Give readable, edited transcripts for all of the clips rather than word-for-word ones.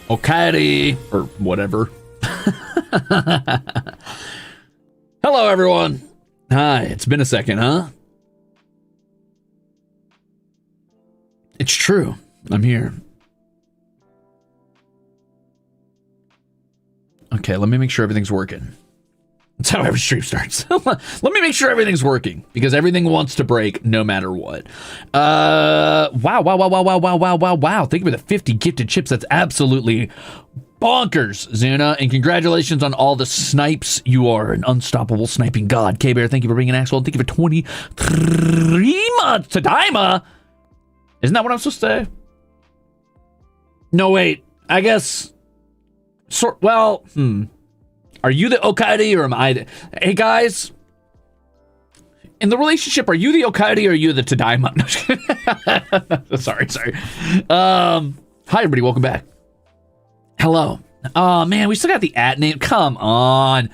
Okay, or whatever. Hello, everyone. Hi, it's been a second, huh? It's true. I'm here. Okay, let me make sure everything's working. That's how every stream starts. Let me make sure everything's working, because everything wants to break no matter what. Wow. Thank you for the 50 gifted chips. That's absolutely bonkers, Zuna. And congratulations on all the snipes. You are an unstoppable sniping god. K-Bear, thank you for bringing Axel. Thank you for 23 months to Daima. Isn't that what I'm supposed to say? No, wait. I guess... Are you the Okaide or am I the... Hey, guys. In the relationship, are you the Okaide or are you the Tadaima? sorry. Hi, everybody. Welcome back. Hello. Oh, man. We still got the @ name. Come on.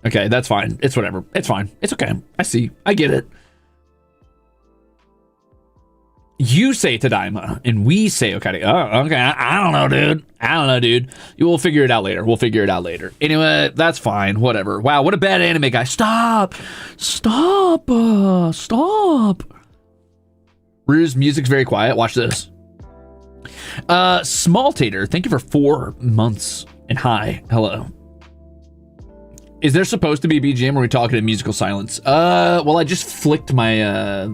Okay, that's fine. It's whatever. It's fine. It's okay. I see. I get it. You say Tadaima, and we say Okaide. Oh, okay. I don't know, dude. You will figure it out later. Anyway, that's fine. Whatever. Wow, what a bad anime guy. Stop. Ruze, music's very quiet. Watch this. Small Tater, thank you for 4 months. And hi. Hello. Is there supposed to be a BGM or are we talking in musical silence? Well, I just flicked my,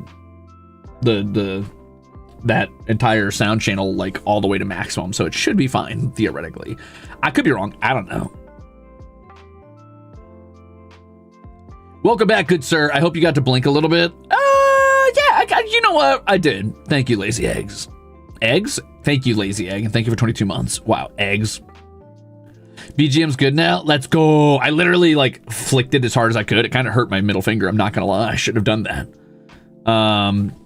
that entire sound channel like all the way to maximum, so it should be fine theoretically. I could be wrong. I don't know. Welcome back, good sir. I hope you got to blink a little bit. You know what? I did. Thank you, Lazy Eggs. Eggs? Thank you, Lazy Egg, and thank you for 22 months. Wow, eggs. BGM's good now. Let's go. I literally like flicked it as hard as I could. It kind of hurt my middle finger. I'm not gonna lie. I shouldn't have done that.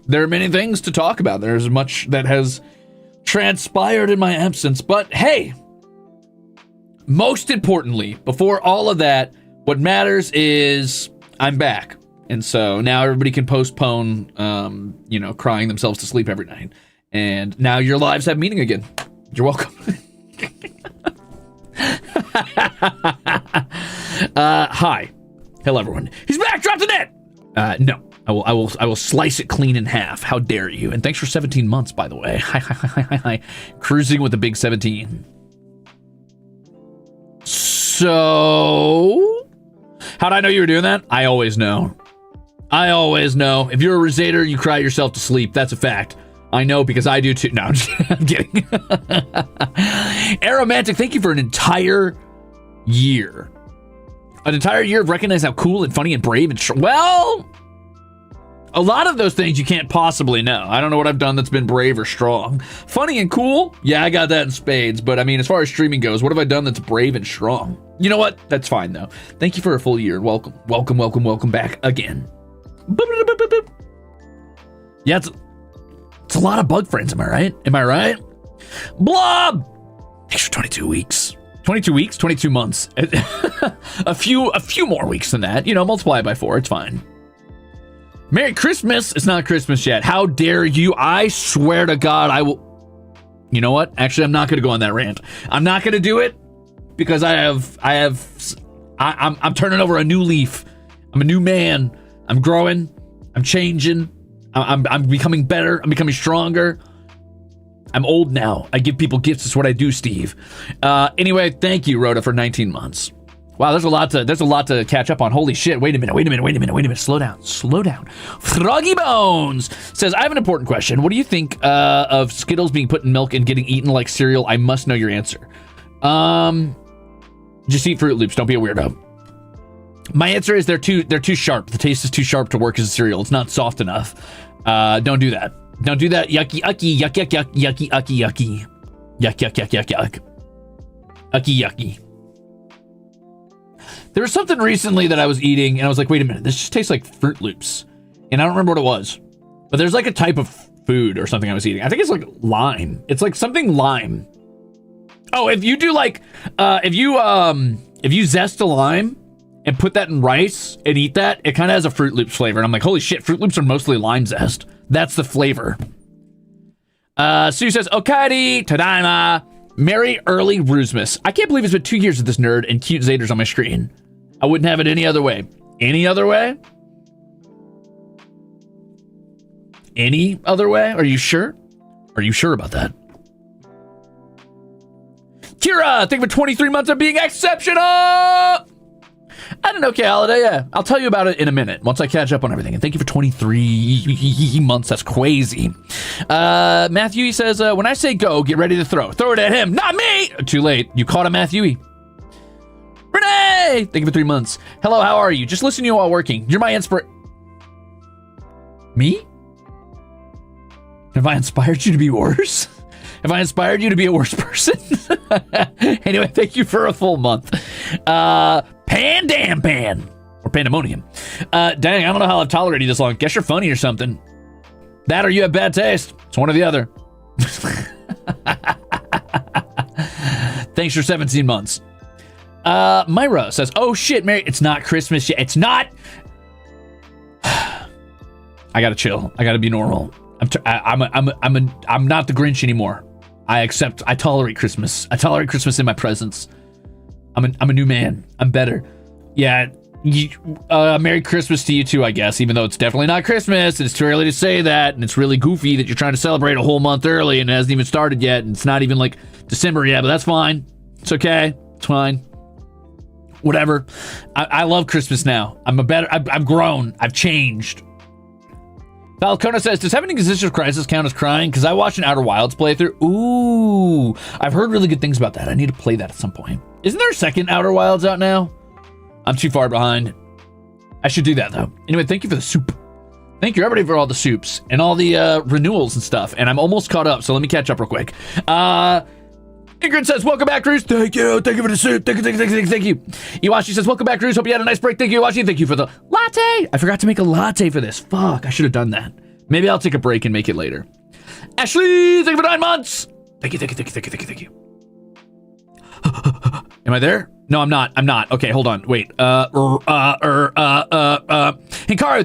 There are many things to talk about. There's much that has transpired in my absence, but hey, most importantly, before all of that, what matters is I'm back. And so now everybody can postpone, crying themselves to sleep every night. And now your lives have meaning again. You're welcome. Hi. Hello, everyone. He's back. Drop the net. No. I will slice it clean in half. How dare you? And thanks for 17 months, by the way. Hi. Cruising with the big 17. So, how'd I know you were doing that? I always know. If you're a Ruzader, you cry yourself to sleep. That's a fact. I know because I do too. No, I'm kidding. Aromantic, thank you for an entire year. An entire year of recognizing how cool and funny and brave and well... A lot of those things you can't possibly know. I don't know what I've done that's been brave or strong. Funny and cool? Yeah, I got that in spades. But I mean, as far as streaming goes, what have I done that's brave and strong? You know what? That's fine, though. Thank you for a full year. Welcome back again. Boop, boop, boop, boop, boop. Yeah, it's a lot of bug friends, am I right? Blob! Thanks for 22 weeks. 22 weeks? 22 months. a few more weeks than that. Multiply it by 4. It's fine. Merry Christmas. It's not Christmas yet. How dare you? I swear to God, I will. You know what? Actually, I'm not going to go on that rant. I'm not going to do it because I'm turning over a new leaf. I'm a new man. I'm growing. I'm changing. I'm becoming better. I'm becoming stronger. I'm old now. I give people gifts. That's what I do, Steve. Anyway, thank you, Rhoda, for 19 months. Wow, there's a lot to catch up on. Holy shit. Wait a minute. Slow down. Froggy Bones says, I have an important question. What do you think of Skittles being put in milk and getting eaten like cereal? I must know your answer. Just eat Fruit Loops. Don't be a weirdo. My answer is they're too sharp. The taste is too sharp to work as a cereal. It's not soft enough. Don't do that. Yucky, yucky. Yucky. There was something recently that I was eating, and I was like, wait a minute, this just tastes like Fruit Loops. And I don't remember what it was. But there's like a type of food or something I was eating. I think it's like lime. It's like something lime. Oh, if you do like, if you zest a lime and put that in rice and eat that, it kind of has a Fruit Loops flavor. And I'm like, holy shit, Fruit Loops are mostly lime zest. That's the flavor. Sue says, Okadi, Tadaima, Merry Early Rusmas. I can't believe it's been 2 years of this nerd and cute Zaders on my screen. I wouldn't have it any other way. Any other way? Any other way? Are you sure? Are you sure about that? Kira, thank you for 23 months of being exceptional! I don't know, okay, Holiday, yeah. I'll tell you about it in a minute, once I catch up on everything. And thank you for 23 months, that's crazy. Matthew says, when I say go, get ready to throw. Throw it at him, not me! Too late, you caught a Matthew. Renee, thank you for 3 months. Hello, how are you? Just listening to you while working. You're my Me? Have I inspired you to be worse? Have I inspired you to be a worse person? Anyway, thank you for a full month. Pan. Or pandemonium. Dang, I don't know how I've tolerated you this long. Guess you're funny or something. That or you have bad taste. It's one or the other. Thanks for 17 months. Myra says, oh shit, Mary, it's not Christmas yet. It's not. I gotta chill. I gotta be normal. I'm not the Grinch anymore. I tolerate Christmas. I tolerate Christmas in my presence. I'm a new man. I'm better. Yeah. Merry Christmas to you too, I guess, even though it's definitely not Christmas and it's too early to say that, and it's really goofy that you're trying to celebrate a whole month early and it hasn't even started yet, and it's not even like December yet, but that's fine. It's okay. It's fine. Whatever. I love Christmas now. I've grown. I've changed. Falcona says, does having an existential crisis count as crying? Because I watched an Outer Wilds playthrough. Ooh, I've heard really good things about that. I need to play that at some point. Isn't there a second Outer Wilds out now? I'm too far behind. I should do that, though. Anyway, thank you for the soup. Thank you, everybody, for all the soups and all the renewals and stuff. And I'm almost caught up, so let me catch up real quick. Ingrid says, welcome back, Ruze. Thank you. Thank you for the soup. Thank you. Iwashi says, welcome back, Ruze. Hope you had a nice break. Thank you, Iwashi. Thank you for the latte. I forgot to make a latte for this. Fuck, I should have done that. Maybe I'll take a break and make it later. Ashley, thank you for 9 months. Thank you. Am I there? No, I'm not. Okay, hold on. Wait. Hikaru,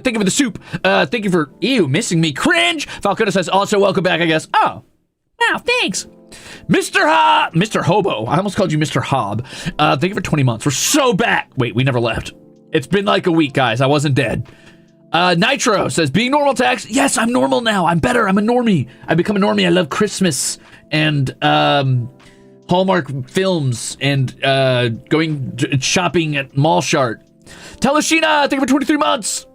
thank you for the soup. Thank you for, missing me. Cringe. Falcona says, also welcome back, I guess. Oh, wow, thanks. Mr. Hobo. I almost called you Mr. Hob. Thank you for 20 months. We're so back. Wait, we never left. It's been like a week, guys. I wasn't dead. Nitro says, being normal tax. Yes, I'm normal now. I'm better. I'm a normie. I've become a normie. I love Christmas and Hallmark films and going shopping at Mall Shart. Teleshina, thank you for 23 months.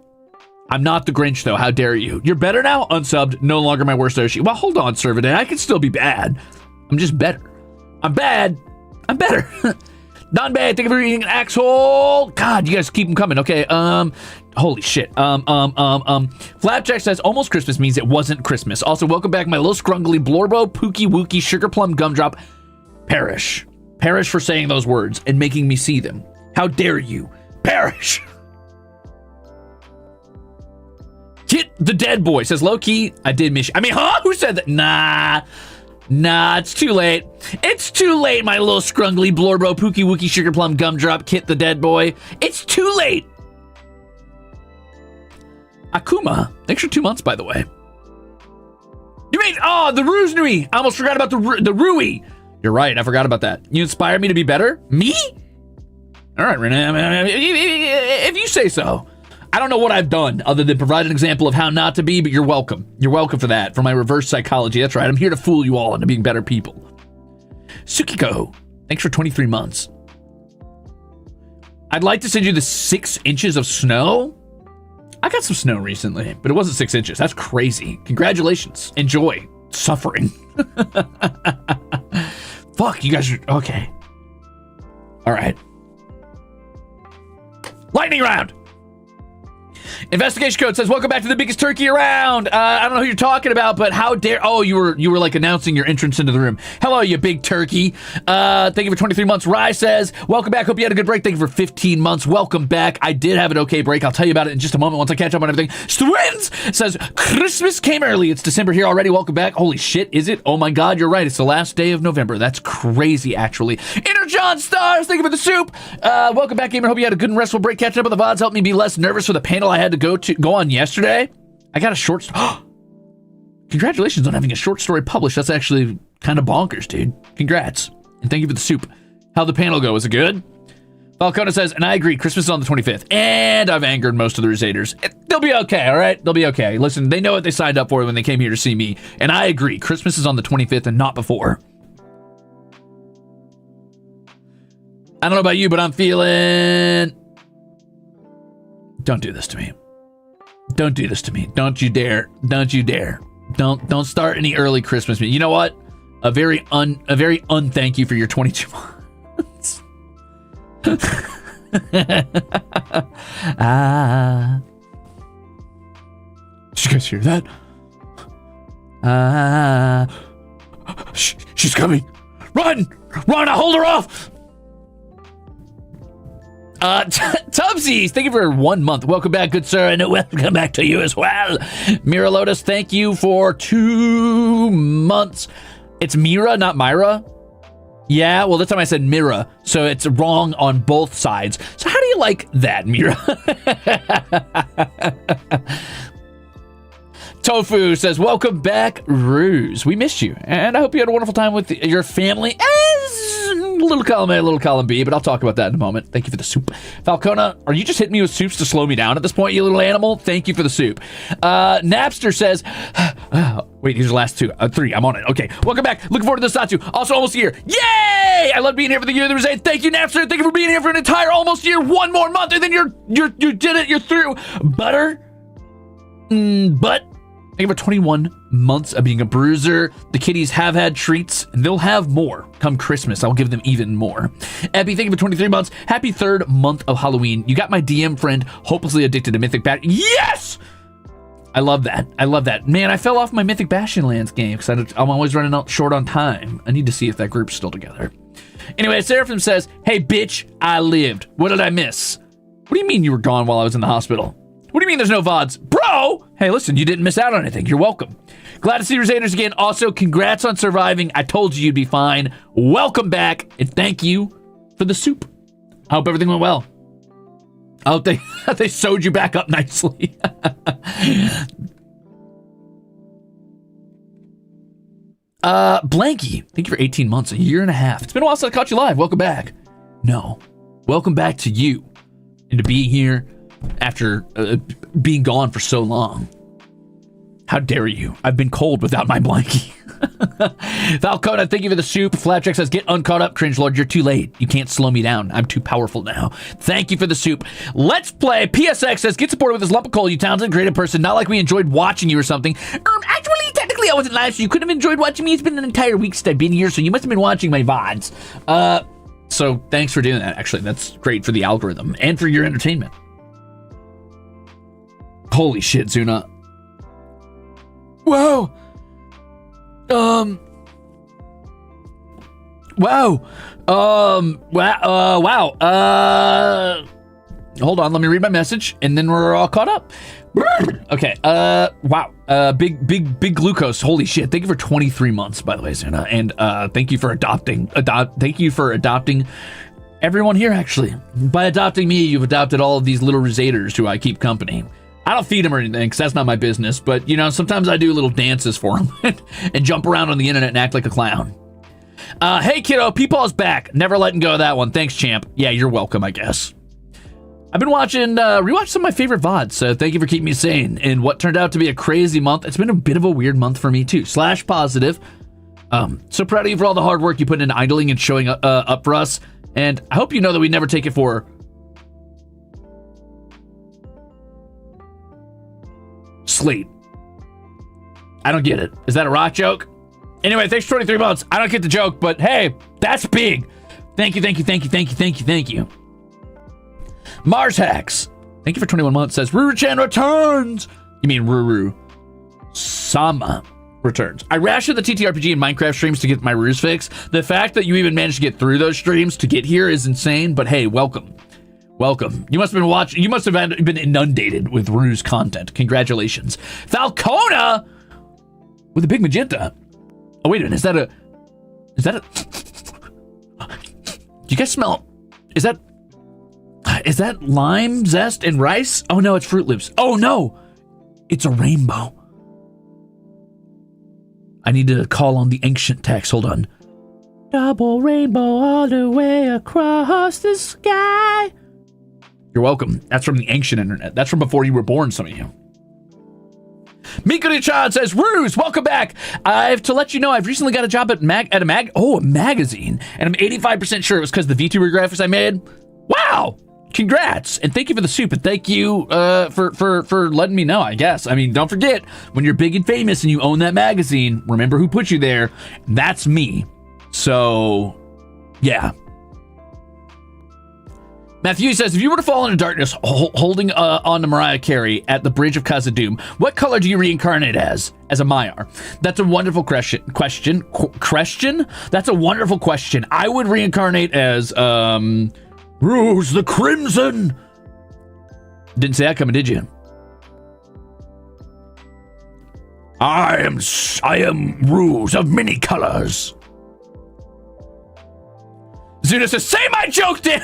I'm not the Grinch, though. How dare you? You're better now? Unsubbed. No longer my worst Oshi. Well, hold on, Servant. I can still be bad. I'm just better. I'm bad. I'm better. Non-bad. Thank you for eating an axe-hole. God, you guys keep them coming. Okay, holy shit. Flapjack says, almost Christmas means it wasn't Christmas. Also, welcome back, my little scrungly blorbo, pookie wookie, sugar plum gumdrop. Perish for saying those words and making me see them. How dare you? Perish. Kit the dead boy says, low-key, I did miss you. I mean, huh? Who said that? Nah, it's too late. It's too late, my little scrungly blorbo, pookie wookie, sugar plum gumdrop, Kit the dead boy. It's too late. Akuma, thanks for 2 months, by the way. You mean, the Ruze Nui. I almost forgot about the Rui. You're right, I forgot about that. You inspired me to be better? Me? All right, Renee, if you say so. I don't know what I've done other than provide an example of how not to be, but you're welcome. You're welcome for that, for my reverse psychology. That's right, I'm here to fool you all into being better people. Sukiko, thanks for 23 months. I'd like to send you the 6 inches of snow. I got some snow recently, but it wasn't 6 inches. That's crazy. Congratulations. Enjoy. Suffering. Fuck, you guys are... Okay. All right. Lightning round. Investigation code says, welcome back to the biggest turkey around. I don't know who you're talking about, but how dare... Oh, you were like announcing your entrance into the room. Hello, you big turkey. Thank you for 23 months. Rye says, welcome back. Hope you had a good break. Thank you for 15 months. Welcome back. I did have an okay break. I'll tell you about it in just a moment once I catch up on everything. Swins says, Christmas came early. It's December here already. Welcome back. Holy shit, is it? Oh my God, you're right. It's the last day of November. That's crazy, actually. Inner John Stars, thank you for the soup. Welcome back, gamer. Hope you had a good and restful break. Catching up with the VODs helped me be less nervous for the panel I had to go on yesterday. I got a short... Congratulations on having a short story published. That's actually kind of bonkers, dude. Congrats. And thank you for the soup. How'd the panel go? Was it good? Falcona says, and I agree, Christmas is on the 25th. And I've angered most of the Rusaders. They'll be okay, all right? They'll be okay. Listen, they know what they signed up for when they came here to see me. And I agree, Christmas is on the 25th and not before. I don't know about you, but I'm feeling... Don't do this to me. Don't do this to me. Don't you dare. Don't you dare. Don't start any early Christmas. You know what? A very unthank you for your 22 months. Did you guys hear that? She's coming. Run! Run! I'll hold her off! Tubsies, thank you for 1 month. Welcome back, good sir, and welcome back to you as well. Mira Lotus, thank you for 2 months. It's Mira, not Myra. Yeah, well, this time I said Mira, so it's wrong on both sides. So how do you like that, Mira? Tofu says, welcome back, Ruze. We missed you, and I hope you had a wonderful time with your family. Little column A, little column B, but I'll talk about that in a moment. Thank you for the soup. Falcona, are you just hitting me with soups to slow me down at this point, you little animal? Thank you for the soup. Napster says, wait, these are the last 3. I'm on it. Okay, welcome back. Looking forward to this Satsu. Also almost a year. Yay! I love being here for the year of the Ruze. Thank you, Napster. Thank you for being here for an entire almost year. 1 more month, and then you did it. You're through. Butter. But thank you for 21 months of being a bruiser. The kitties have had treats, and they'll have more. Come Christmas, I'll give them even more. Epi, thank you for 23 months. Happy 3rd month of Halloween. You got my DM friend, hopelessly addicted to Mythic Bash. Yes! I love that. I love that. Man, I fell off my Mythic Bastion Lands game because I'm always running out short on time. I need to see if that group's still together. Anyway, Seraphim says, hey, bitch, I lived. What did I miss? What do you mean you were gone while I was in the hospital? What do you mean there's no VODs? Bro! Hey, listen, you didn't miss out on anything. You're welcome. Glad to see Rusaders again. Also, congrats on surviving. I told you you'd be fine. Welcome back, and thank you for the soup. I hope everything went well. I hope they sewed you back up nicely. Blanky, thank you for 18 months, a year and a half. It's been a while since I caught you live. Welcome back. No, welcome back to you and to being here after being gone for so long. How dare you? I've been cold without my blankie. Falcona, thank you for the soup. Flapjack says, get uncaught up, Cringe Lord. You're too late. You can't slow me down. I'm too powerful now. Thank you for the soup. Let's play. PSX says, get supported with this lump of coal, you talented, creative person. Not like we enjoyed watching you or something. Actually, technically, I wasn't live, so you couldn't have enjoyed watching me. It's been an entire week since I've been here, so you must have been watching my VODs. So thanks for doing that, actually. That's great for the algorithm and for your entertainment. Holy shit, Zuna. Whoa. Wow. Wow. Hold on, let me read my message, and then we're all caught up. Okay. Wow. Big glucose. Holy shit. Thank you for 23 months, by the way, Zuna. And thank you for adopting everyone here, actually. By adopting me, you've adopted all of these little Rusaders who I keep company. I don't feed them or anything, because that's not my business. But, you know, sometimes I do little dances for them and jump around on the internet and act like a clown. Hey, kiddo, Peepaw's back. Never letting go of that one. Thanks, champ. Yeah, you're welcome, I guess. I've been rewatched some of my favorite VODs, so thank you for keeping me sane in what turned out to be a crazy month. It's been a bit of a weird month for me, too. /positive. So proud of you for all the hard work you put into idling and showing up for us. And I hope you know that we never take it for Slate. I don't get it. Is that a rock joke? Anyway, thanks for 23 months. I don't get the joke, but hey, that's big. Thank you. Mars Hacks, thank you for 21 months. Says Ruru-chan returns. You mean Ruru Sama returns. I rationed the TTRPG and Minecraft streams to get my Ruse fix. The fact that you even managed to get through those streams to get here is insane, but hey, welcome. You must have been inundated with Ruse content. Congratulations. Falcona with a big magenta. Oh, wait a minute. Is that a do you guys smell? Is that lime zest and rice? Oh no, it's Fruit Loops. Oh no, it's a rainbow. I need to call on the ancient text. Hold on. Double rainbow all the way across the sky. You're welcome. That's from the ancient internet. That's from before you were born, some of you. Mikuri-chan says, Ruze, welcome back. I have to let you know I've recently got a job at a magazine, and I'm 85% sure it was because of the VTuber graphics I made. Wow! Congrats, and thank you for the soup, and thank you for letting me know, I guess. I mean, don't forget, when you're big and famous and you own that magazine, remember who put you there. That's me. So, yeah. Matthew says, if you were to fall into darkness holding on to Mariah Carey at the bridge of Khazad-dûm, what color do you reincarnate as a Maiar? That's a wonderful question. That's a wonderful question. I would reincarnate as, Ruze the Crimson. Didn't say that coming, did you? I am Ruze of many colors. Zuna says, say my joke, Dan.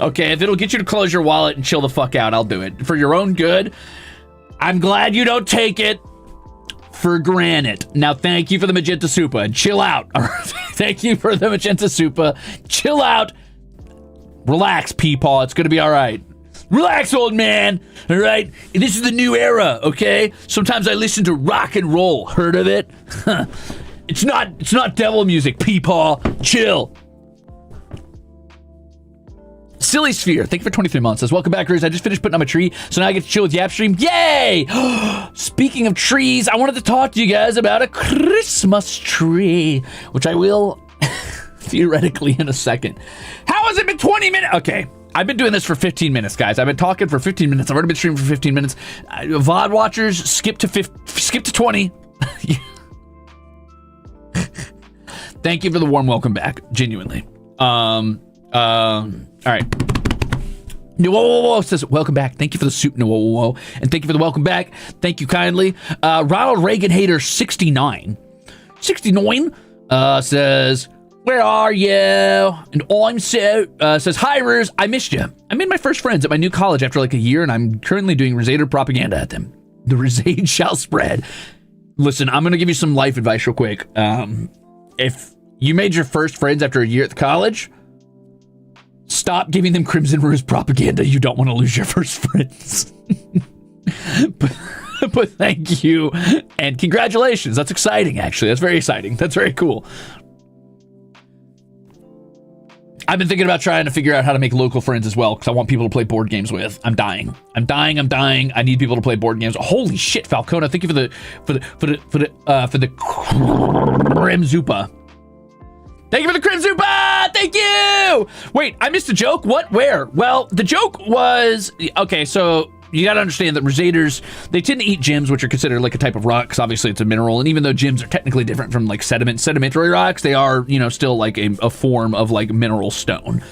Okay, if it'll get you to close your wallet and chill the fuck out, I'll do it. For your own good, I'm glad you don't take it for granted. Now, thank you for the magenta supa and chill out. Thank you for the magenta supa. Chill out. Relax, Peepaw. It's going to be all right. Relax, old man. All right? This is the new era, okay? Sometimes I listen to rock and roll. Heard of it? It's not devil music, Peepaw. Chill. Silly Sphere, thank you for 23 months. Says, welcome back, Ruze. I just finished putting up a tree, so now I get to chill with Yapstream. Yay! Speaking of trees, I wanted to talk to you guys about a Christmas tree, which I will theoretically in a second. How has it been 20 minutes? Okay, I've been doing this for 15 minutes, guys. I've been talking for 15 minutes. I've already been streaming for 15 minutes. VOD watchers, skip to 20. Thank you for the warm welcome back, genuinely. All right. Whoa says, welcome back. Thank you for the soup, whoa. And thank you for the welcome back. Thank you kindly. Ronald Reagan Hater 69 says, where are you? And I'm so, says, hi, Ruze. I missed you. I made my first friends at my new college after like a year, and I'm currently doing Ruzader propaganda at them. The Ruzade shall spread. Listen, I'm going to give you some life advice real quick. If you made your first friends after a year at the college, stop giving them Crimzon Rulez propaganda. You don't want to lose your first friends. but thank you and congratulations. That's exciting, actually. That's very exciting. That's very cool. I've been thinking about trying to figure out how to make local friends as well, because I want people to play board games with. I'm dying. I need people to play board games. Holy shit, Falcona! Thank you for the Crimzupa. Thank you for the Crimzupa! Thank you! Wait, I missed a joke? What? Where? Well, the joke was... Okay, so you gotta understand that Ruzaders, they tend to eat gems, which are considered like a type of rock, because obviously it's a mineral, and even though gems are technically different from like sedimentary rocks, they are, you know, still like a form of like mineral stone.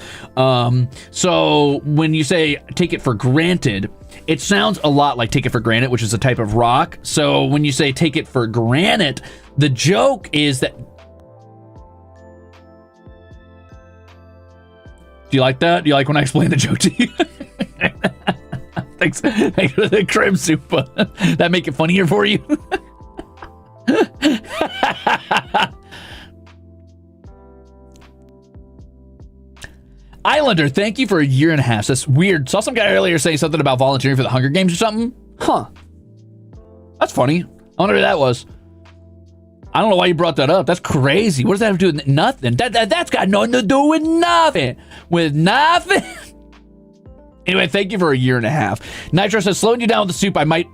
So when you say take it for granted, it sounds a lot like take it for granted, which is a type of rock. So when you say take it for granted, the joke is that... Do you like that? Do you like when I explain the joke to you? Thanks for the creme soup. That make it funnier for you? Islander, thank you for a year and a half. That's weird. Saw some guy earlier saying something about volunteering for the Hunger Games or something. Huh. That's funny. I wonder who that was. I don't know why you brought that up. That's crazy. What does that have to do with nothing? That's got nothing to do with nothing. With nothing. Anyway, thank you for a year and a half. Nitro says, slowing you down with the soup, I might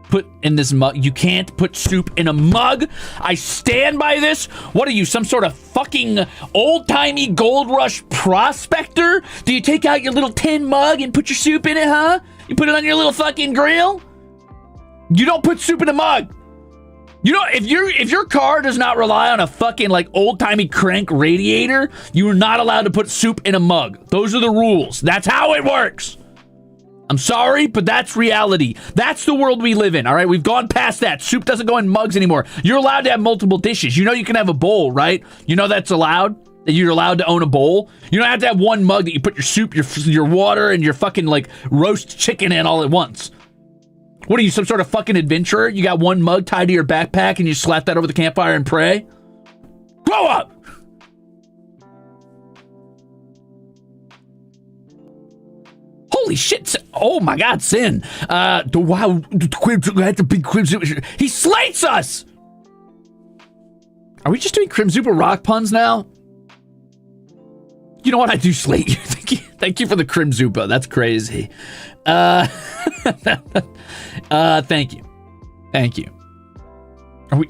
put in this mug. You can't put soup in a mug. I stand by this. What are you, some sort of fucking old-timey gold rush prospector? Do you take out your little tin mug and put your soup in it, huh? You put it on your little fucking grill? You don't put soup in a mug. You know, if your car does not rely on a fucking like old-timey crank radiator, you are not allowed to put soup in a mug. Those are the rules. That's how it works. I'm sorry, but that's reality. That's the world we live in, all right? We've gone past that. Soup doesn't go in mugs anymore. You're allowed to have multiple dishes. You know you can have a bowl, right? You know that's allowed? That you're allowed to own a bowl? You don't have to have one mug that you put your soup, your water, and your fucking like roast chicken in all at once. What are you, some sort of fucking adventurer? You got one mug tied to your backpack and you slap that over the campfire and pray? Grow up! Holy shit. Oh my God, Sin. Wow. He slates us! Are we just doing Crimzupa rock puns now? You know what? I do slate you. Thank you for the Crimzupa. That's crazy. Thank you. Thank you.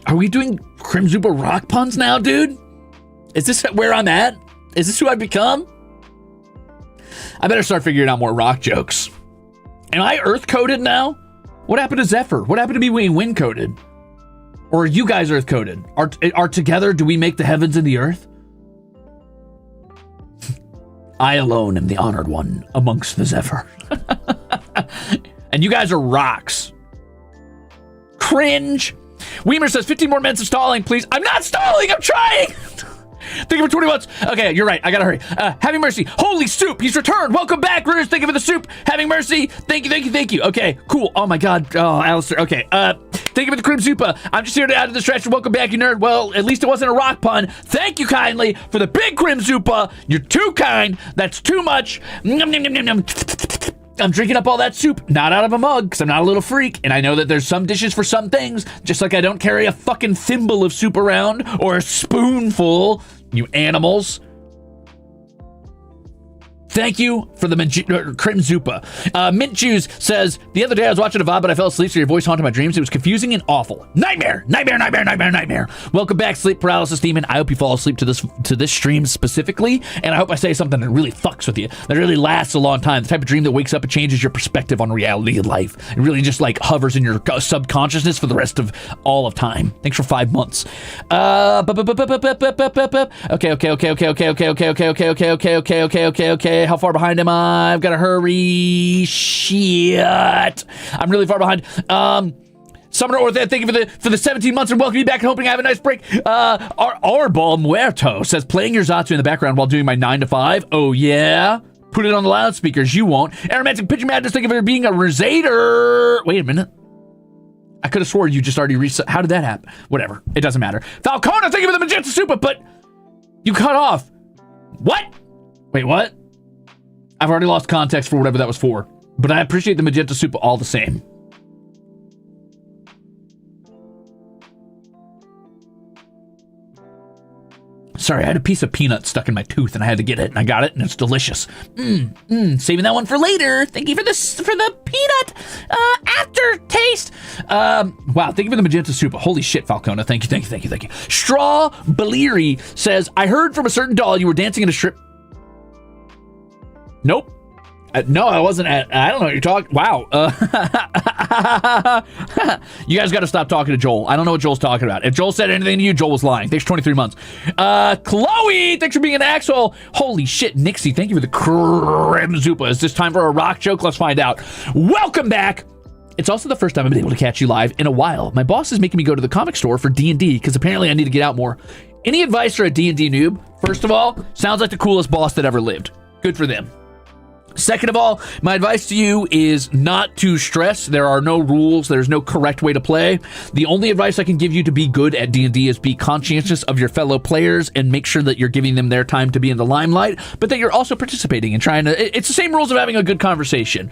Are we doing Crimzupa rock puns now, dude? Is this where I'm at? Is this who I've become? I better start figuring out more rock jokes. Am I earth-coded now? What happened to Zephyr? What happened to me being wind-coded? Or are you guys earth-coded? Are together, do we make the heavens and the earth? I alone am the honored one amongst the Zephyr. And you guys are rocks. Cringe. Weimer says 15 more minutes of stalling, please. I'm not stalling, I'm trying. Thank you for 20 months. Okay, you're right. I gotta hurry. Having mercy. Holy soup. He's returned. Welcome back, Ruze. Thank you for the soup. Having mercy. Thank you. Okay, cool. Oh my God. Oh, Alistair. Okay. Thank you for the Crimzupa. I'm just here to add to the distraction. Welcome back, you nerd. Well, at least it wasn't a rock pun. Thank you kindly for the big Crimzupa. You're too kind. That's too much. Nom, nom, nom, nom, nom. I'm drinking up all that soup, not out of a mug, because I'm not a little freak, and I know that there's some dishes for some things, just like I don't carry a fucking thimble of soup around, or a spoonful, you animals. Thank you for the Crimzupa. Mint Juice says, the other day I was watching a VOD, but I fell asleep, so your voice haunted my dreams. It was confusing and awful. Nightmare. Welcome back, sleep paralysis demon. I hope you fall asleep to this stream specifically, and I hope I say something that really fucks with you, that really lasts a long time. The type of dream that wakes up and changes your perspective on reality and life. It really just like hovers in your subconsciousness for the rest of all of time. Thanks for 5 months. Okay. How far behind am I? I've got to hurry. Shit. I'm really far behind. Summoner Orthe, thank you for the 17 months and welcome you back and hoping I have a nice break. Arbal Muerto says, playing your Zatsu in the background while doing my 9 to 5. Oh, yeah? Put it on the loudspeakers. You won't. Aromantic Picture Madness, thank you for being a Ruzader. Wait a minute. I could have sworn you just already reset. How did that happen? Whatever. It doesn't matter. Falcona, thank you for the Magenta Super, but you cut off. What? Wait, what? I've already lost context for whatever that was for, but I appreciate the Magenta Soup all the same. Sorry, I had a piece of peanut stuck in my tooth and I had to get it, and I got it, and it's delicious. Saving that one for later. Thank you for the peanut aftertaste. Wow, thank you for the Magenta Soup. Holy shit, Falcona. Thank you. Straw Beleri says, I heard from a certain doll you were dancing in a strip. Nope. No, I wasn't at. I don't know what you're talking. Wow. You guys got to stop talking to Joel. I don't know what Joel's talking about. If Joel said anything to you, Joel was lying. Thanks for 23 months. Chloe, thanks for being an asshole. Holy shit, Nixie, thank you for the Crimzupa. Is this time for a rock joke? Let's find out. Welcome back. It's also the first time I've been able to catch you live in a while. My boss is making me go to the comic store for D&D because apparently I need to get out more. Any advice for a D&D noob? First of all, sounds like the coolest boss that ever lived. Good for them. Second of all, my advice to you is not to stress. There are no rules. There's no correct way to play. The only advice I can give you to be good at D&D is be conscientious of your fellow players and make sure that you're giving them their time to be in the limelight, but that you're also participating and trying to... It's the same rules of having a good conversation.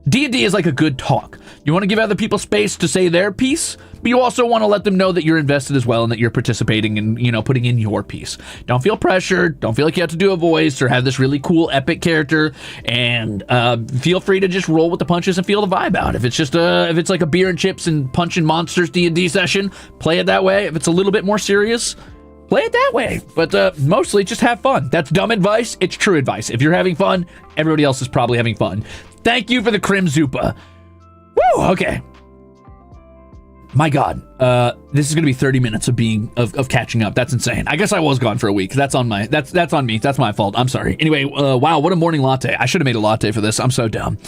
D&D is like a good talk. You want to give other people space to say their piece, but you also want to let them know that you're invested as well and that you're participating and, putting in your piece. Don't feel pressured. Don't feel like you have to do a voice or have this really cool epic character, and feel free to just roll with the punches and feel the vibe out. If it's just if it's like a beer and chips and punching monsters D&D session, play it that way. If it's a little bit more serious, play it that way. But mostly just have fun. That's dumb advice. It's true advice. If you're having fun, everybody else is probably having fun. Thank you for the Crimzupa. Woo, okay. My God, this is going to be 30 minutes of catching up. That's insane. I guess I was gone for a week. That's on me. That's my fault. I'm sorry. Anyway, wow, what a morning latte. I should have made a latte for this. I'm so dumb.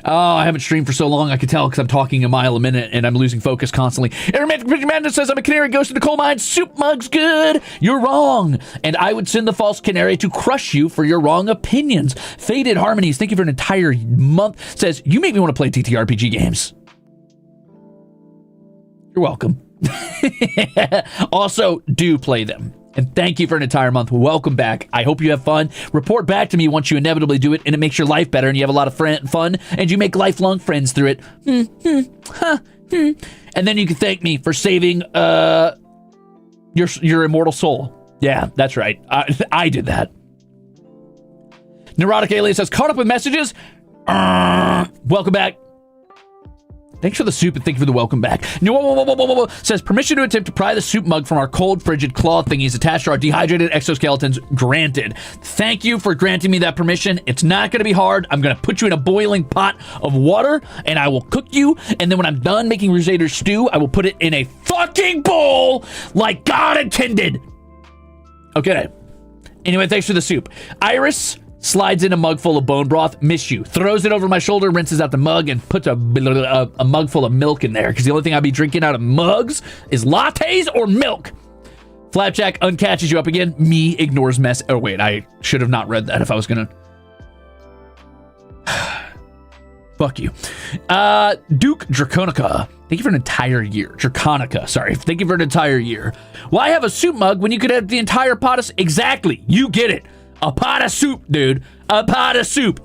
Oh, I haven't streamed for so long. I can tell because I'm talking a mile a minute and I'm losing focus constantly. Aromantic Picture Madness says, I'm a canary ghost in the coal mine. Soup mug's good. You're wrong. And I would send the false canary to crush you for your wrong opinions. Faded Harmonies, thank you for an entire month, says, you make me want to play TTRPG games. You're welcome. Also, do play them. And thank you for an entire month. Welcome back. I hope you have fun. Report back to me once you inevitably do it, and it makes your life better, and you have a lot of fun, and you make lifelong friends through it. And then you can thank me for saving your immortal soul. Yeah, that's right. I did that. Neurotic Alien says, caught up with messages. Welcome back. Thanks for the soup and thank you for the welcome back. Says, permission to attempt to pry the soup mug from our cold, frigid claw thingies attached to our dehydrated exoskeletons granted. Thank you for granting me that permission. It's not going to be hard. I'm going to put you in a boiling pot of water and I will cook you. And then when I'm done making Ruze stew, I will put it in a fucking bowl like God intended. Okay. Anyway, thanks for the soup. Iris slides in a mug full of bone broth. Miss you. Throws it over my shoulder, rinses out the mug, and puts a mug full of milk in there. Because the only thing I'll be drinking out of mugs is lattes or milk. Flapjack uncatches you up again. Me ignores mess. Oh, wait. I should have not read that if I was going to. Fuck you. Duke Draconica. Thank you for an entire year. Draconica, sorry. Thank you for an entire year. Why have a soup mug when you could have the entire pot of... Exactly. You get it. A pot of soup, dude. A pot of soup.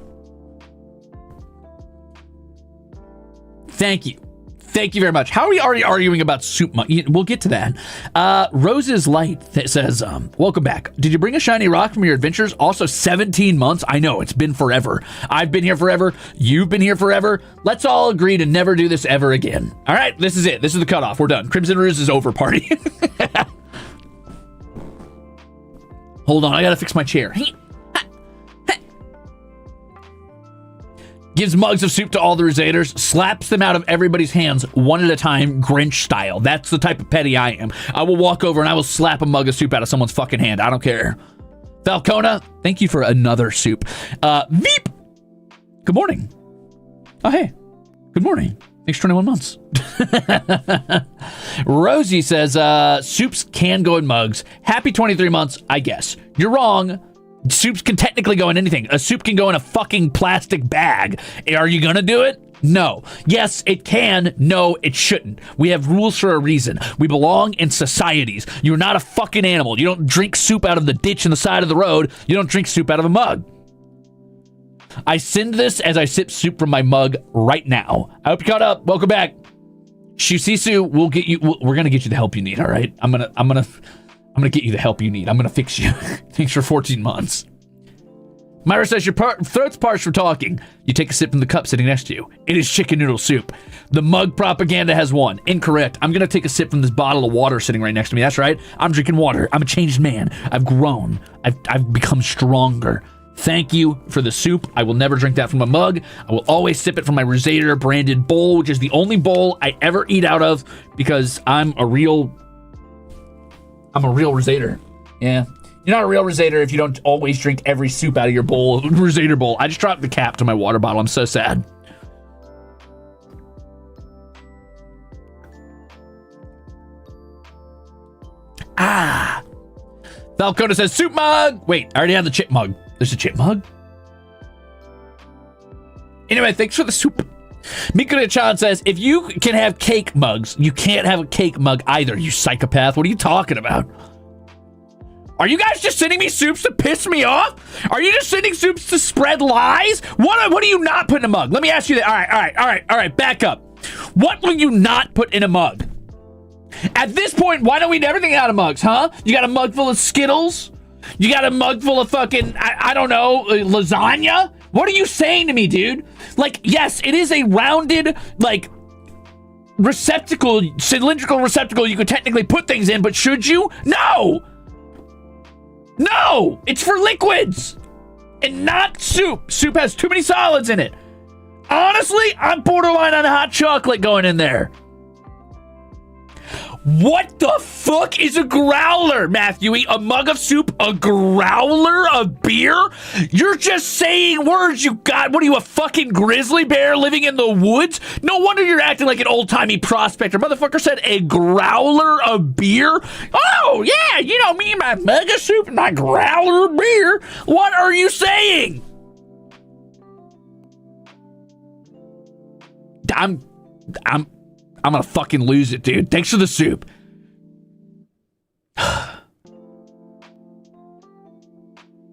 Thank you. Thank you very much. How are we already arguing about soup mug? We'll get to that. Rose's Light says, welcome back. Did you bring a shiny rock from your adventures? Also 17 months? I know, it's been forever. I've been here forever. You've been here forever. Let's all agree to never do this ever again. All right, this is it. This is the cutoff. We're done. Crimzon Rulez is over party. Hold on, I gotta fix my chair. Gives mugs of soup to all the Ruzeters, slaps them out of everybody's hands one at a time, Grinch style. That's the type of petty I am. I will walk over and I will slap a mug of soup out of someone's fucking hand. I don't care. Falcona, thank you for another soup. Veep! Good morning. Oh, hey. Good morning. Thanks for 21 months. Rosie says, soups can go in mugs. Happy 23 months, I guess. You're wrong. Soups can technically go in anything. A soup can go in a fucking plastic bag. Are you gonna do it? No. Yes, it can. No, it shouldn't. We have rules for a reason. We belong in societies. You're not a fucking animal. You don't drink soup out of the ditch in the side of the road. You don't drink soup out of a mug. I send this as I sip soup from my mug right now. I hope you caught up. Welcome back. Shusisu, we'll get you. We're gonna get you the help you need. All right. I'm gonna get you the help you need. I'm gonna fix you. Thanks for 14 months. Myra says your throat's parched for talking. You take a sip from the cup sitting next to you. It is chicken noodle soup. The mug propaganda has won. Incorrect. I'm gonna take a sip from this bottle of water sitting right next to me. That's right. I'm drinking water. I'm a changed man. I've grown. I've become stronger. Thank you for the soup. I will never drink that from a mug. I will always sip it from my Ruzeter branded bowl, which is the only bowl I ever eat out of because I'm a real Ruzeter. Yeah. You're not a real Ruzeter if you don't always drink every soup out of your bowl, Ruzeter bowl. I just dropped the cap to my water bottle. I'm so sad. Falcona says soup mug. Wait, I already have the chip mug. There's a chip mug? Anyway, thanks for the soup. Mikura-chan says, if you can have cake mugs, you can't have a cake mug either, you psychopath. What are you talking about? Are you guys just sending me soups to piss me off? Are you just sending soups to spread lies? What do you not put in a mug? Let me ask you that. All right, back up. What will you not put in a mug? At this point, why don't we eat everything out of mugs, huh? You got a mug full of Skittles? You got a mug full of fucking, I don't know, lasagna? What are you saying to me, dude? Like, yes, it is a rounded, like, receptacle, cylindrical receptacle you could technically put things in, but should you? No! No! It's for liquids! And not soup. Soup has too many solids in it. Honestly, I'm borderline on hot chocolate going in there. What the fuck is a growler, Matthew? A mug of soup? A growler of beer? You're just saying words, you got. What are you, a fucking grizzly bear living in the woods? No wonder you're acting like an old-timey prospector. Motherfucker said a growler of beer? Oh, yeah, you know me, my mug of soup and my growler of beer. What are you saying? I'm I'm gonna fucking lose it, dude. Thanks for the soup.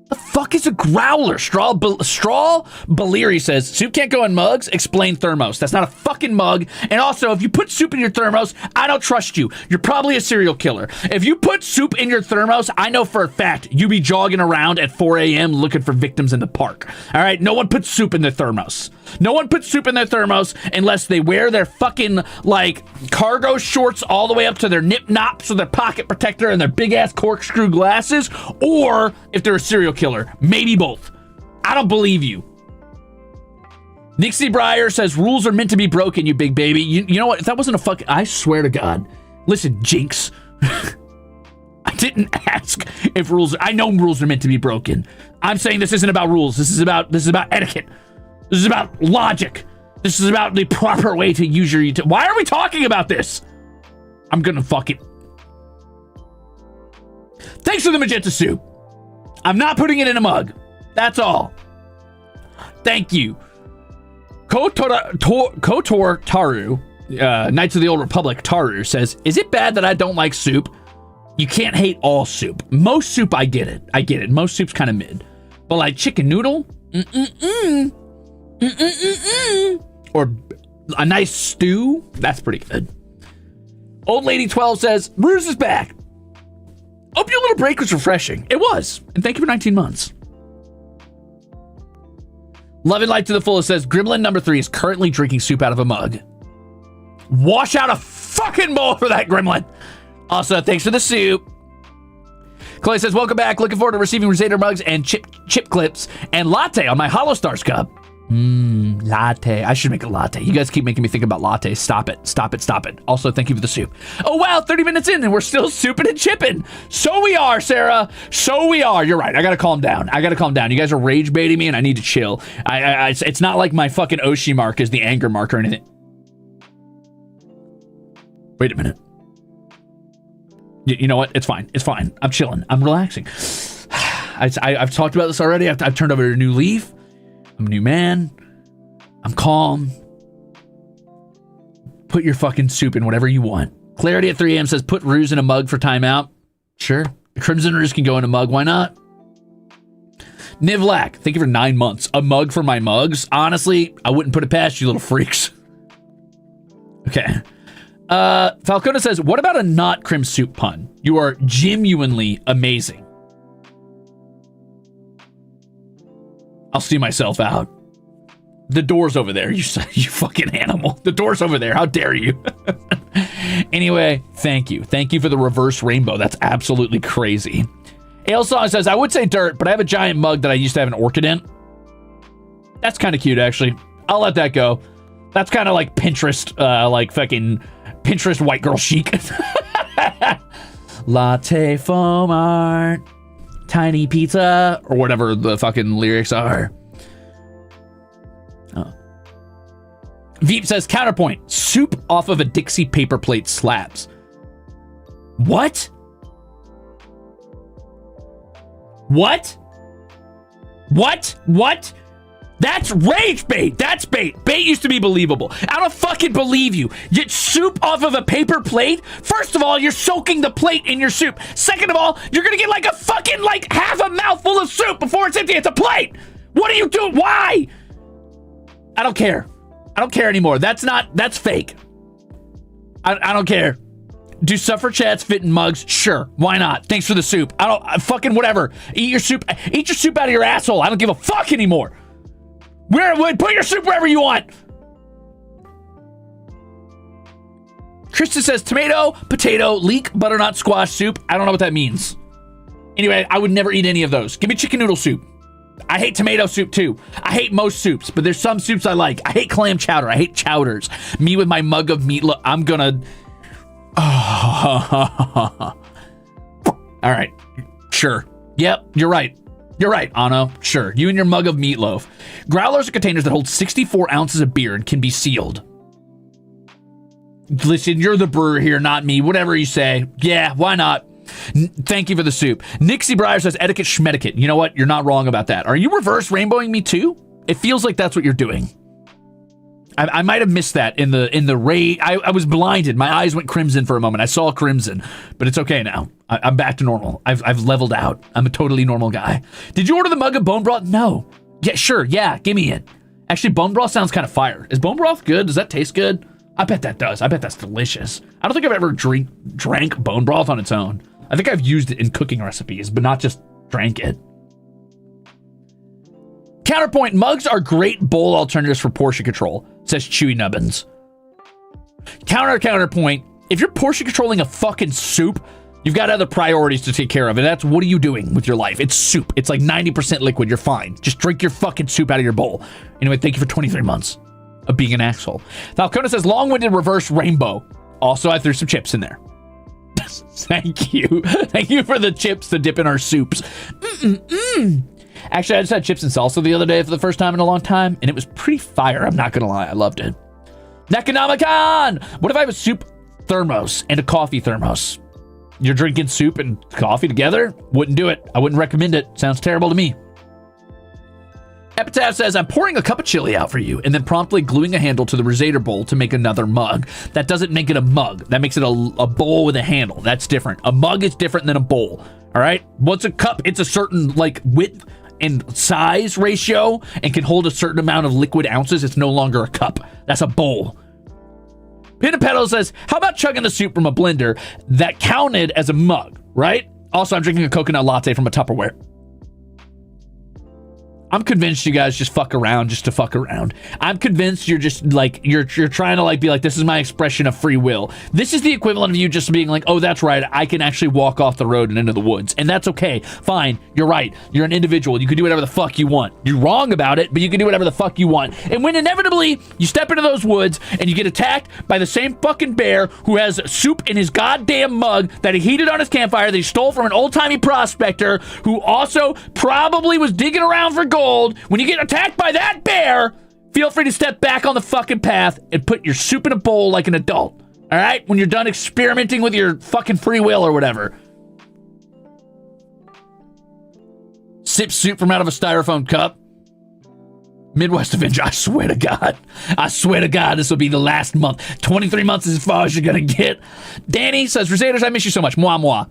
The fuck is a growler? Straw Baleri says, soup can't go in mugs. Explain thermos. That's not a fucking mug. And also, if you put soup in your thermos, I don't trust you. You're probably a serial killer. If you put soup in your thermos, I know for a fact you be jogging around at 4 a.m. looking for victims in the park. All right? No one puts soup in their thermos. No one puts soup in their thermos unless they wear their fucking, like, cargo shorts all the way up to their nip-nops or their pocket protector and their big-ass corkscrew glasses, or if they're a serial killer. Maybe both. I don't believe you. Nixie Breyer says, rules are meant to be broken, you big baby. You know what? If that wasn't a fucking... I swear to God. Listen, Jinx. I didn't ask if rules... I know rules are meant to be broken. I'm saying this isn't about rules. This is about etiquette. This is about logic. This is about the proper way to use your utility. Why are we talking about this? I'm gonna fuck it. Thanks for the magenta soup. I'm not putting it in a mug. That's all. Thank you. Kotor Taru, Knights of the Old Republic Taru says, is it bad that I don't like soup? You can't hate all soup. Most soup, I get it. Most soup's kind of mid. But like chicken noodle? Or a nice stew? That's pretty good. Old Lady 12 says, Ruze is back. Hope your little break was refreshing. It was. And thank you for 19 months. Love and Light to the Fullest says, Gremlin number 3 is currently drinking soup out of a mug. Wash out a fucking bowl for that, Gremlin. Also, thanks for the soup. Chloe says, welcome back. Looking forward to receiving Ruze mugs and chip clips and latte on my HOLOSTARS cup. Latte. I should make a latte. You guys keep making me think about latte. Stop it. Stop it. Stop it. Also, thank you for the soup. Oh, wow. 30 minutes in and we're still souping and chipping. So we are, Sarah. So we are. You're right. I got to calm down. You guys are rage baiting me and I need to chill. It's not like my fucking Oshi mark is the anger mark or anything. Wait a minute. You know what? It's fine. It's fine. I'm chilling. I'm relaxing. I've talked about this already. I've turned over a new leaf. I'm a new man. I'm calm. Put your fucking soup in whatever you want. Clarity at 3 a.m. says, put Ruze in a mug for timeout. Sure. Crimzon Rulez can go in a mug. Why not? Nivlak, thank you for 9 months. A mug for my mugs? Honestly, I wouldn't put it past you little freaks. Okay. Falcona says, what about a not Crim soup pun? You are genuinely amazing. I'll see myself out. The door's over there. You fucking animal. The door's over there. How dare you? Anyway, thank you. Thank you for the reverse rainbow. That's absolutely crazy. Ailsong says, I would say dirt, but I have a giant mug that I used to have an orchid in. That's kind of cute, actually. I'll let that go. That's kind of like Pinterest, like fucking Pinterest white girl chic. Latte foam art. Tiny pizza, or whatever the fucking lyrics are. Oh. Veep says, counterpoint, soup off of a Dixie paper plate slaps. What? What? What? What? That's rage bait. That's bait. Bait used to be believable. I don't fucking believe you. Get soup off of a paper plate? First of all, you're soaking the plate in your soup. Second of all, you're gonna get like a fucking like half a mouthful of soup before it's empty. It's a plate. What are you doing? Why? I don't care. I don't care anymore. That's fake. I don't care. Do suffragettes fit in mugs? Sure. Why not? Thanks for the soup. Fucking whatever. Eat your soup out of your asshole. I don't give a fuck anymore. Put your soup wherever you want. Krista says, tomato, potato, leek, butternut, squash soup. I don't know what that means. Anyway, I would never eat any of those. Give me chicken noodle soup. I hate tomato soup too. I hate most soups, but there's some soups I like. I hate clam chowder. I hate chowders. Me with my mug of meatloaf. I'm gonna... All right. Sure. Yep, you're right. You're right, Anno. Sure. You and your mug of meatloaf. Growlers are containers that hold 64 ounces of beer and can be sealed. Listen, you're the brewer here, not me. Whatever you say. Yeah, why not? Thank you for the soup. Nixie Breyer says etiquette schmetiquette. You know what? You're not wrong about that. Are you reverse rainbowing me too? It feels like that's what you're doing. I might have missed that in the ray. I was blinded. My eyes went crimson for a moment. I saw crimson, but it's okay now. I'm back to normal. I've leveled out. I'm a totally normal guy. Did you order the mug of bone broth? No. Yeah, sure. Yeah, give me it. Actually, bone broth sounds kind of fire. Is bone broth good? Does that taste good? I bet that does. I bet that's delicious. I don't think I've ever drank bone broth on its own. I think I've used it in cooking recipes, but not just drank it. Counterpoint, mugs are great bowl alternatives for portion control, says Chewy Nubbins. Counterpoint, if you're portion controlling a fucking soup, you've got other priorities to take care of, and that's what are you doing with your life? It's soup. It's like 90% liquid. You're fine. Just drink your fucking soup out of your bowl. Anyway, thank you for 23 months of being an asshole. Falcona says, long-winded reverse rainbow. Also, I threw some chips in there. Thank you. Thank you for the chips to dip in our soups. Actually, I just had chips and salsa the other day for the first time in a long time, and it was pretty fire. I'm not going to lie. I loved it. Necronomicon! What if I have a soup thermos and a coffee thermos? You're drinking soup and coffee together? Wouldn't do it. I wouldn't recommend it. Sounds terrible to me. Epitaph says, I'm pouring a cup of chili out for you, and then promptly gluing a handle to the Rosator bowl to make another mug. That doesn't make it a mug. That makes it a bowl with a handle. That's different. A mug is different than a bowl. All right? Once a cup, it's a certain like width and size ratio and can hold a certain amount of liquid ounces. It's no longer a cup. That's a bowl. Pinapedal says, how about chugging the soup from a blender that counted as a mug, right? Also, I'm drinking a coconut latte from a Tupperware. I'm convinced you guys just fuck around just to fuck around. I'm convinced you're just like, you're trying to like be like, this is my expression of free will. This is the equivalent of you just being like, oh, that's right. I can actually walk off the road and into the woods. And that's okay. Fine. You're right. You're an individual. You can do whatever the fuck you want. You're wrong about it, but you can do whatever the fuck you want. And when inevitably you step into those woods and you get attacked by the same fucking bear who has soup in his goddamn mug that he heated on his campfire that he stole from an old-timey prospector who also probably was digging around for gold. When you get attacked by that bear, feel free to step back on the fucking path and put your soup in a bowl like an adult. All right? When you're done experimenting with your fucking free will or whatever. Sip soup from out of a styrofoam cup. Midwest Avenger, I swear to God. I swear to God, this will be the last month. 23 months is as far as you're going to get. Danny says, Rosaders, I miss you so much. Moi, moi.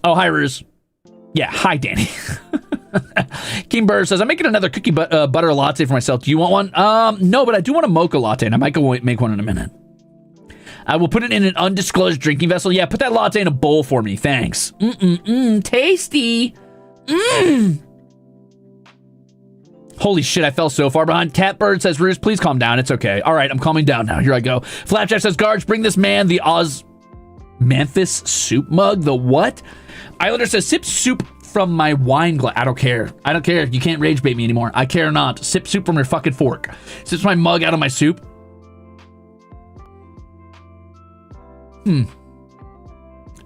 Oh, hi, Ruse. Yeah, hi, Danny. King Bird says, I'm making another cookie butter latte for myself. Do you want one? No, but I do want a mocha latte, and I might go make one in a minute. I will put it in an undisclosed drinking vessel. Yeah, put that latte in a bowl for me. Thanks. Tasty. Holy shit, I fell so far behind. Catbird says, Ruse, please calm down. It's okay. All right, I'm calming down now. Here I go. Flapjack says, Guards, bring this man the Osmanthus soup mug. The what? Islander says, sip soup from my wine glass. I don't care. I don't care. You can't rage bait me anymore. I care not. Sip soup from your fucking fork. Sips my mug out of my soup.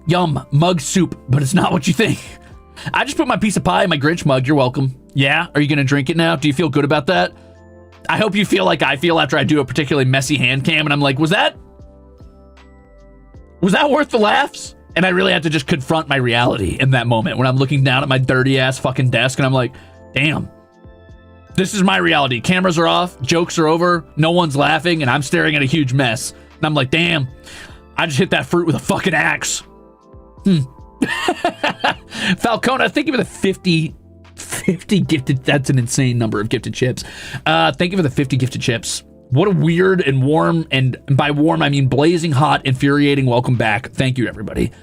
Yum. Mug soup, but it's not what you think. I just put my piece of pie in my Grinch mug. You're welcome. Yeah? Are you going to drink it now? Do you feel good about that? I hope you feel like I feel after I do a particularly messy hand cam and I'm like, was that worth the laughs? And I really had to just confront my reality in that moment when I'm looking down at my dirty ass fucking desk and I'm like, damn, this is my reality. Cameras are off, jokes are over, no one's laughing, and I'm staring at a huge mess. And I'm like, damn, I just hit that fruit with a fucking axe. Falcona, thank you for the 50 gifted. That's an insane number of gifted chips. Thank you for the 50 gifted chips. What a weird and warm, and by warm, I mean blazing hot, infuriating welcome back. Thank you, everybody.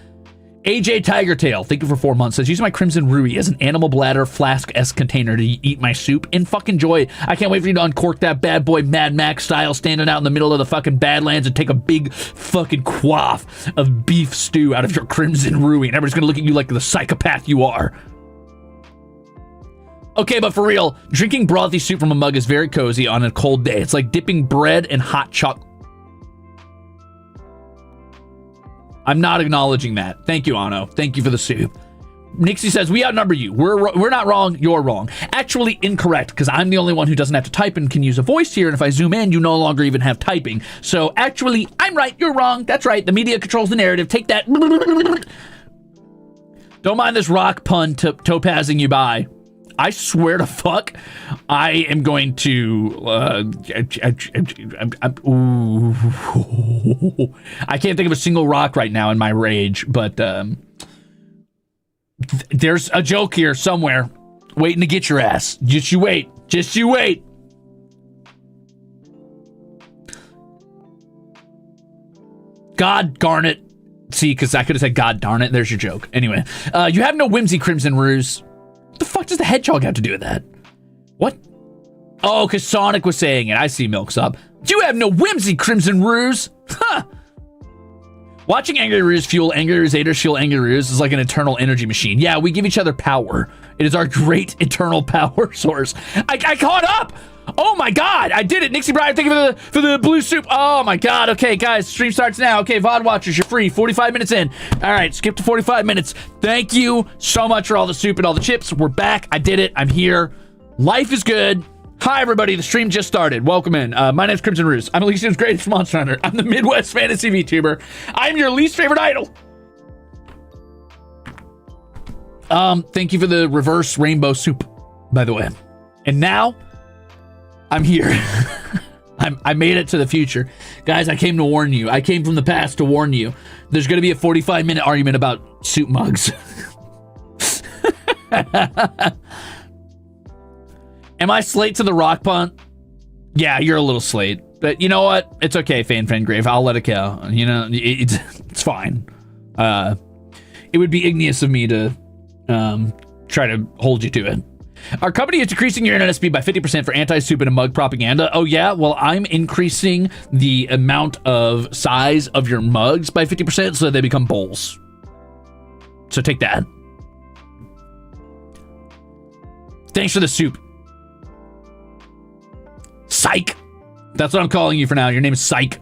AJ Tigertail, thank you for 4 months, says, using my Crimzon Rulez as an animal bladder flask-esque container to eat my soup in fucking joy. I can't wait for you to uncork that bad boy Mad Max style, standing out in the middle of the fucking Badlands and take a big fucking quaff of beef stew out of your Crimzon Rulez, and everybody's gonna look at you like the psychopath you are. Okay, but for real, drinking brothy soup from a mug is very cozy on a cold day. It's like dipping bread in hot chocolate. I'm not acknowledging that. Thank you, Ano. Thank you for the soup. Nixie says, we outnumber you. We're not wrong. You're wrong. Actually incorrect, because I'm the only one who doesn't have to type and can use a voice here. And if I zoom in, you no longer even have typing. So actually, I'm right. You're wrong. That's right. The media controls the narrative. Take that. Don't mind this rock pun topazing you by. I swear to fuck, I am going to. Ooh. I can't think of a single rock right now in my rage, but there's a joke here somewhere waiting to get your ass. Just you wait. Just you wait. God darn it. See, because I could have said God darn it. There's your joke. Anyway, you have no whimsy, Crimzon Rulez. What the fuck does the hedgehog have to do with that? What? Oh, because Sonic was saying it. I see, Milksop. You have no whimsy, Crimzon Rulez. Huh. Watching Angry Ruse fuel Angry Ruzeters fuel Angry Ruse is like an eternal energy machine. Yeah, we give each other power. It is our great eternal power source. I caught up. Oh my God, I did it. Nixie Brian, thank you for the blue soup. Oh my God. Okay, guys, stream starts now. Okay, VOD watchers, you're free. 45 minutes in. All right, skip to 45 minutes. Thank you so much for all the soup and all the chips. We're back. I did it. I'm here. Life is good. Hi, everybody. The stream just started. Welcome in. My name's Crimzon Rulez. I'm Elysium's greatest monster hunter. I'm the Midwest fantasy VTuber. I'm your least favorite idol. Thank you for the reverse rainbow soup, by the way. And now, I'm here. I made it to the future. Guys, I came to warn you. I came from the past to warn you. There's going to be a 45-minute argument about soup mugs. Am I slate to the rock punt? Yeah, you're a little slate. But you know what? It's okay, Fangrave. I'll let it go. You know, it's fine. It would be igneous of me to try to hold you to it. Our company is decreasing your internet speed by 50% for anti-soup and mug propaganda. Oh yeah? Well, I'm increasing the amount of size of your mugs by 50% so that they become bowls. So take that. Thanks for the soup. Psych. That's what I'm calling you for now. Your name is Psych.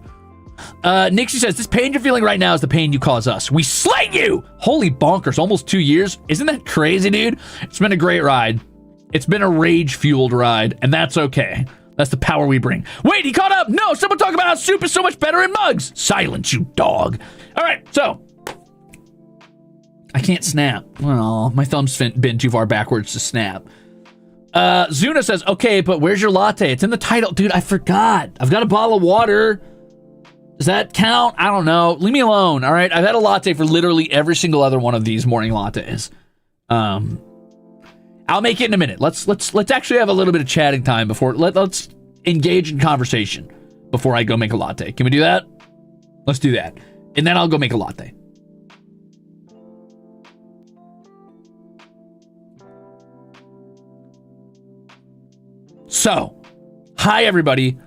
Nixie says, this pain you're feeling right now is the pain you cause us. We slayed you! Holy bonkers, almost 2 years. Isn't that crazy, dude? It's been a great ride. It's been a rage-fueled ride, and that's okay. That's the power we bring. Wait, he caught up! No, someone talk about how soup is so much better in mugs! Silence, you dog. All right, so. I can't snap. Well, my thumb's been too far backwards to snap. Zuna says, okay, but where's your latte? It's in the title. Dude, I forgot. I've got a bottle of water. Does that count? I don't know. Leave me alone, all right? I've had a latte for literally every single other one of these morning lattes. I'll make it in a minute. Let's actually have a little bit of chatting time before let's engage in conversation before I go make a latte. Can we do that? Let's do that. And then I'll go make a latte. So, hi everybody.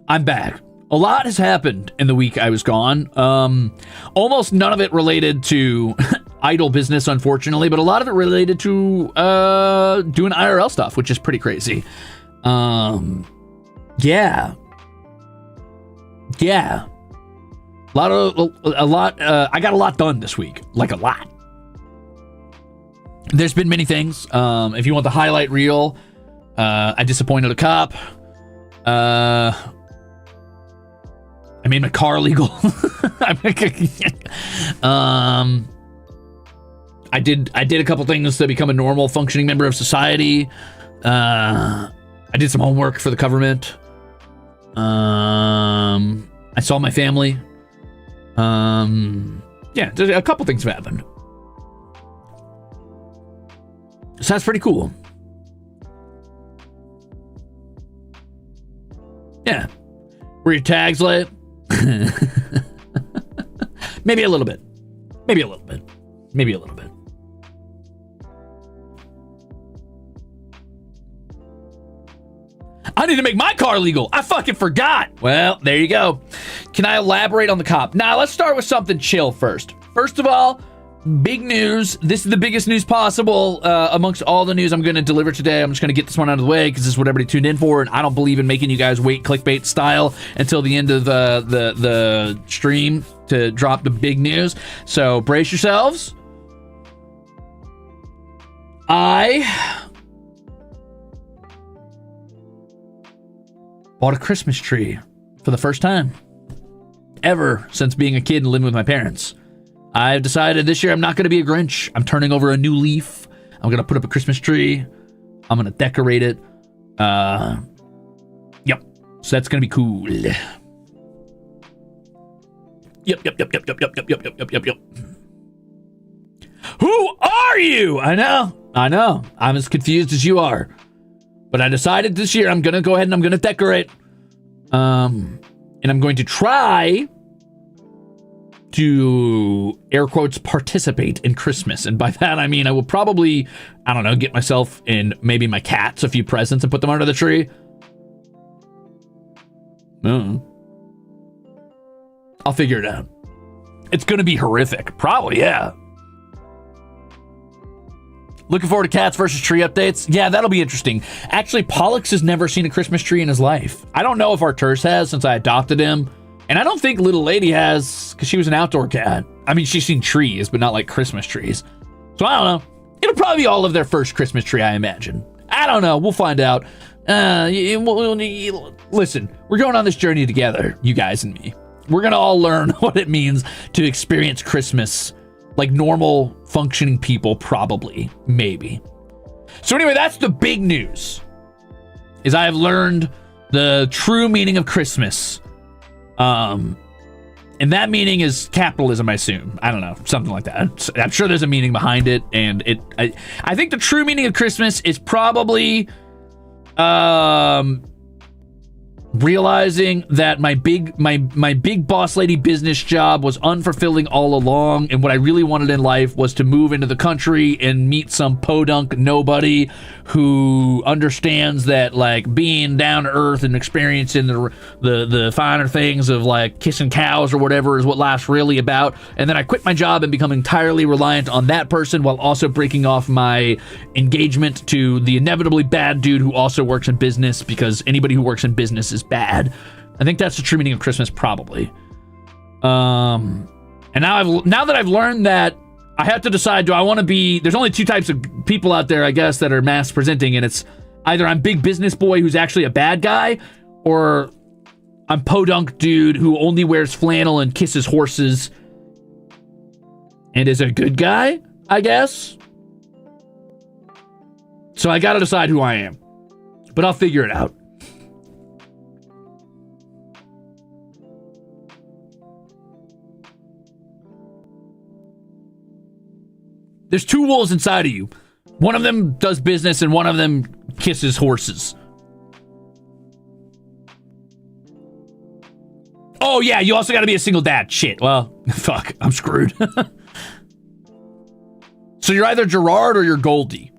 I'm back. A lot has happened in the week I was gone. Almost none of it related to idle business, unfortunately, but a lot of it related to doing IRL stuff, which is pretty crazy. Yeah. I got a lot done this week, like a lot. There's been many things. If you want the highlight reel, I disappointed a cop. I made my car legal. I did a couple things to become a normal functioning member of society. I did some homework for the government. I saw my family. Yeah, a couple things have happened. So that's pretty cool. Yeah. Were your tags lit? Maybe a little bit. Maybe a little bit. Maybe a little bit. I need to make my car legal. I fucking forgot. Well, there you go. Can I elaborate on the cop? Now, let's start with something chill first. First of all, big news. This is the biggest news possible amongst all the news I'm going to deliver today. I'm just going to get this one out of the way because this is what everybody tuned in for, and I don't believe in making you guys wait clickbait style until the end of the stream to drop the big news. So brace yourselves. I bought a Christmas tree for the first time ever since being a kid and living with my parents. I've decided this year I'm not going to be a Grinch. I'm turning over a new leaf. I'm going to put up a Christmas tree. I'm gonna decorate it. Yep. So that's gonna be cool. Yep. Who are you? I know. I'm as confused as you are. But I decided this year I'm gonna go ahead and I'm gonna decorate. And I'm going to try to, air quotes, participate in Christmas. And by that I mean I will probably, I don't know, get myself and maybe my cats a few presents and put them under the tree. I'll figure it out. It's gonna be horrific. Probably, yeah. Looking forward to cats versus tree updates. Yeah, that'll be interesting. Actually, Pollux has never seen a Christmas tree in his life. I don't know if Arturs has since I adopted him. And I don't think Little Lady has because she was an outdoor cat. I mean, she's seen trees, but not like Christmas trees. So I don't know. It'll probably be all of their first Christmas tree, I imagine. I don't know. We'll find out. Listen, we're going on this journey together, you guys and me. We're going to all learn what it means to experience Christmas like normal functioning people, probably, maybe. So anyway, that's the big news, is I have learned the true meaning of Christmas. And that meaning is capitalism, I assume. I don't know, something like that. I'm sure there's a meaning behind it, and I think the true meaning of Christmas is probably realizing that my big boss lady business job was unfulfilling all along, and what I really wanted in life was to move into the country and meet some podunk nobody who understands that like being down to earth and experiencing the finer things of like kissing cows or whatever is what life's really about. And then I quit my job and become entirely reliant on that person while also breaking off my engagement to the inevitably bad dude who also works in business, because anybody who works in business is bad. I think that's the true meaning of Christmas, probably. And now that I've learned that, I have to decide, do I want to be... There's only two types of people out there, I guess, that are mass presenting, and it's either I'm big business boy who's actually a bad guy, or I'm podunk dude who only wears flannel and kisses horses and is a good guy, I guess. So I gotta decide who I am. But I'll figure it out. There's two wolves inside of you. One of them does business and one of them kisses horses. Oh yeah, you also gotta be a single dad. Shit, well, fuck, I'm screwed. So you're either Gerard or you're Goldie.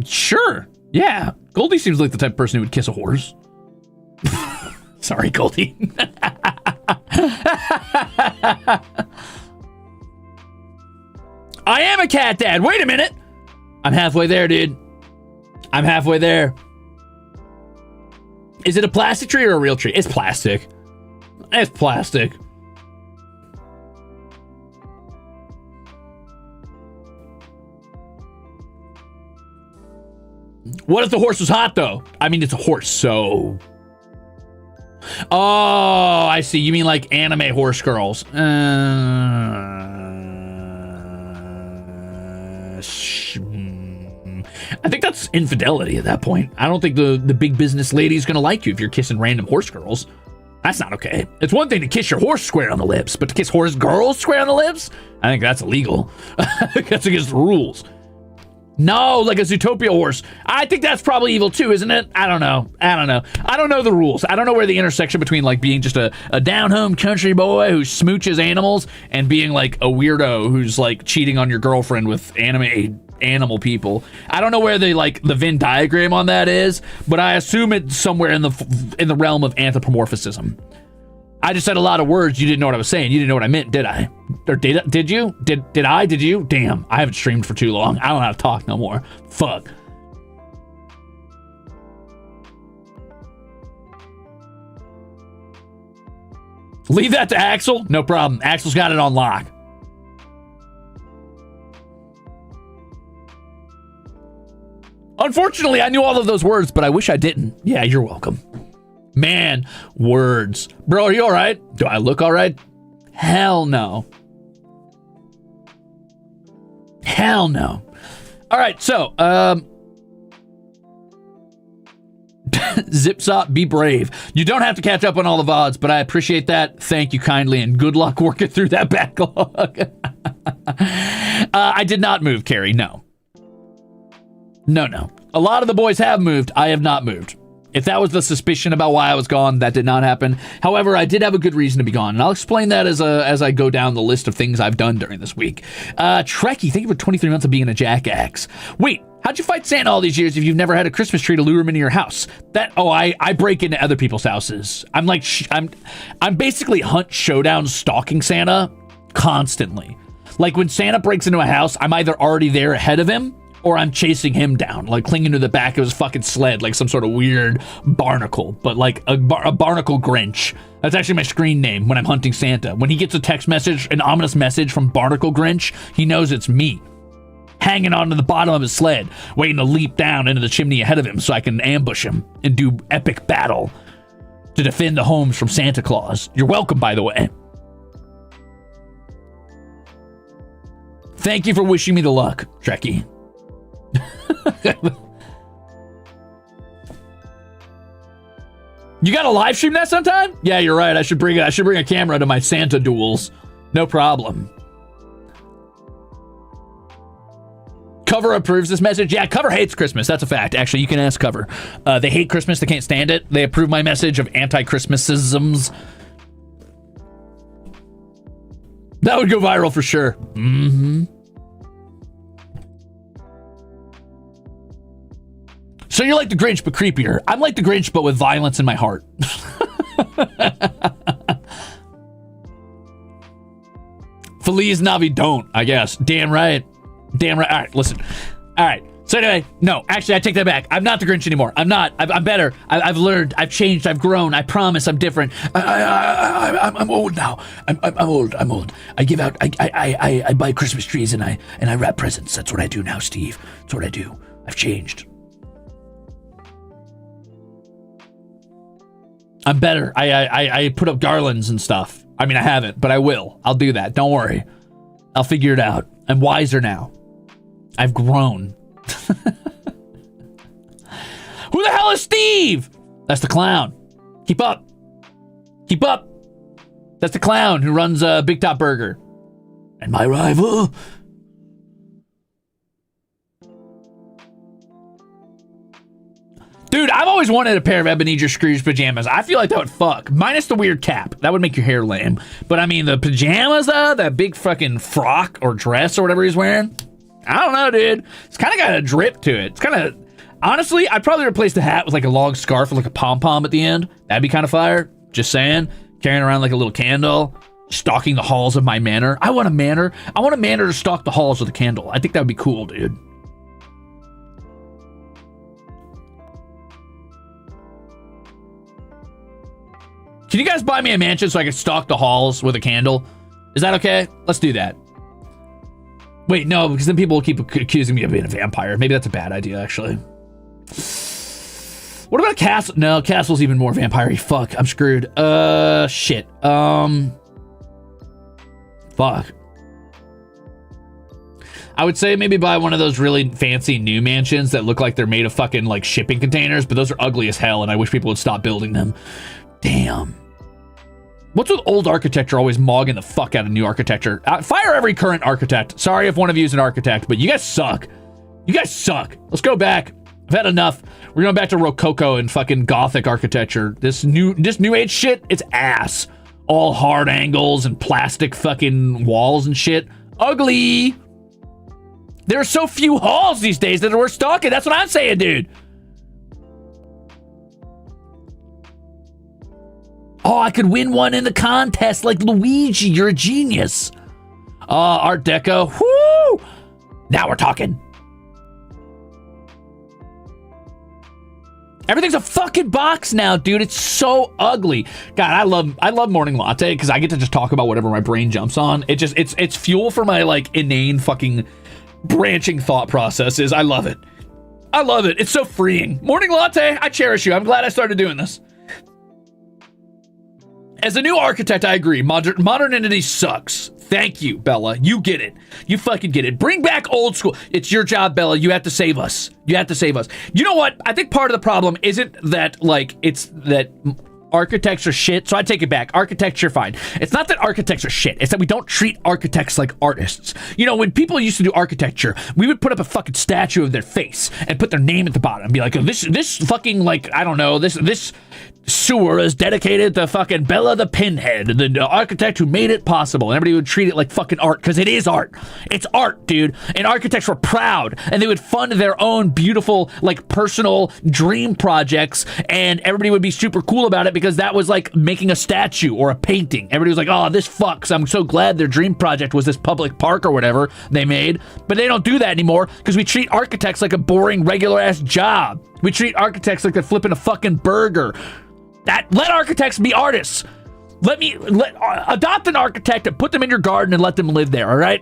Sure, yeah. Goldie seems like the type of person who would kiss a horse. Sorry, Goldie. I am a cat dad. Wait a minute. I'm halfway there, dude. I'm halfway there. Is it a plastic tree or a real tree? It's plastic. It's plastic. What if the horse was hot, though? I mean, it's a horse, so... Oh, I see. You mean like anime horse girls. I think that's infidelity at that point. I don't think the big business lady is going to like you if you're kissing random horse girls. That's not okay. It's one thing to kiss your horse square on the lips, but to kiss horse girls square on the lips? I think that's illegal. That's against the rules. No, like a Zootopia horse. I think that's probably evil too, isn't it? I don't know. I don't know the rules. I don't know where the intersection between like being just a down-home country boy who smooches animals and being like a weirdo who's like cheating on your girlfriend with animal people. I don't know where the Venn diagram on that is, but I assume it's somewhere in the realm of anthropomorphism. I just said a lot of words. You didn't know what I was saying. You didn't know what I meant, did I? Or did you? Did I? Did you? Damn, I haven't streamed for too long. I don't know how to talk no more. Fuck. Leave that to Axel. No problem. Axel's got it on lock. Unfortunately, I knew all of those words, but I wish I didn't. Yeah, you're welcome. Man, words. Bro, are you all right? Do I look all right? Hell no. Hell no. All right, so, Zipsop, be brave. You don't have to catch up on all the VODs, but I appreciate that. Thank you kindly, and good luck working through that backlog. I did not move, Carrie. No. No. A lot of the boys have moved. I have not moved. If that was the suspicion about why I was gone, that did not happen. However, I did have a good reason to be gone, and I'll explain that as I go down the list of things I've done during this week. Trekkie, thank you for 23 months of being a jackaxe. Wait, how'd you fight Santa all these years if you've never had a Christmas tree to lure him into your house? I break into other people's houses. I'm like, I'm basically Hunt Showdown stalking Santa constantly. Like when Santa breaks into a house, I'm either already there ahead of him, or I'm chasing him down, like clinging to the back of his fucking sled like some sort of weird barnacle, but like a barnacle Grinch. That's actually my screen name when I'm hunting Santa. When he gets a text message, an ominous message from Barnacle Grinch, he knows it's me, hanging onto the bottom of his sled, waiting to leap down into the chimney ahead of him so I can ambush him and do epic battle to defend the homes from Santa Claus. You're welcome, by the way. Thank you for wishing me the luck, Trekkie. You gotta live stream that sometime? Yeah, you're right. I should bring a camera to my Santa duels. No problem. Cover approves this message. Yeah, Cover hates Christmas. That's a fact. Actually, you can ask Cover. They hate Christmas. They can't stand it. They approve my message of anti-Christmasisms. That would go viral for sure. Mm-hmm. So you're like the Grinch, but creepier. I'm like the Grinch, but with violence in my heart. Feliz Navidad, I guess. Damn right. All right, listen. All right. So anyway, no, actually, I take that back. I'm not the Grinch anymore. I'm not. I'm better. I've learned. I've changed. I've grown. I promise I'm different. I'm old now. I'm old. I give out. I buy Christmas trees and I wrap presents. That's what I do now, Steve. That's what I do. I've changed. I'm better. I put up garlands and stuff. I mean, I haven't, but I will. I'll do that. Don't worry. I'll figure it out. I'm wiser now. I've grown. Who the hell is Steve? That's the clown. Keep up. That's the clown who runs Big Top Burger. And my rival. Dude, I've always wanted a pair of Ebenezer Scrooge pajamas. I feel like that would fuck. Minus the weird cap. That would make your hair lame. But I mean, the pajamas, though, that big fucking frock or dress or whatever he's wearing. I don't know, dude. It's kind of got a drip to it. It's kind of... Honestly, I'd probably replace the hat with like a long scarf with like a pom-pom at the end. That'd be kind of fire. Just saying. Carrying around like a little candle. Stalking the halls of my manor. I want a manor to stalk the halls with a candle. I think that would be cool, dude. Can you guys buy me a mansion so I can stalk the halls with a candle? Is that okay? Let's do that. Wait, no, because then people will keep accusing me of being a vampire. Maybe that's a bad idea, actually. What about a castle? No, castle's even more vampire-y. Fuck, I'm screwed. Shit. Fuck. I would say maybe buy one of those really fancy new mansions that look like they're made of fucking like shipping containers, but those are ugly as hell, and I wish people would stop building them. Damn. What's with old architecture always mogging the fuck out of new architecture? Fire every current architect. Sorry if one of you is an architect, but you guys suck. You guys suck. Let's go back. I've had enough. We're going back to Rococo and fucking Gothic architecture. This new age shit, it's ass. All hard angles and plastic fucking walls and shit. Ugly. There are so few halls these days that are worth stalking. That's what I'm saying, dude. Oh, I could win one in the contest like Luigi. You're a genius. Art Deco. Whoo! Now we're talking. Everything's a fucking box now, dude. It's so ugly. God, I love Morning Latte because I get to just talk about whatever my brain jumps on. It's fuel for my like inane fucking branching thought processes. I love it. I love it. It's so freeing. Morning Latte, I cherish you. I'm glad I started doing this. As a new architect, I agree. Modernity sucks. Thank you, Bella. You get it. You fucking get it. Bring back old school. It's your job, Bella. You have to save us. You have to save us. You know what? I think part of the problem isn't that, like, it's that architects are shit. So I take it back. Architecture, fine. It's not that architects are shit. It's that we don't treat architects like artists. You know, when people used to do architecture, we would put up a fucking statue of their face and put their name at the bottom and be like, oh, this fucking, like, I don't know, this sewer is dedicated to fucking Bella the Pinhead, the architect who made it possible. And everybody would treat it like fucking art, because it is art. It's art, dude. And architects were proud, and they would fund their own beautiful, like, personal dream projects, and everybody would be super cool about it because that was like making a statue or a painting. Everybody was like, oh, this fucks. I'm so glad their dream project was this public park or whatever they made. But they don't do that anymore because we treat architects like a boring, regular-ass job. We treat architects like they're flipping a fucking burger. Let architects be artists. Adopt an architect and put them in your garden and let them live there, all right?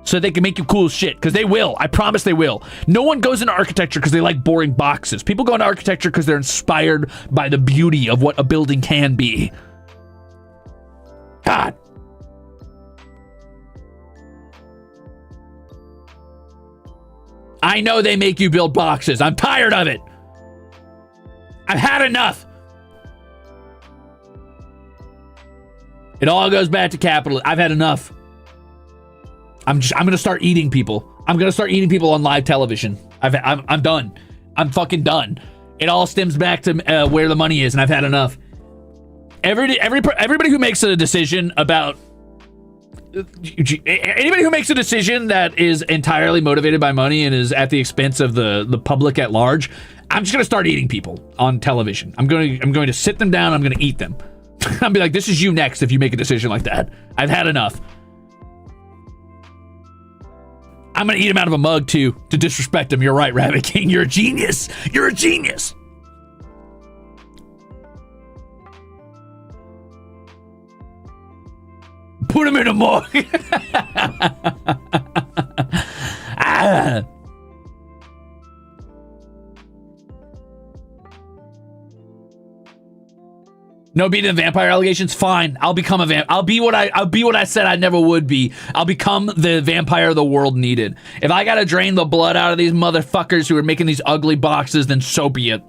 So they can make you cool shit, because they will. I promise they will. No one goes into architecture because they like boring boxes. People go into architecture because they're inspired by the beauty of what a building can be. God. I know they make you build boxes. I'm tired of it. I've had enough. It all goes back to capitalism. I've had enough. I'm gonna start eating people. I'm gonna start eating people on live television. I'm done. I'm fucking done. It all stems back to where the money is, and I've had enough. Everybody who makes a decision about anybody who makes a decision that is entirely motivated by money and is at the expense of the public at large, I'm just gonna start eating people on television. I'm going to sit them down. I'm gonna eat them. I'll be like, this is you next if you make a decision like that. I've had enough. I'm gonna eat him out of a mug too, to disrespect him. You're right, Rabbit King. You're a genius. You're a genius. Put him in a mug. No beating the vampire allegations. Fine, I'll become a vamp. I'll be what I said I never would be. I'll become the vampire the world needed. If I gotta drain the blood out of these motherfuckers who are making these ugly boxes, then so be it.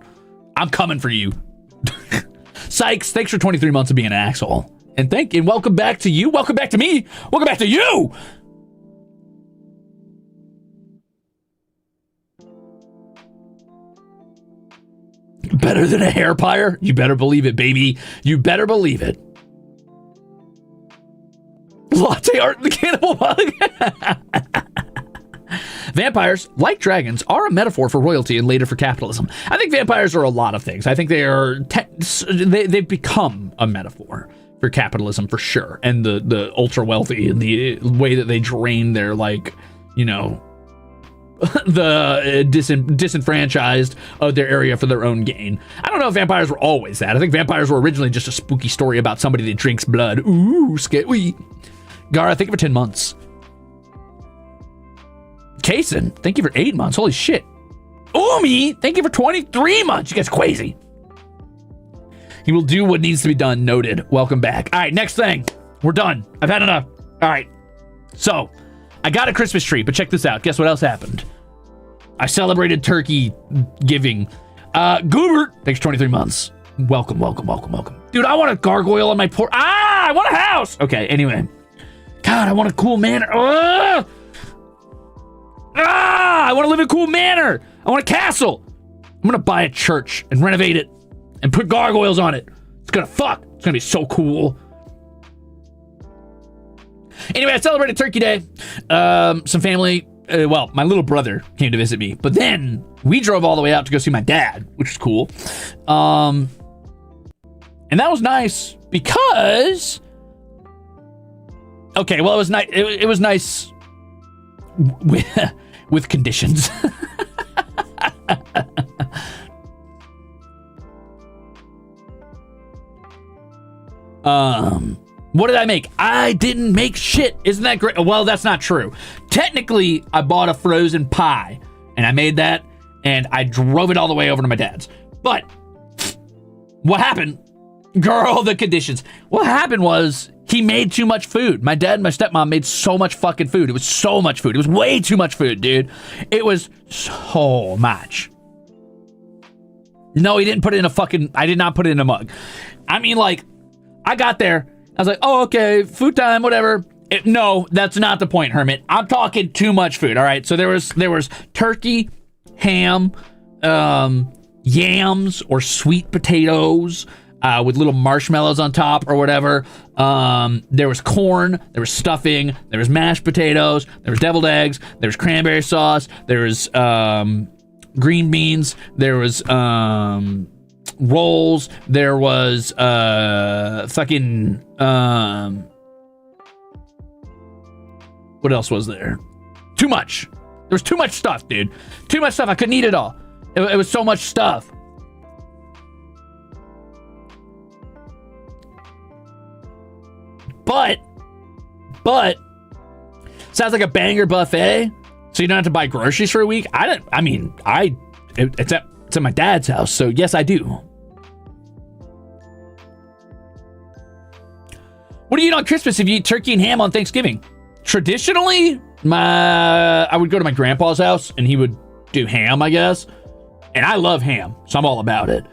I'm coming for you. Sykes, thanks for 23 months of being an asshole. And welcome back to you. Welcome back to me. Welcome back to you. Better than a hair pyre? You better believe it, baby. You better believe it. Latte art the cannibal bug. Vampires, like dragons, are a metaphor for royalty and later for capitalism. I think vampires are a lot of things. I think they are they've become a metaphor for capitalism for sure, and the ultra wealthy and the way that they drain their, like, you know, the disenfranchised of their area for their own gain. I don't know if vampires were always that. I think vampires were originally just a spooky story about somebody that drinks blood. Ooh, scary. Gara, thank you for 10 months. Causin, thank you for 8 months. Holy shit. Umi, thank you for 23 months. You guys crazy. He will do what needs to be done. Noted. Welcome back. All right, next thing. We're done. I've had enough. All right. So, I got a Christmas tree, but check this out. Guess what else happened? I celebrated turkey giving. Goobert, thanks for 23 months. Welcome. Dude, I want a gargoyle on my porch. I want a house. Okay, anyway. God, I want a cool manor. I want to live in a cool manor. I want a castle. I'm going to buy a church and renovate it and put gargoyles on it. It's going to be so cool. Anyway, I celebrated Turkey Day. Some family, my little brother came to visit me, but then we drove all the way out to go see my dad, which was cool. And that was nice because, okay, well, it was nice. It was nice with conditions. What did I make? I didn't make shit. Isn't that great? Well, that's not true. Technically, I bought a frozen pie, and I made that, and I drove it all the way over to my dad's. But what happened? Girl, the conditions. What happened was He made too much food. My dad and my stepmom made so much fucking food. It was so much food. It was way too much food, dude. It was so much. No, he didn't put it in a fucking... I did not put it in a mug. I mean, like, I got there. I was like, oh, okay, food time, whatever. No, that's not the point, Hermit. I'm talking too much food, all right? So there was turkey, ham, yams or sweet potatoes with little marshmallows on top or whatever. There was corn, there was stuffing, there was mashed potatoes, there was deviled eggs, there was cranberry sauce, there was green beans, there was rolls, there was fucking what else was there? Too much. There was too much stuff, dude. Too much stuff. I couldn't eat it all. It was so much stuff. But sounds like a banger buffet. So you don't have to buy groceries for a week. It's at my dad's house, so yes, I do. What do you eat on Christmas if you eat turkey and ham on Thanksgiving? Traditionally, I would go to my grandpa's house and he would do ham, I guess. And I love ham, so I'm all about it.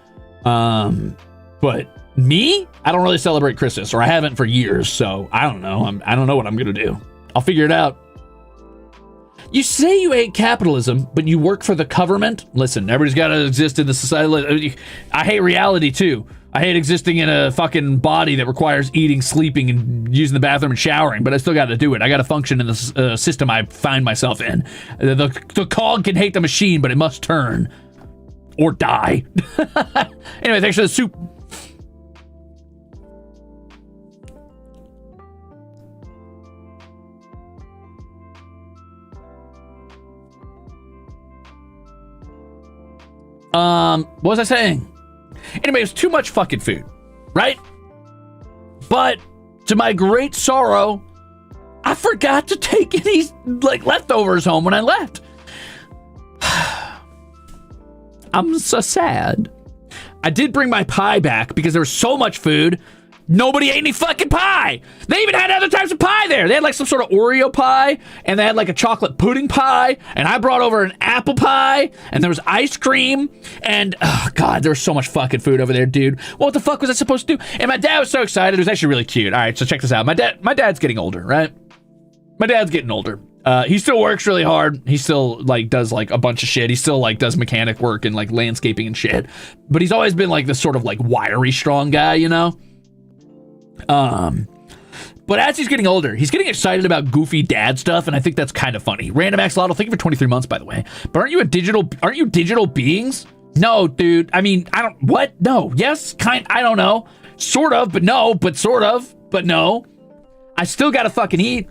But me, I don't really celebrate Christmas, or I haven't for years, so I don't know. I don't know what I'm gonna do. I'll figure it out. You say you hate capitalism, but you work for the government? Listen, everybody's got to exist in the society. I hate reality, too. I hate existing in a fucking body that requires eating, sleeping, and using the bathroom and showering, but I still got to do it. I got to function in the system I find myself in. The cog can hate the machine, but it must turn. Or die. Anyway, thanks for the soup. What was I saying? Anyway, it was too much fucking food, right? But to my great sorrow, I forgot to take any leftovers home when I left. I'm so sad. I did bring my pie back because there was so much food. Nobody ate any fucking pie. They even had other types of pie there. They had like some sort of Oreo pie, and they had like a chocolate pudding pie, and I brought over an apple pie, and there was ice cream, and oh god, there was so much fucking food over there, dude. What the fuck was I supposed to do? And my dad was so excited. It was actually really cute. All right, so check this out. My dad's getting older, right? My dad's getting older. He still works really hard. He still does a bunch of shit. He still does mechanic work and landscaping and shit. But he's always been this sort of wiry, strong guy, you know? But as he's getting older, he's getting excited about goofy dad stuff, and I think that's kind of funny. Random Axolotl, thank you for 23 months, by the way. But aren't you digital beings? No, dude. I mean, what? No. Yes? I don't know. Sort of, but no, but sort of, but no. I still gotta fucking eat.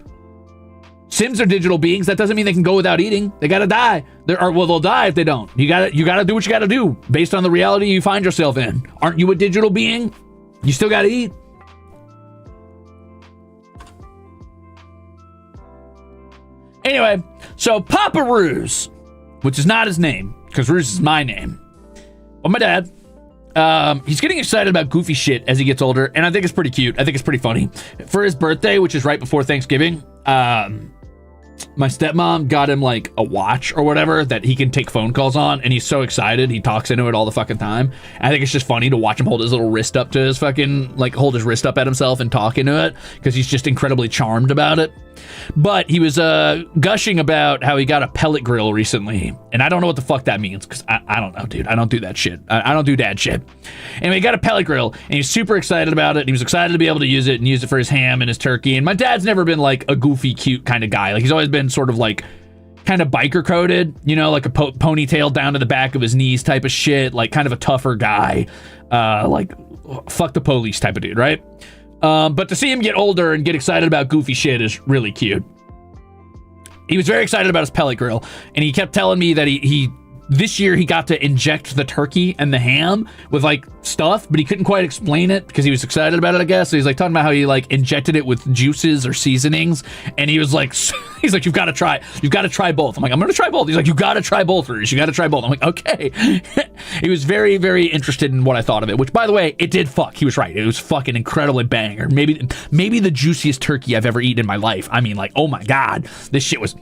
Sims are digital beings. That doesn't mean they can go without eating. They gotta die. They'll die if they don't. You gotta do what you gotta do based on the reality you find yourself in. Aren't you a digital being? You still gotta eat. Anyway, so Papa Ruze, which is not his name, because Ruze is my name. But my dad, he's getting excited about goofy shit as he gets older, and I think it's pretty cute. I think it's pretty funny. For his birthday, which is right before Thanksgiving, my stepmom got him a watch or whatever that he can take phone calls on, and he's so excited he talks into it all the fucking time. I think it's just funny to watch him hold his little wrist up to his fucking hold his wrist up at himself and talk into it, because he's just incredibly charmed about it. But he was gushing about how he got a pellet grill recently, and I don't know what the fuck that means, because I don't know, dude. I don't do that shit. I don't do dad shit. Anyway, he got a pellet grill, and he's super excited about it. And he was excited to be able to use it and use it for his ham and his turkey. And my dad's never been a goofy, cute kind of guy. He's always been sort of kind of biker coded, you know, a ponytail down to the back of his knees type of shit, kind of a tougher guy, fuck the police type of dude, right? But to see him get older and get excited about goofy shit is really cute. He was very excited about his pellet grill, and he kept telling me that he this year he got to inject the turkey and the ham with like stuff, but he couldn't quite explain it because he was excited about it, I guess. So he's like talking about how he like injected it with juices or seasonings, and he was like, he's like, you've got to try both. I'm like, I'm gonna try both. He's like, you got to try both, Ruze. You got to try both. I'm like, okay. He was very, very interested in what I thought of it, which, by the way, it did fuck. He was right. It was fucking incredibly banger. Maybe the juiciest turkey I've ever eaten in my life. I mean, like, oh my God, this shit was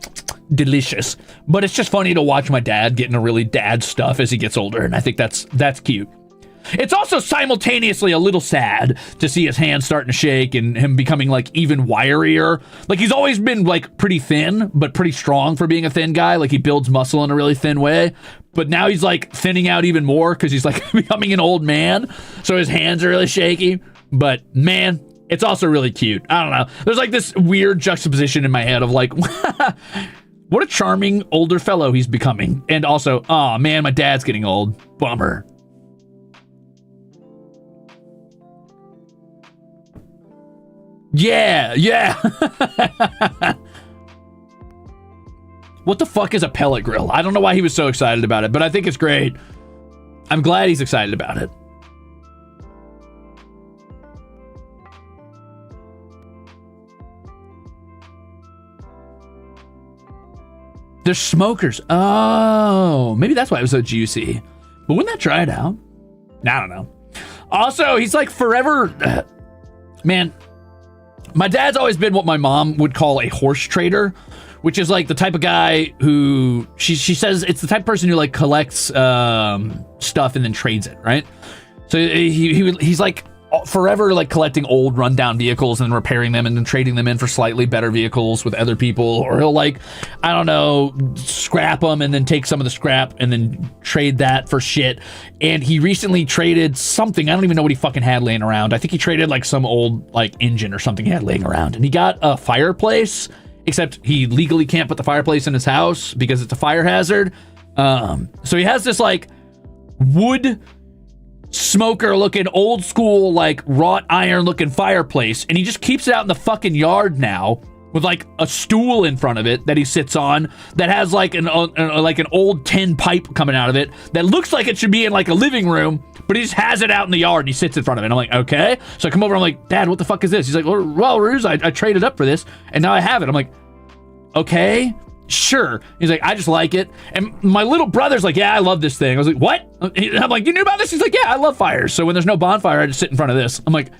delicious. But it's just funny to watch my dad get into really dad stuff as he gets older, and I think that's cute. It's also simultaneously a little sad to see his hands starting to shake and him becoming like even wirier. Like he's always been like pretty thin, but pretty strong for being a thin guy. Like he builds muscle in a really thin way, but now he's like thinning out even more because he's like becoming an old man. So his hands are really shaky, but man, it's also really cute. I don't know. There's like this weird juxtaposition in my head of like, what a charming older fellow he's becoming. And also, oh man, my dad's getting old. Bummer. Yeah. What the fuck is a pellet grill? I don't know why he was so excited about it, but I think it's great. I'm glad he's excited about it. They're smokers. Oh, maybe that's why it was so juicy. But wouldn't that dry it out? I don't know. Also, he's like forever... man... My dad's always been what my mom would call a horse trader, which is like the type of guy who she says it's the type of person who like collects stuff and then trades it, right? So he's like forever like collecting old rundown vehicles and repairing them and then trading them in for slightly better vehicles with other people, or he'll like, I don't know, scrap them and then take some of the scrap and then trade that for shit. And he recently traded something, I don't even know what he fucking had laying around. I think he traded like some old like engine or something he had laying around, and he got a fireplace, except he legally can't put the fireplace in his house because it's a fire hazard. So he has this like wood smoker looking old school like wrought iron looking fireplace, and he just keeps it out in the fucking yard now with like a stool in front of it that he sits on that has like an old tin pipe coming out of it that looks like it should be in like a living room, but he just has it out in the yard and he sits in front of it. And I'm like, okay. So I come over, I'm like, Dad, what the fuck is this? He's like, well, Ruze, I traded up for this and now I have it. I'm like, okay, sure. He's like, I just like it. And my little brother's like, yeah, I love this thing. I was like, what? And I'm like, you knew about this? He's like, yeah, I love fires. So when there's no bonfire, I just sit in front of this. I'm like,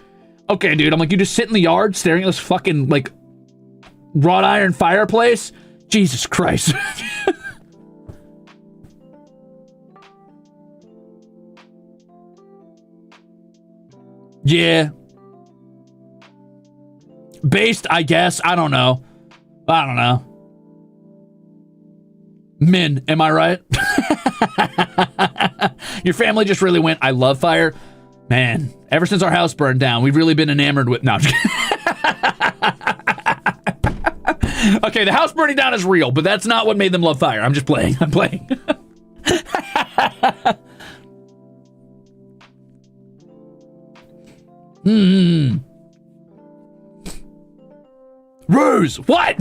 okay, dude. I'm like, you just sit in the yard staring at this fucking like wrought iron fireplace? Jesus Christ. Yeah. Based, I guess. I don't know. Men, am I right? Your family just really went, I love fire. Man, ever since our house burned down, we've really been enamored with... No, I'm just okay, the house burning down is real, but that's not what made them love fire. I'm just playing. I'm playing. Ruze, what?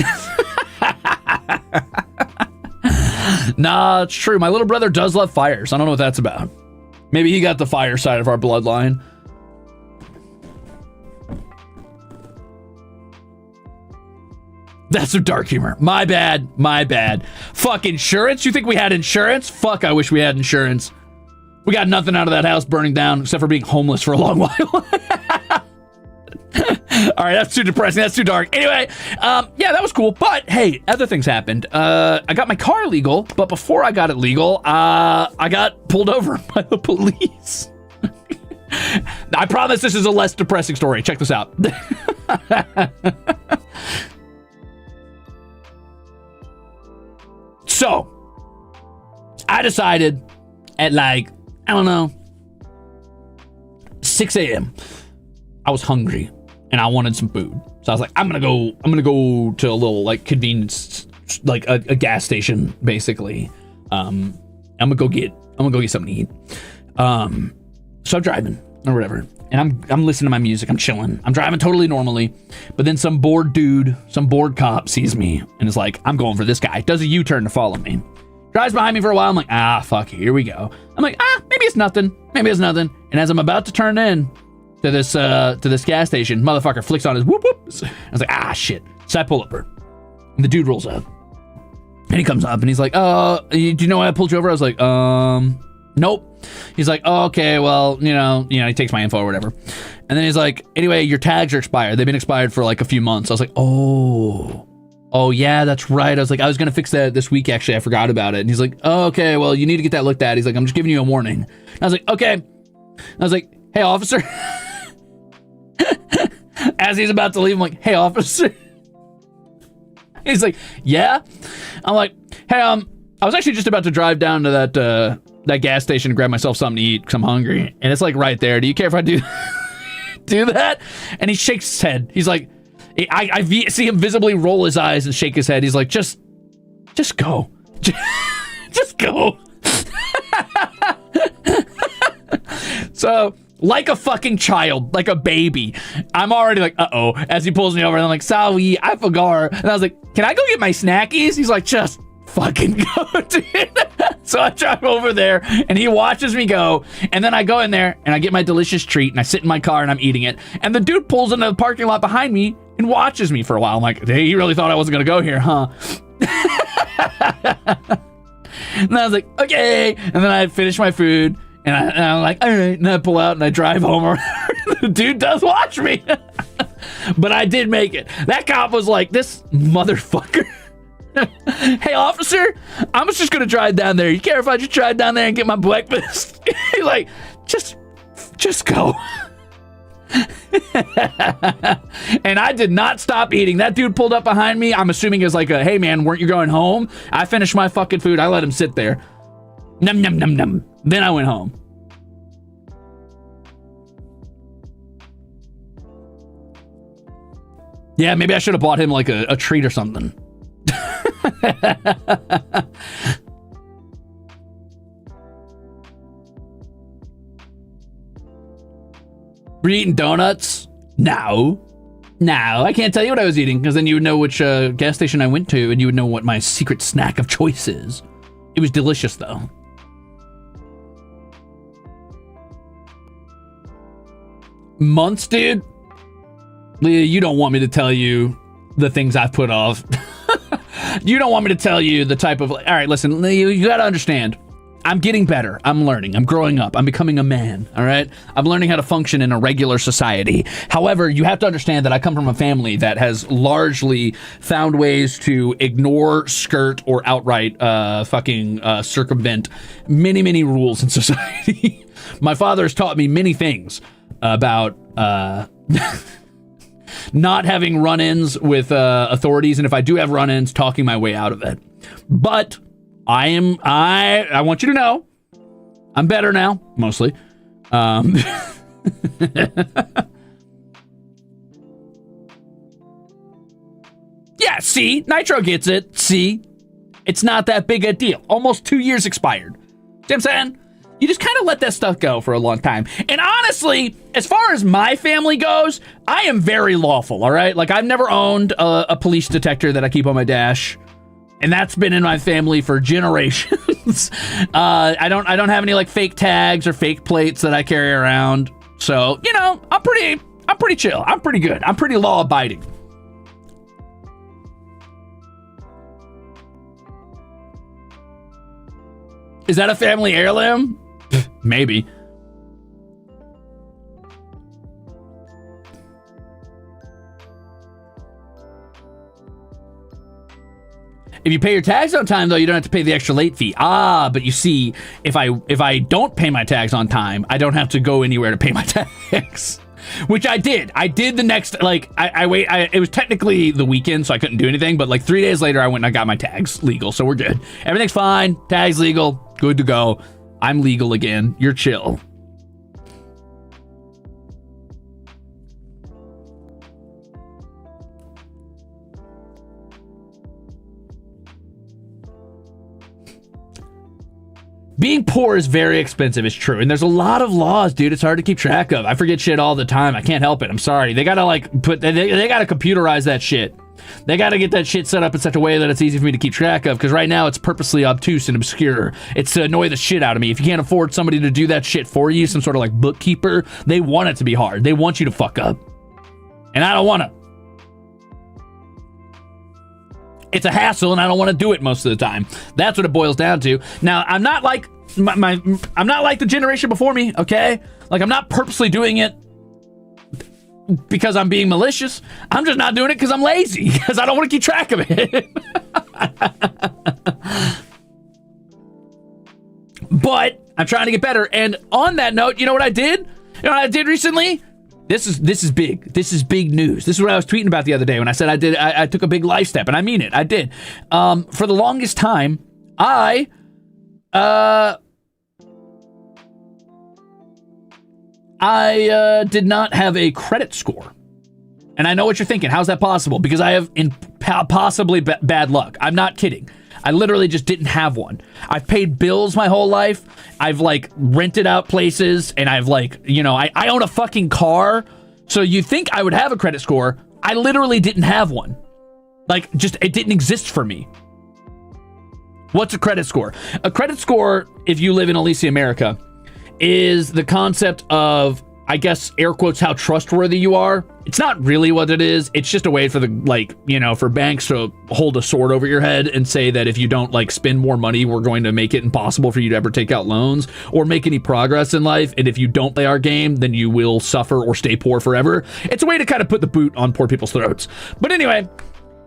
Nah, it's true. My little brother does love fires. I don't know what that's about. Maybe he got the fire side of our bloodline. That's some dark humor. My bad. Fuck insurance? You think we had insurance? Fuck, I wish we had insurance. We got nothing out of that house burning down except for being homeless for a long while. All right, that's too depressing. That's too dark. Anyway, yeah, that was cool. But hey, other things happened. I got my car legal, but before I got it legal, I got pulled over by the police. I promise this is a less depressing story. Check this out. So, I decided at like, I don't know, 6 a.m. I was hungry and I wanted some food. So I was like, I'm gonna go to a little like convenience, like a gas station, basically. I'm gonna go get something to eat. So I'm driving or whatever, and I'm listening to my music. I'm chilling. I'm driving totally normally, but then some bored cop sees me and is like, I'm going for this guy. Does a U-turn to follow me. Drives behind me for a while. I'm like, ah, fuck, here we go. I'm like, maybe it's nothing. Maybe it's nothing. And as I'm about to turn in to this gas station, motherfucker flicks on his whoop whoop. I was like, ah, shit. So I pull over. And the dude rolls up. And he comes up and he's like, do you know why I pulled you over? I was like, nope. He's like, oh, okay, well, you know, he takes my info or whatever. And then he's like, anyway, your tags are expired. They've been expired for like a few months. I was like, oh yeah, that's right. I was like, I was going to fix that this week. Actually, I forgot about it. And he's like, oh, okay, well, you need to get that looked at. He's like, I'm just giving you a warning. And I was like, okay. I was like, hey, officer. As he's about to leave, I'm like, hey, officer. He's like, yeah. I'm like, hey, I was actually just about to drive down to that gas station to grab myself something to eat because I'm hungry. And it's like right there. Do you care if I do that? And he shakes his head. He's like, I see him visibly roll his eyes and shake his head. He's like, just go. Just go. So, like a fucking child, like a baby, I'm already like, uh-oh, as he pulls me over, and I'm like, sorry, I forgot. And I was like, can I go get my snackies? He's like, just fucking go, dude. So I drive over there, and he watches me go, and then I go in there, and I get my delicious treat, and I sit in my car, and I'm eating it, and the dude pulls into the parking lot behind me and watches me for a while. I'm like, hey, you really thought I wasn't gonna go here, huh? And I was like, okay. And then I finish my food, and I'm like, all right, and I pull out, and I drive home. The dude does watch me. But I did make it. That cop was like, this motherfucker. Hey, officer, I was just gonna drive down there. You care if I just drive down there and get my breakfast? He's like, just go. And I did not stop eating. That dude pulled up behind me. I'm assuming it's like a, hey man, weren't you going home? I finished my fucking food. I let him sit there. Num num num num. Then I went home. Yeah, maybe I should have bought him like a treat or something. Were you eating donuts? No, I can't tell you what I was eating because then you would know which gas station I went to and you would know what my secret snack of choice is. It was delicious though. Months, dude? Leah, you don't want me to tell you the things I've put off. You don't want me to tell you the type of... All right, listen, you got to understand. I'm getting better. I'm learning. I'm growing up. I'm becoming a man, all right? I'm learning how to function in a regular society. However, you have to understand that I come from a family that has largely found ways to ignore, skirt, or outright circumvent many, many rules in society. My father has taught me many things about... not having run-ins with authorities, and if I do have run-ins, talking my way out of it. But I want you to know, I'm better now, mostly. Yeah, see? Nitro gets it. See? It's not that big a deal. Almost 2 years expired. See what I'm saying? You just kind of let that stuff go for a long time. And honestly, as far as my family goes, I am very lawful, all right? Like, I've never owned a police detector that I keep on my dash. And that's been in my family for generations. I don't have any, like, fake tags or fake plates that I carry around. So, you know, I'm pretty chill. I'm pretty good. I'm pretty law-abiding. Is that a family heirloom? Maybe. If you pay your tags on time, though, you don't have to pay the extra late fee. Ah, but you see, if I don't pay my tags on time, I don't have to go anywhere to pay my tags. Which I did. I did the next, like, it was technically the weekend, so I couldn't do anything, but like 3 days later, I went and I got my tags legal, so we're good. Everything's fine. Tags legal. Good to go. I'm legal again. You're chill. Being poor is very expensive, it's true. And there's a lot of laws, dude. It's hard to keep track of. I forget shit all the time. I can't help it. I'm sorry. They gotta, like, they gotta computerize that shit. They got to get that shit set up in such a way that it's easy for me to keep track of, because right now it's purposely obtuse and obscure. It's to annoy the shit out of me. If you can't afford somebody to do that shit for you, some sort of like bookkeeper, they want it to be hard. They want you to fuck up. And I don't want to. It's a hassle, and I don't want to do it most of the time. That's what it boils down to. Now, I'm not like I'm not like the generation before me, okay? Like, I'm not purposely doing it because I'm being malicious. I'm just not doing it because I'm lazy, because I don't want to keep track of it. But I'm trying to get better. And on that note, you know what I did? You know what I did recently? This is big. This is big news. This is what I was tweeting about the other day when I said I took a big life step, and I mean it. I did. For the longest time, I did not have a credit score. And I know what you're thinking. How's that possible? Because I have possibly bad luck. I'm not kidding. I literally just didn't have one. I've paid bills my whole life. I've like rented out places, and I've like, you know, I own a fucking car. So you think I would have a credit score. I literally didn't have one. Like, just, it didn't exist for me. What's a credit score? A credit score, if you live in Alicia, America, is the concept of, I guess, air quotes, how trustworthy you are. It's not really what it is. It's just a way for the, like, you know, for banks to hold a sword over your head and say that if you don't, like, spend more money, we're going to make it impossible for you to ever take out loans or make any progress in life. And if you don't play our game, then you will suffer or stay poor forever. It's a way to kind of put the boot on poor people's throats. But anyway,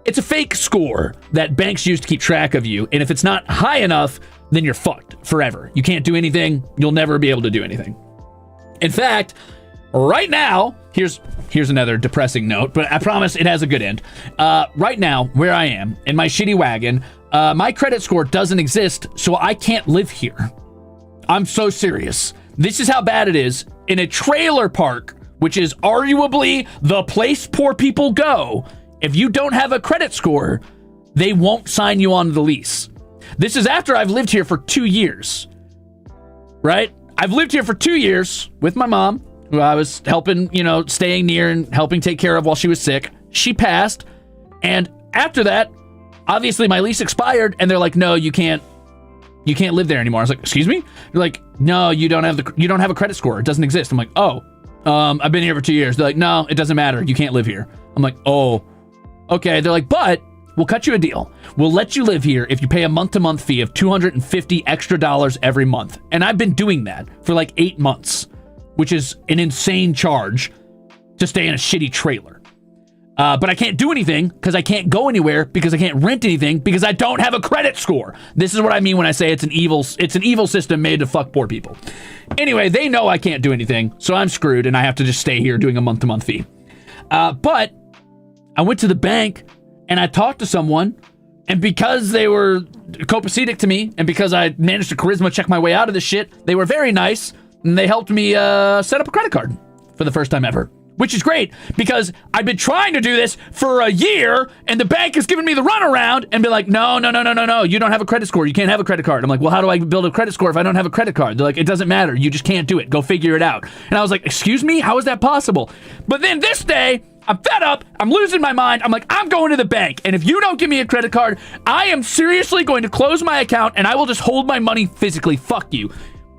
it's a fake score that banks use to keep track of you. And if it's not high enough, then you're fucked forever. You can't do anything. You'll never be able to do anything. In fact, right now, here's another depressing note, but I promise it has a good end. Right now, where I am, in my shitty wagon, my credit score doesn't exist, so I can't live here. I'm so serious. This is how bad it is. In a trailer park, which is arguably the place poor people go, if you don't have a credit score, they won't sign you on the lease. This is after I've lived here for 2 years, right? I've lived here for 2 years with my mom, who I was helping, you know, staying near and helping take care of while she was sick. She passed. And after that, obviously my lease expired, and they're like, no, you can't live there anymore. I was like, excuse me? They're like, no, you don't have a credit score. It doesn't exist. I'm like, oh, I've been here for 2 years. They're like, no, it doesn't matter. You can't live here. I'm like, oh, okay. They're like, but we'll cut you a deal. We'll let you live here if you pay a month-to-month fee of $250 extra every month. And I've been doing that for like 8 months, which is an insane charge to stay in a shitty trailer. But I can't do anything because I can't go anywhere, because I can't rent anything because I don't have a credit score. This is what I mean when I say it's an evil system made to fuck poor people. Anyway, they know I can't do anything, so I'm screwed and I have to just stay here doing a month-to-month fee. But I went to the bank and I talked to someone, and because they were copacetic to me, and because I managed to charisma check my way out of this shit, they were very nice, and they helped me set up a credit card for the first time ever, which is great, because I've been trying to do this for a year, and the bank has given me the runaround and be like, no, you don't have a credit score. You can't have a credit card. I'm like, well, how do I build a credit score if I don't have a credit card? They're like, it doesn't matter. You just can't do it. Go figure it out. And I was like, excuse me? How is that possible? But then this day, I'm fed up. I'm losing my mind. I'm like, I'm going to the bank. And if you don't give me a credit card, I am seriously going to close my account and I will just hold my money physically. Fuck you.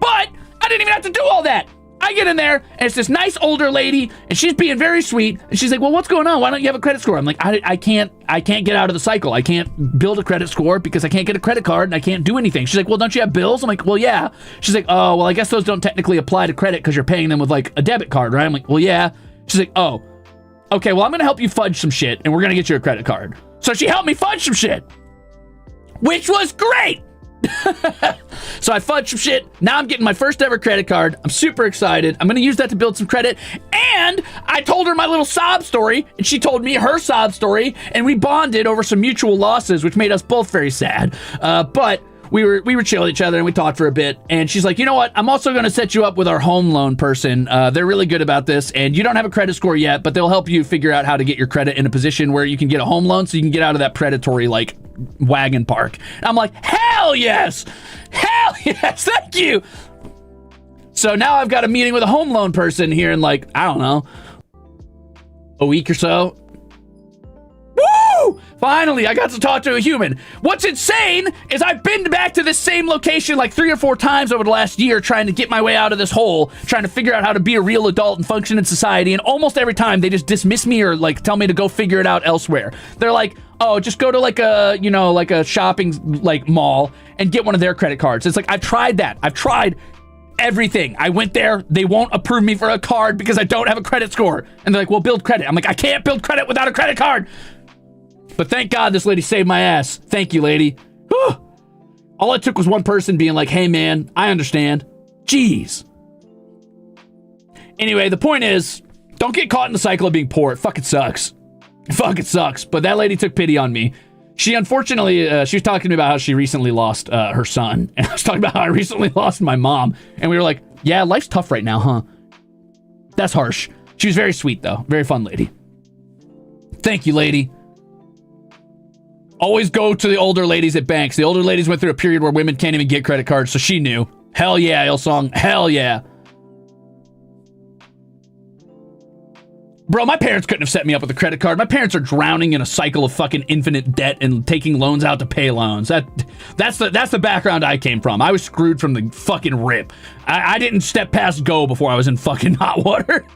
But I didn't even have to do all that. I get in there, and it's this nice older lady, and she's being very sweet, and she's like, well, what's going on? Why don't you have a credit score? I'm like, I can't get out of the cycle. I can't build a credit score because I can't get a credit card, and I can't do anything. She's like, well, don't you have bills? I'm like, well, yeah. She's like, oh, well, I guess those don't technically apply to credit because you're paying them with, like, a debit card, right? I'm like, well, yeah. She's like, oh, okay, well, I'm going to help you fudge some shit, and we're going to get you a credit card. So she helped me fudge some shit, which was great. So I fudged some shit. Now I'm getting my first ever credit card. I'm super excited. I'm going to use that to build some credit. And I told her my little sob story, and she told me her sob story, and we bonded over some mutual losses, which made us both very sad. But we were chill with each other, and we talked for a bit. And she's like, you know what? I'm also going to set you up with our home loan person. They're really good about this, and you don't have a credit score yet, but they'll help you figure out how to get your credit in a position where you can get a home loan so you can get out of that predatory, like, wagon park. And I'm like, hell yes! Hell yes! Thank you! So now I've got a meeting with a home loan person here in, like, I don't know, a week or so. Woo! Woo! Finally, I got to talk to a human. What's insane is I've been back to this same location like 3 or 4 times over the last year trying to get my way out of this hole, trying to figure out how to be a real adult and function in society, and almost every time they just dismiss me or like tell me to go figure it out elsewhere. They're like, oh, just go to like a, you know, like a shopping like mall and get one of their credit cards. It's like, I've tried that. I've tried everything. I went there. They won't approve me for a card because I don't have a credit score. And they're like, well, build credit. I'm like, I can't build credit without a credit card. But thank God this lady saved my ass. Thank you, lady. Whew. All it took was one person being like, hey, man, I understand. Jeez. Anyway, the point is, don't get caught in the cycle of being poor. It fucking sucks. It fucking sucks. But that lady took pity on me. She unfortunately, she was talking to me about how she recently lost her son. And I was talking about how I recently lost my mom. And we were like, yeah, life's tough right now, huh? That's harsh. She was very sweet, though. Very fun lady. Thank you, lady. Always go to the older ladies at banks. The older ladies went through a period where women can't even get credit cards, so she knew. Hell yeah, Ilsong. Hell yeah. Bro, my parents couldn't have set me up with a credit card. My parents are drowning in a cycle of fucking infinite debt and taking loans out to pay loans. That's the background I came from. I was screwed from the fucking rip. I didn't step past go before I was in fucking hot water.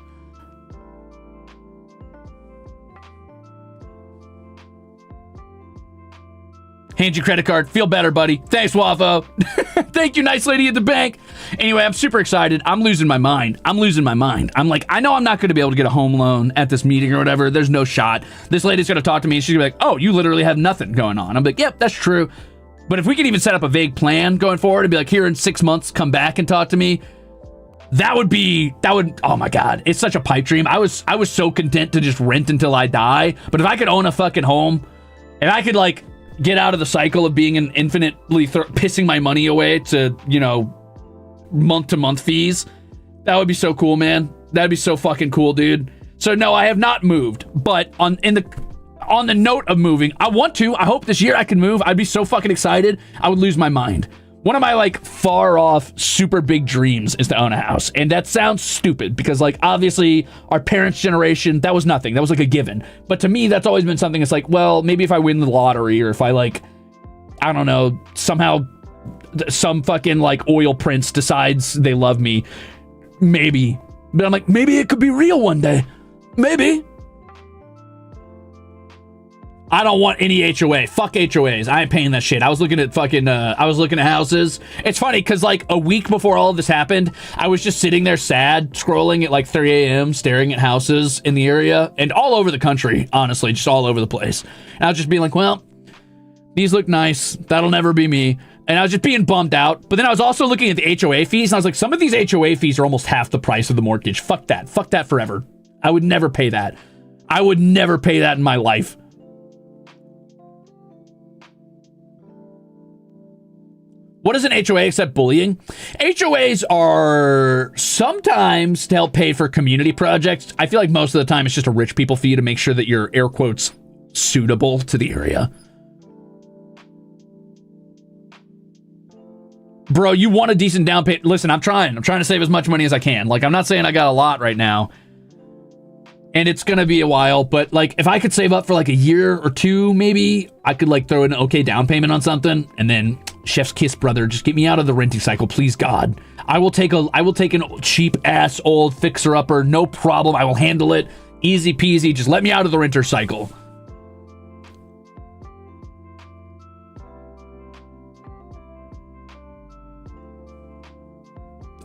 Hand you credit card. Feel better, buddy. Thanks, Waffo. Thank you, nice lady at the bank. Anyway, I'm super excited. I'm losing my mind. I'm like, I know I'm not going to be able to get a home loan at this meeting or whatever. There's no shot. This lady's going to talk to me and she's going to be like, oh, you literally have nothing going on. I'm like, yep, that's true. But if we could even set up a vague plan going forward and be like, here in 6 months, come back and talk to me. That would, oh my God, it's such a pipe dream. I was so content to just rent until I die. But if I could own a fucking home, and I could like, get out of the cycle of being an infinitely pissing my money away to, you know, month-to-month fees. That would be so cool, man. That'd be so fucking cool, dude. So no, I have not moved, but on the note of moving, I want to. I hope this year I can move. I'd be so fucking excited. I would lose my mind. One of my like far off super big dreams is to own a house. And that sounds stupid because like obviously our parents' generation, that was nothing. That was like a given. But to me, that's always been something that's like, well, maybe if I win the lottery or if I like, I don't know, somehow some fucking like oil prince decides they love me. Maybe. But I'm like, maybe it could be real one day. Maybe. I don't want any HOA. Fuck HOAs. I ain't paying that shit. I was looking at fucking, I was looking at houses. It's funny because like a week before all of this happened, I was just sitting there sad, scrolling at like 3 a.m., staring at houses in the area and all over the country, honestly, just all over the place. And I was just being like, well, these look nice. That'll never be me. And I was just being bummed out. But then I was also looking at the HOA fees and I was like, some of these HOA fees are almost half the price of the mortgage. Fuck that. Fuck that forever. I would never pay that. I would never pay that in my life. What is an HOA except bullying? HOAs are sometimes to help pay for community projects. I feel like most of the time it's just a rich people fee to make sure that you're, air quotes, suitable to the area. Bro, you want a decent down payment. Listen, I'm trying to save as much money as I can. Like, I'm not saying I got a lot right now. And it's going to be a while, but like if I could save up for like a year or two, maybe I could like throw an okay down payment on something and then chef's kiss, brother, just get me out of the renting cycle, please God. I will take an cheap ass old fixer upper, no problem. I will handle it. Easy peasy. Just let me out of the renter cycle.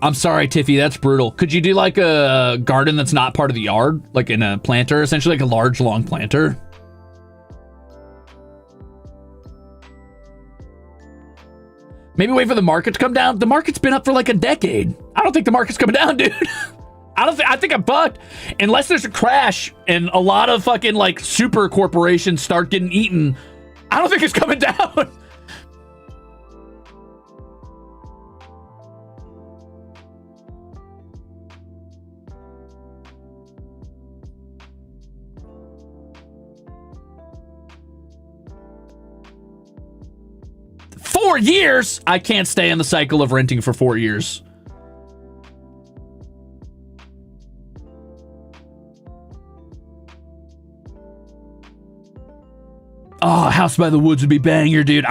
I'm sorry, Tiffy, that's brutal. Could you do like a garden that's not part of the yard? Like in a planter, essentially like a large, long planter? Maybe wait for the market to come down. The market's been up for like a decade. I don't think the market's coming down, dude. I think I'm fucked. Unless there's a crash and a lot of fucking like super corporations start getting eaten, I don't think it's coming down. $4 years? I can't stay in the cycle of renting for 4 years. Oh, House by the Woods would be banger, dude.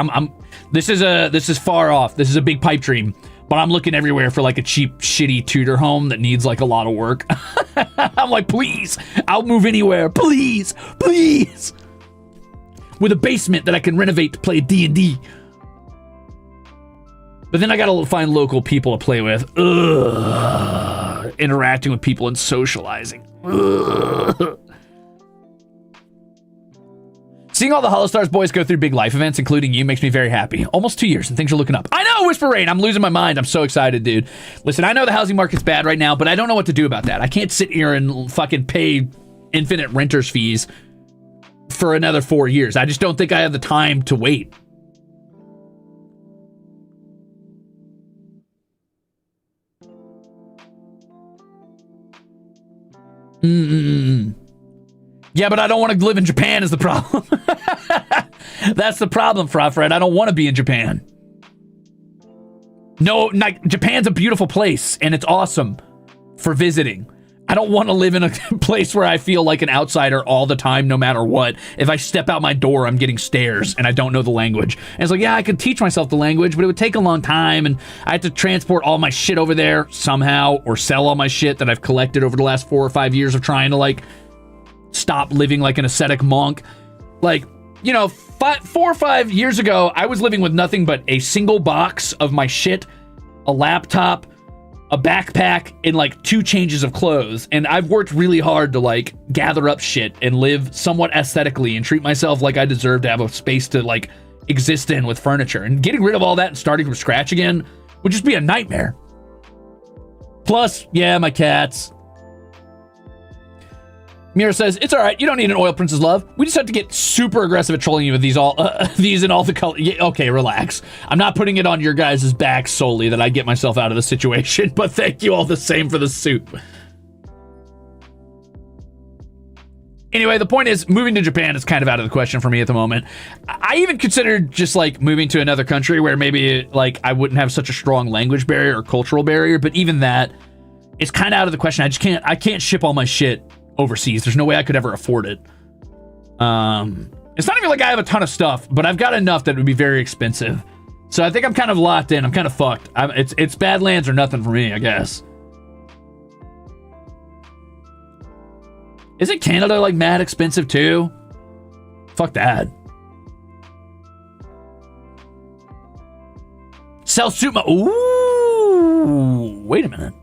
This is far off. This is a big pipe dream, but I'm looking everywhere for like a cheap, shitty Tudor home that needs like a lot of work. I'm like, please, I'll move anywhere. Please, please. With a basement that I can renovate to play D&D. But then I gotta find local people to play with. Ugh. Interacting with people and socializing. Ugh. Seeing all the HoloStars boys go through big life events, including you, makes me very happy. Almost 2 years and things are looking up. I know, Whisper Rain. I'm losing my mind. I'm so excited, dude. Listen, I know the housing market's bad right now, but I don't know what to do about that. I can't sit here and fucking pay infinite renter's fees for another 4 years. I just don't think I have the time to wait. Yeah, but I don't want to live in Japan is the problem. That's the problem, Fred. I don't want to be in Japan. No, like, Japan's a beautiful place, and it's awesome for visiting. I don't want to live in a place where I feel like an outsider all the time, no matter what. If I step out my door, I'm getting stares, and I don't know the language. And it's like, yeah, I could teach myself the language, but it would take a long time, and I have to transport all my shit over there somehow, or sell all my shit that I've collected over the last 4 or 5 years of trying to, like, stop living like an ascetic monk. Like, you know, 4 or 5 years ago, I was living with nothing but a single box of my shit, a laptop, a backpack, and like 2 changes of clothes. And I've worked really hard to like gather up shit and live somewhat aesthetically and treat myself like I deserve to have a space to like exist in with furniture. And getting rid of all that and starting from scratch again would just be a nightmare. Plus, yeah, my cats. Mira says, it's all right. You don't need an oil princess love. We just have to get super aggressive at trolling you with these in all the color. Yeah, okay, relax. I'm not putting it on your guys' back solely that I get myself out of the situation, but thank you all the same for the soup. Anyway, the point is, moving to Japan is kind of out of the question for me at the moment. I even considered just like moving to another country where maybe like I wouldn't have such a strong language barrier or cultural barrier, but even that is kind of out of the question. I can't ship all my shit overseas. There's no way I could ever afford it. It's not even like I have a ton of stuff, but I've got enough that it would be very expensive. So I think I'm kind of locked in. I'm kind of fucked. It's Badlands or nothing for me, I guess. Isn't Canada like mad expensive too? Fuck that. Sell Suma. Ooh, wait a minute.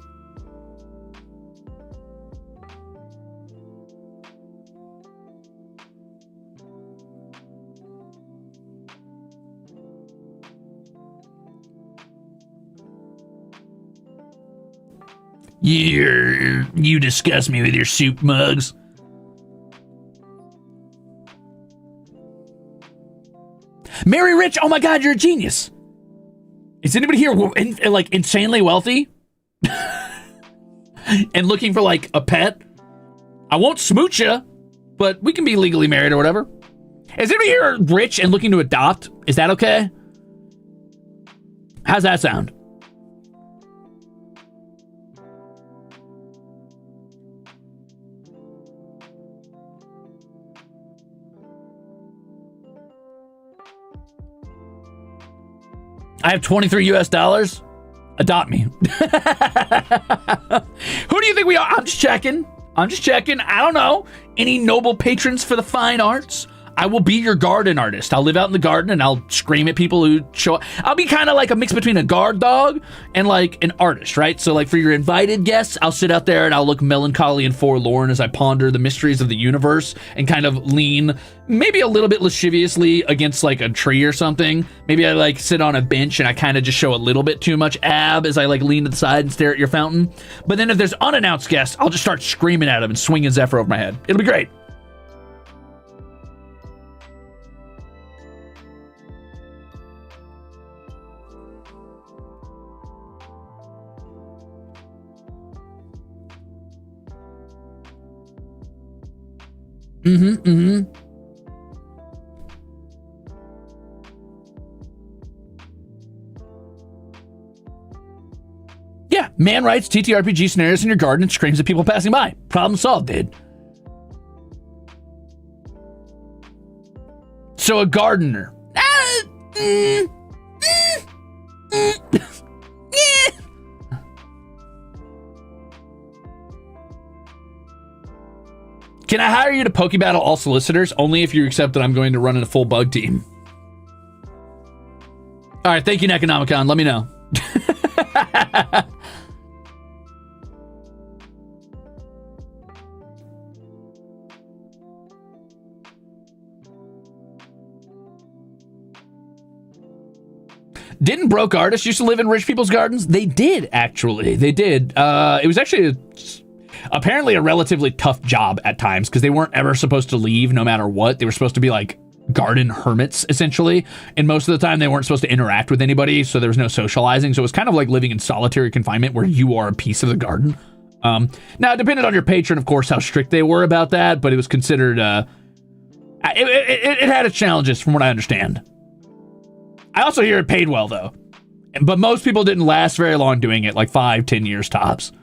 You disgust me with your soup mugs. Mary Rich, oh my God, you're a genius. Is anybody here like insanely wealthy? And looking for like a pet? I won't smooch you, but we can be legally married or whatever. Is anybody here rich and looking to adopt? Is that okay? How's that sound? I have 23 US dollars. Adopt me. Who do you think we are? I'm just checking. I don't know. Any noble patrons for the fine arts? I will be your garden artist. I'll live out in the garden and I'll scream at people who show up. I'll be kind of like a mix between a guard dog and like an artist, right? So like for your invited guests, I'll sit out there and I'll look melancholy and forlorn as I ponder the mysteries of the universe and kind of lean maybe a little bit lasciviously against like a tree or something. Maybe I like sit on a bench and I kind of just show a little bit too much ab as I like lean to the side and stare at your fountain. But then if there's unannounced guests, I'll just start screaming at them and swinging Zephyr over my head. It'll be great. Yeah, man writes TTRPG scenarios in your garden and screams at people passing by. Problem solved, dude. So a gardener. Can I hire you to poke battle all solicitors? Only if you accept that I'm going to run in a full bug team. All right, thank you, Necronomicon. Let me know. Didn't broke artists used to live in rich people's gardens? They did, actually. They did. It was actually apparently a relatively tough job at times because they weren't ever supposed to leave no matter what. They were supposed to be like garden hermits, essentially. And most of the time they weren't supposed to interact with anybody, so there was no socializing. So it was kind of like living in solitary confinement where you are a piece of the garden. Now, it depended on your patron, of course, how strict they were about that, but it was considered... it had its challenges, from what I understand. I also hear it paid well, though. But most people didn't last very long doing it, like 5-10 years tops.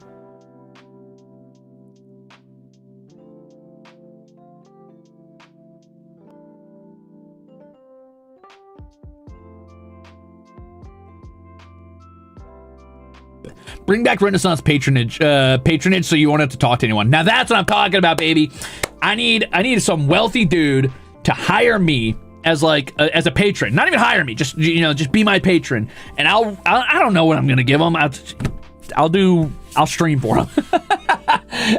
Bring back Renaissance patronage so you won't have to talk to anyone. Now that's what I'm talking about, baby. I need some wealthy dude to hire me as like as a patron. Not even hire me, just just be my patron. And I don't know what I'm gonna give him. I'll stream for him.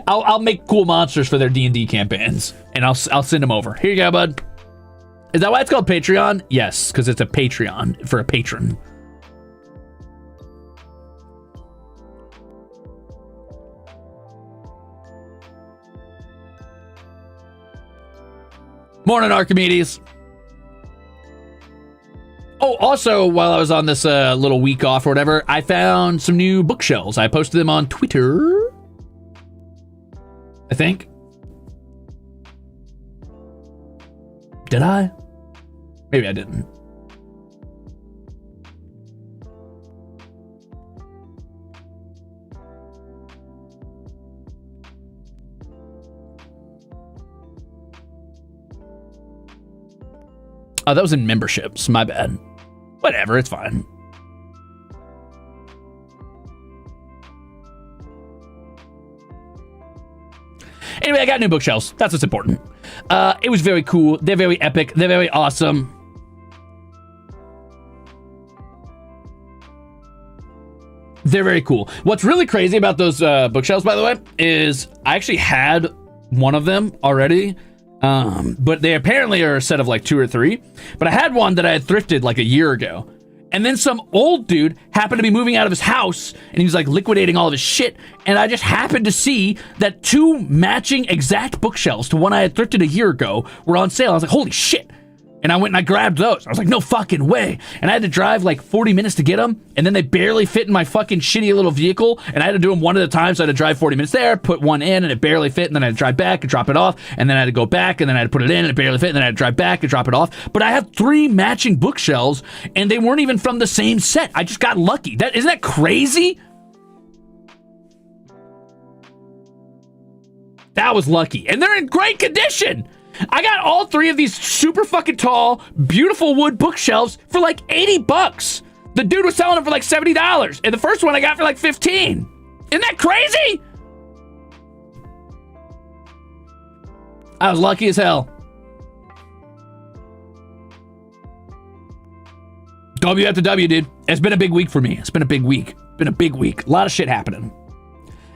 I'll make cool monsters for their D&D campaigns, and I'll send them over. Here you go, bud. Is that why it's called Patreon? Yes, because it's a Patreon for a patron. Morning, Archimedes. Oh, also, while I was on this little week off or whatever, I found some new bookshelves. I posted them on Twitter, I think. Did I? Maybe I didn't. Oh, that was in memberships. My bad. Whatever, it's fine. Anyway, I got new bookshelves. That's what's important. It was very cool. They're very epic. They're very awesome. They're very cool. What's really crazy about those bookshelves, by the way, is I actually had one of them already. But they apparently are a set of like 2 or 3. But I had one that I had thrifted like a year ago. And then some old dude happened to be moving out of his house, and he was like liquidating all of his shit. And I just happened to see that 2 matching exact bookshelves to one I had thrifted a year ago were on sale. I was like, holy shit. And I went and I grabbed those. I was like, no fucking way. And I had to drive like 40 minutes to get them. And then they barely fit in my fucking shitty little vehicle. And I had to do them one at a time. So I had to drive 40 minutes there, put one in, and it barely fit. And then I had to drive back and drop it off. And then I had to go back, and then I had to put it in, and it barely fit. And then I had to drive back and drop it off. But I have 3 matching bookshelves, and they weren't even from the same set. I just got lucky. Isn't that crazy? That was lucky. And they're in great condition. I got all 3 of these super fucking tall, beautiful wood bookshelves for like $80. The dude was selling them for like $70. And the first one I got for like $15. Isn't that crazy? I was lucky as hell. W after W, dude. It's been a big week for me. It's been a big week. Been a big week. A lot of shit happening.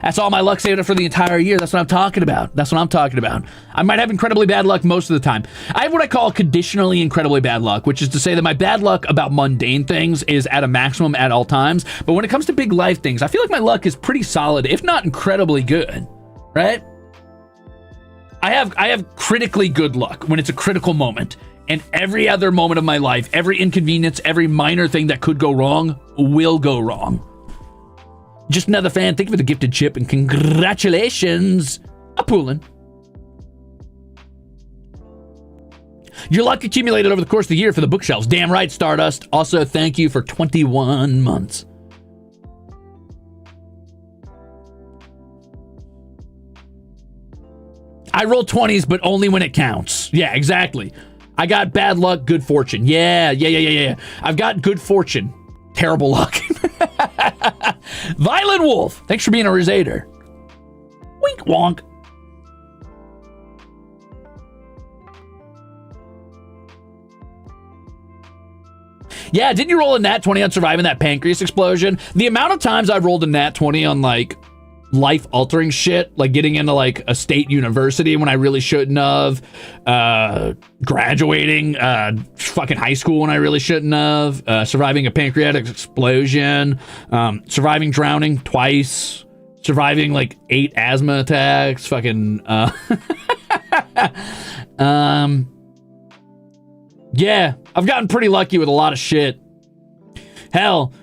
That's all my luck saved up for the entire year. That's what I'm talking about. That's what I'm talking about. I might have incredibly bad luck most of the time. I have what I call conditionally incredibly bad luck, which is to say that my bad luck about mundane things is at a maximum at all times. But when it comes to big life things, I feel like my luck is pretty solid, if not incredibly good, right? I have critically good luck when it's a critical moment. And every other moment of my life, every inconvenience, every minor thing that could go wrong will go wrong. Just another fan. Thank you for the gifted chip, and congratulations. I'm pulling. Your luck accumulated over the course of the year for the bookshelves. Damn right, Stardust. Also, thank you for 21 months. I roll 20s, but only when it counts. Yeah, exactly. I got bad luck, good fortune. Yeah. I've got good fortune, terrible luck. Violent Wolf, thanks for being a Ruzader. Wink wonk. Yeah, didn't you roll a nat 20 on surviving that pancreas explosion? The amount of times I've rolled a nat 20 on like life-altering shit, like getting into like a state university when I really shouldn't have, graduating fucking high school when I really shouldn't have, surviving a pancreatic explosion, surviving drowning twice, surviving like 8 asthma attacks, fucking yeah, I've gotten pretty lucky with a lot of shit. Hell,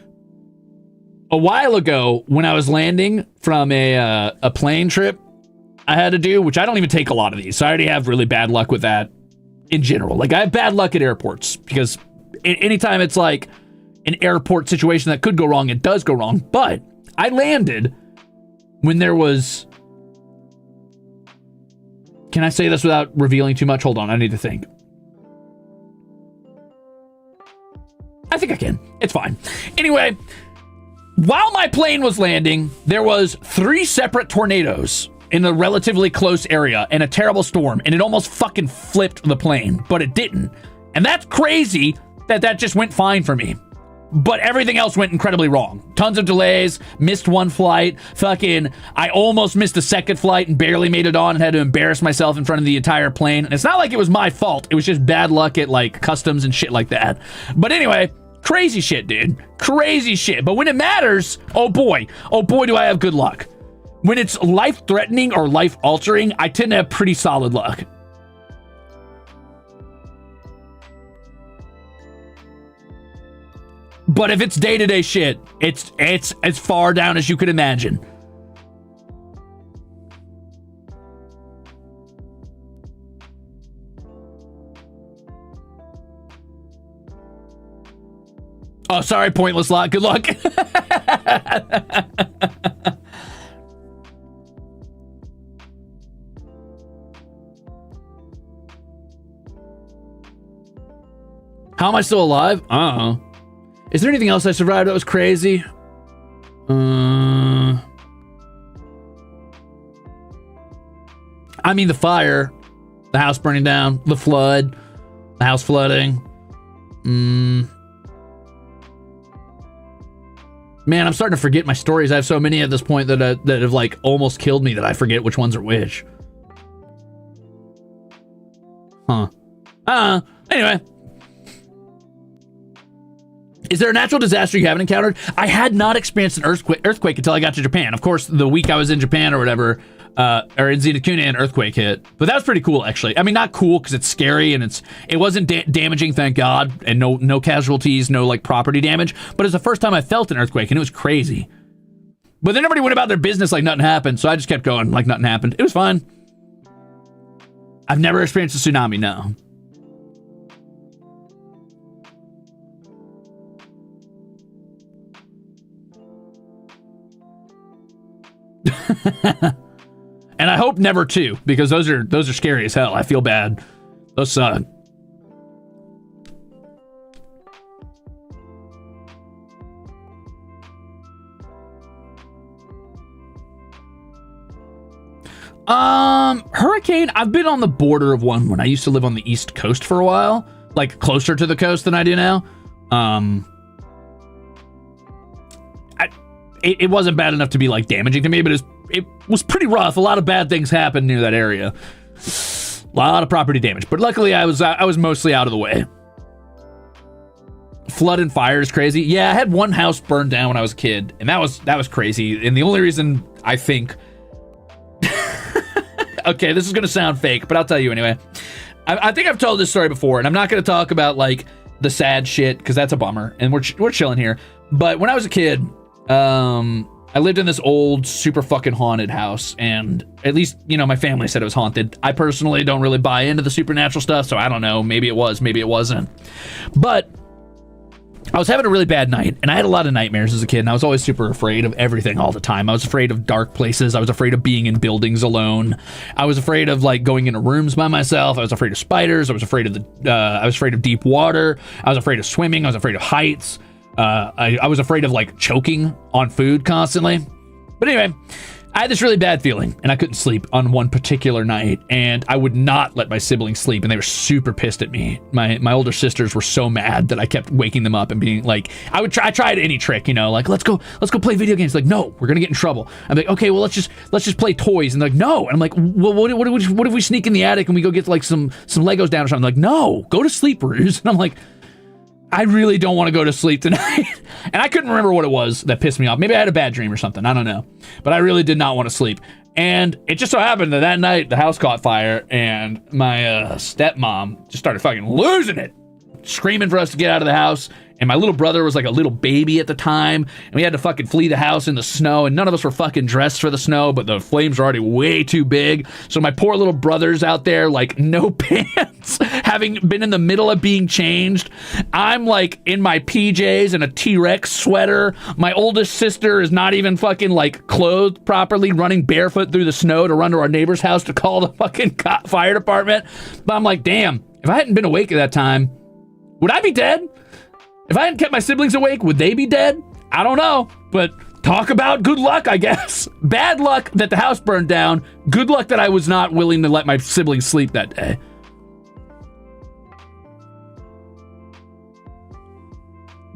a while ago when I was landing from a plane trip I had to do, which I don't even take a lot of these, so I already have really bad luck with that in general. Like, I have bad luck at airports because anytime it's like an airport situation that could go wrong, it does go wrong. But I landed when there was... Can I say this without revealing too much? Hold on, I need to think. I think I can. It's fine. Anyway, while my plane was landing, there was 3 separate tornadoes in a relatively close area and a terrible storm, and it almost fucking flipped the plane, but it didn't. And that's crazy that just went fine for me. But everything else went incredibly wrong. Tons of delays, missed 1 flight, fucking, I almost missed a 2nd flight and barely made it on and had to embarrass myself in front of the entire plane. And it's not like it was my fault. It was just bad luck at like customs and shit like that. But anyway, crazy shit, dude. Crazy shit. But when it matters, oh boy do I have good luck. When it's life-threatening or life-altering, I tend to have pretty solid luck. But if it's day-to-day shit, it's as far down as you could imagine. Oh, sorry, pointless lot. Good luck. How am I still alive? Uh-oh. Is there anything else I survived that was crazy? I mean, the fire, the house burning down, the flood, the house flooding. Man, I'm starting to forget my stories. I have so many at this point that have like almost killed me that I forget which ones are which. Huh. Anyway. Is there a natural disaster you haven't encountered? I had not experienced an earthquake until I got to Japan. Of course, the week I was in Japan or whatever, or in Zenokuna, an earthquake hit. But that was pretty cool, actually. I mean, not cool because it's scary and it wasn't damaging, thank God, and no casualties, no like property damage. But it's the first time I felt an earthquake, and it was crazy. But then everybody went about their business like nothing happened, so I just kept going like nothing happened. It was fine. I've never experienced a tsunami, no. And I hope never too, because those are scary as hell. I feel bad. Those suck. Hurricane, I've been on the border of one when I used to live on the East Coast for a while, like closer to the coast than I do now. It wasn't bad enough to be like damaging to me, but it was pretty rough. A lot of bad things happened near that area. A lot of property damage, but luckily I was mostly out of the way. Flood and fire is crazy. Yeah, I had one house burned down when I was a kid, and that was crazy. And the only reason I think, okay, this is gonna sound fake, but I'll tell you anyway. I think I've told this story before, and I'm not gonna talk about like the sad shit because that's a bummer, and we're chilling here. But when I was a kid, I lived in this old, super fucking haunted house, and at least, you know, my family said it was haunted. I personally don't really buy into the supernatural stuff, so I don't know. Maybe it was, maybe it wasn't. But I was having a really bad night, and I had a lot of nightmares as a kid, and I was always super afraid of everything all the time. I was afraid of dark places. I was afraid of being in buildings alone. I was afraid of like going into rooms by myself. I was afraid of spiders. I was afraid of deep water. I was afraid of swimming. I was afraid of heights. I was afraid of like choking on food constantly. But anyway, I had this really bad feeling, and I couldn't sleep on one particular night, and I would not let my siblings sleep, and they were super pissed at me. My older sisters were so mad that I kept waking them up and being like, I tried any trick, you know, like let's go play video games. Like, no, we're gonna get in trouble. I'm like, okay, well let's just play toys. And they're like, no. And I'm like, well, what if we sneak in the attic and we go get like some Legos down or something? Like, no, go to sleep, Ruze. And I'm like, I really don't want to go to sleep tonight. And I couldn't remember what it was that pissed me off. Maybe I had a bad dream or something. I don't know. But I really did not want to sleep. And it just so happened that night the house caught fire and my stepmom just started fucking losing it, screaming for us to get out of the house. And my little brother was like a little baby at the time, and we had to fucking flee the house in the snow, and none of us were fucking dressed for the snow, but the flames were already way too big. So my poor little brother's out there, like, no pants, having been in the middle of being changed. I'm like in my PJs and a T-Rex sweater. My oldest sister is not even fucking like clothed properly, running barefoot through the snow to run to our neighbor's house to call the fucking fire department. But I'm like, damn, if I hadn't been awake at that time, would I be dead? If I hadn't kept my siblings awake, would they be dead? I don't know, but talk about good luck, I guess. Bad luck that the house burned down. Good luck that I was not willing to let my siblings sleep that day.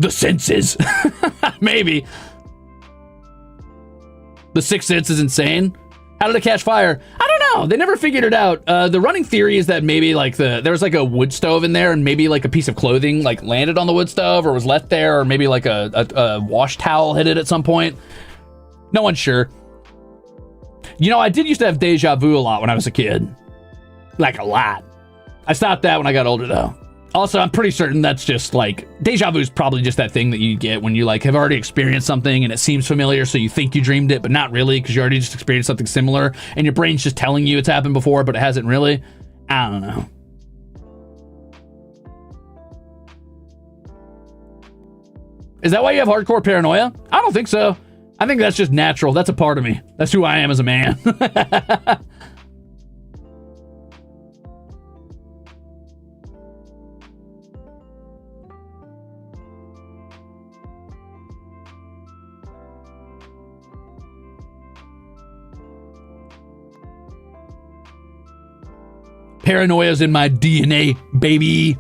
The senses. Maybe. The sixth sense is insane. How did it catch fire? I don't know. They never figured it out. The running theory is that maybe like there was like a wood stove in there, and maybe like a piece of clothing like landed on the wood stove or was left there, or maybe like a wash towel hit it at some point. No one's sure. You know, I did used to have deja vu a lot when I was a kid. Like a lot. I stopped that when I got older though. Also, I'm pretty certain that's just like, deja vu is probably just that thing that you get when you like have already experienced something and it seems familiar, so you think you dreamed it, but not really, because you already just experienced something similar and your brain's just telling you it's happened before, but it hasn't really. I don't know. Is that why you have hardcore paranoia? I don't think so. I think that's just natural. That's a part of me. That's who I am as a man. Paranoia's in my DNA, baby.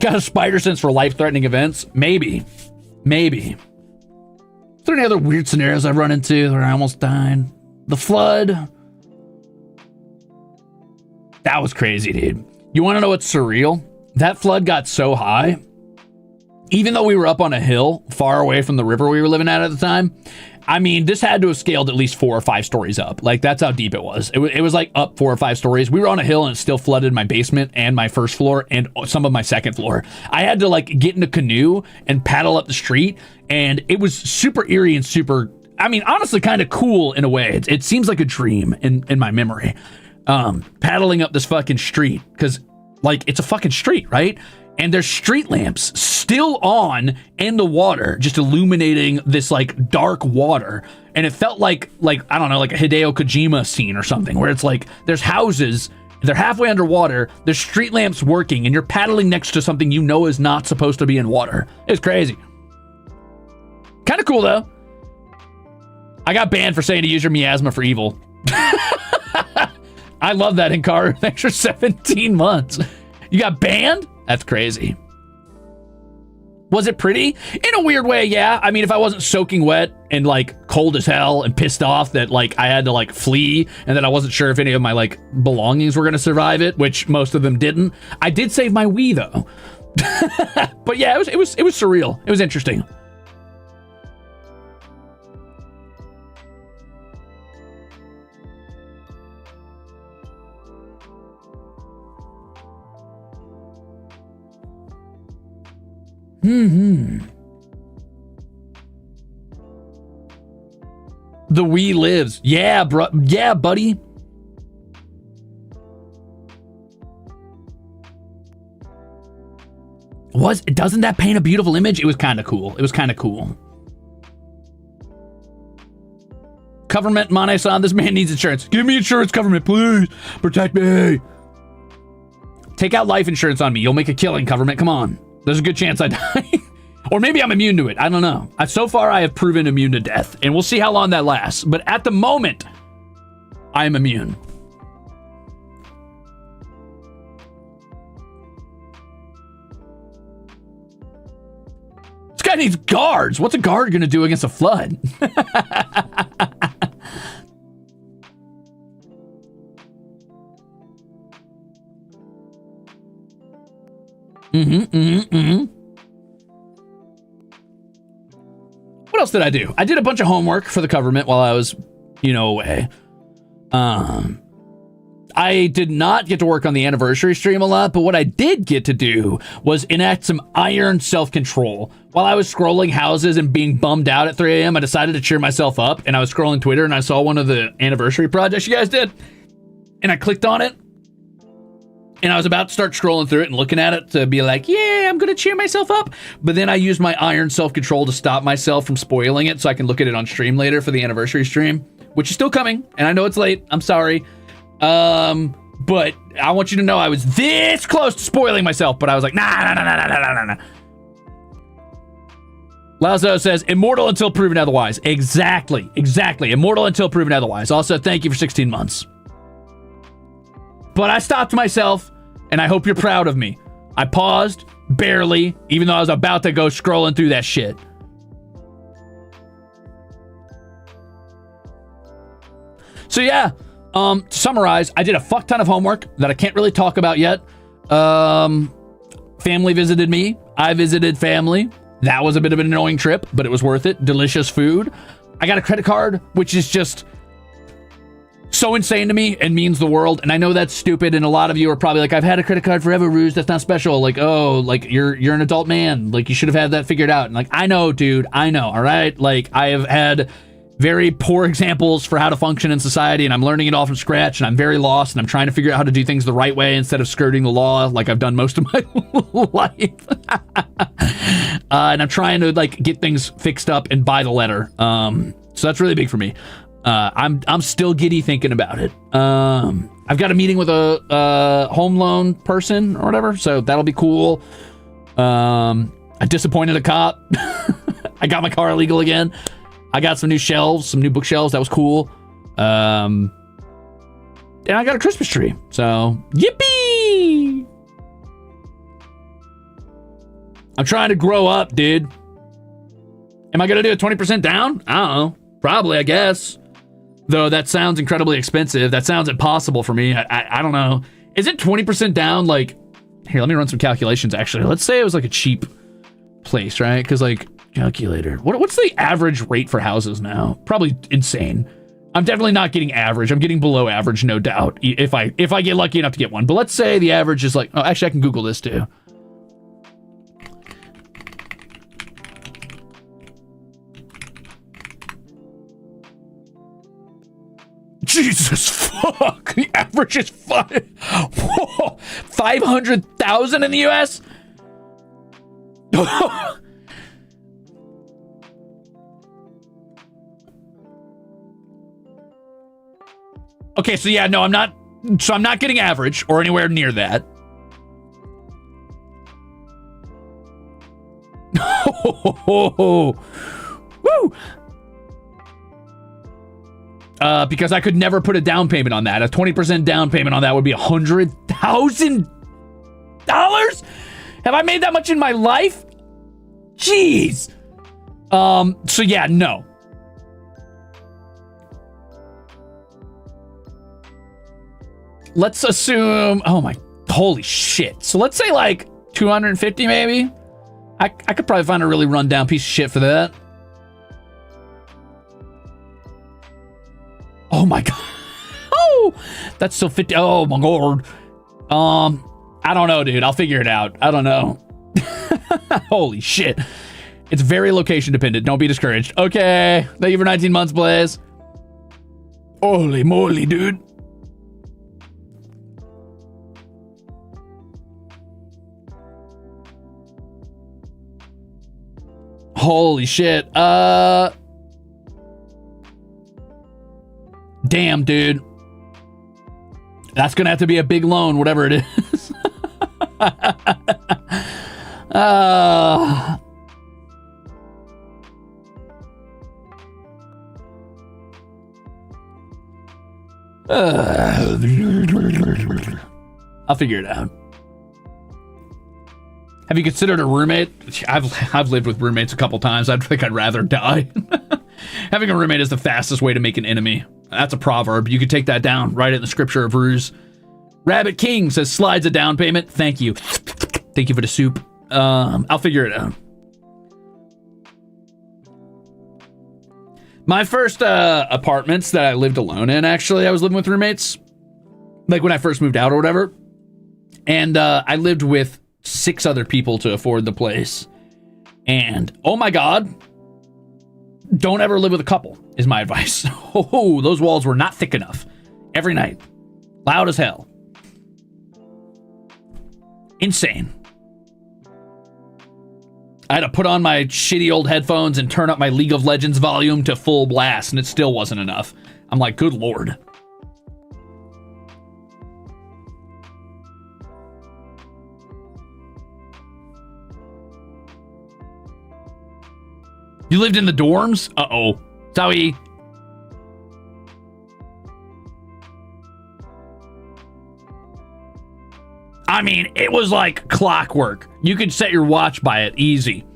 Got a spider sense for life-threatening events? Maybe. Maybe. Is there any other weird scenarios I've run into where I almost died? The flood. That was crazy, dude. You want to know what's surreal? That flood got so high, even though we were up on a hill far away from the river we were living at the time. I mean, this had to have scaled at least 4 or 5 stories up. Like, that's how deep it was. It was like up 4 or 5 stories. We were on a hill and it still flooded my basement and my first floor and some of my second floor. I had to like get in a canoe and paddle up the street, and it was super eerie and super, I mean, honestly kind of cool in a way. It seems like a dream in my memory. Paddling up this fucking street, because like it's a fucking street, right? And there's street lamps still on in the water, just illuminating this like dark water. And it felt like I don't know, like a Hideo Kojima scene or something, where it's like there's houses, they're halfway underwater, there's street lamps working, and you're paddling next to something you know is not supposed to be in water. It's crazy. Kind of cool though. I got banned for saying to use your miasma for evil. I love that in car. Thanks for 17 months. You got banned? That's crazy. Was it pretty? In a weird way, yeah. I mean, if I wasn't soaking wet and like cold as hell and pissed off that like I had to like flee and that I wasn't sure if any of my like belongings were going to survive it, which most of them didn't. I did save my Wii though. But yeah, it was surreal. It was interesting. The Wii lives. Yeah, bro. Yeah, buddy. Doesn't that paint a beautiful image? It was kind of cool. It was kind of cool. Government, Mane-san, this man needs insurance. Give me insurance, government, please. Protect me. Take out life insurance on me. You'll make a killing, government. Come on. There's a good chance I die. Or maybe I'm immune to it. I don't know. So far, I have proven immune to death, and we'll see how long that lasts. But at the moment, I am immune. This guy needs guards. What's a guard going to do against a flood? What else did I do? I did a bunch of homework for the government while I was, away. I did not get to work on the anniversary stream a lot, but what I did get to do was enact some iron self-control. While I was scrolling houses and being bummed out at 3 a.m., I decided to cheer myself up, and I was scrolling Twitter, and I saw one of the anniversary projects you guys did, and I clicked on it, and I was about to start scrolling through it and looking at it to be like, yeah, I'm going to cheer myself up. But then I used my iron self-control to stop myself from spoiling it so I can look at it on stream later for the anniversary stream, which is still coming, and I know it's late. I'm sorry. But I want you to know I was this close to spoiling myself, but I was like, nah. Lazo says, immortal until proven otherwise. Exactly. Immortal until proven otherwise. Also, thank you for 16 months. But I stopped myself, and I hope you're proud of me. I paused, barely, even though I was about to go scrolling through that shit. So yeah, to summarize, I did a fuck ton of homework that I can't really talk about yet. Family visited me. I visited family. That was a bit of an annoying trip, but it was worth it. Delicious food. I got a credit card, which is just so insane to me and means the world. And I know that's stupid, and a lot of you are probably like, I've had a credit card forever, Ruze. That's not special. Like, oh, like you're an adult man. Like, you should have had that figured out. And like, I know, dude. I know. All right. Like, I have had very poor examples for how to function in society, and I'm learning it all from scratch, and I'm very lost, and I'm trying to figure out how to do things the right way instead of skirting the law like I've done most of my life. And I'm trying to like get things fixed up and by the letter. So that's really big for me. I'm still giddy thinking about it. I've got a meeting with a home loan person or whatever, so that'll be cool. I disappointed a cop. I got my car illegal again. I got some new shelves, some new bookshelves. That was cool. And I got a Christmas tree. So, yippee! I'm trying to grow up, dude. Am I going to do a 20% down? I don't know. Probably, I guess. Though that sounds incredibly expensive. That sounds impossible for me. I don't know. Isn't 20% down like... Here, let me run some calculations, actually. Let's say it was like a cheap place, right? Because like... Calculator. What's the average rate for houses now? Probably insane. I'm definitely not getting average. I'm getting below average, no doubt, if I get lucky enough to get one. But let's say the average is like... Oh, actually, I can Google this too. Jesus fuck! The average is 500,000 in the U.S.? Okay, so yeah, no, I'm not getting average or anywhere near that. Woo! Because I could never put a down payment on that. A 20% down payment on that would be $100,000. Have I made that much in my life? Jeez. So yeah, no. Let's assume, oh my, holy shit. So let's say like 250 maybe. I could probably find a really rundown piece of shit for that. Oh my god. Oh, that's so 50. Oh my god. I don't know, dude. I'll figure it out. I don't know. Holy shit. It's very location dependent. Don't be discouraged. Okay. Thank you for 19 months, Blaze. Holy moly, dude. Holy shit. Damn, dude. That's gonna have to be a big loan, whatever it is. I'll figure it out. Have you considered a roommate? I've lived with roommates a couple times. I think I'd rather die. Having a roommate is the fastest way to make an enemy. That's a proverb. You could take that down, write it in the scripture of Ruze. Rabbit King says, slides a down payment. Thank you. Thank you for the soup. I'll figure it out. My first apartments that I lived alone in, actually, I was living with roommates. Like when I first moved out or whatever. And I lived with 6 other people to afford the place. And, oh my God, don't ever live with a couple, is my advice. Oh, those walls were not thick enough. Every night. Loud as hell. Insane. I had to put on my shitty old headphones and turn up my League of Legends volume to full blast, and it still wasn't enough. I'm like, good Lord. You lived in the dorms? Uh-oh. Sorry. I mean, it was like clockwork. You could set your watch by it easy.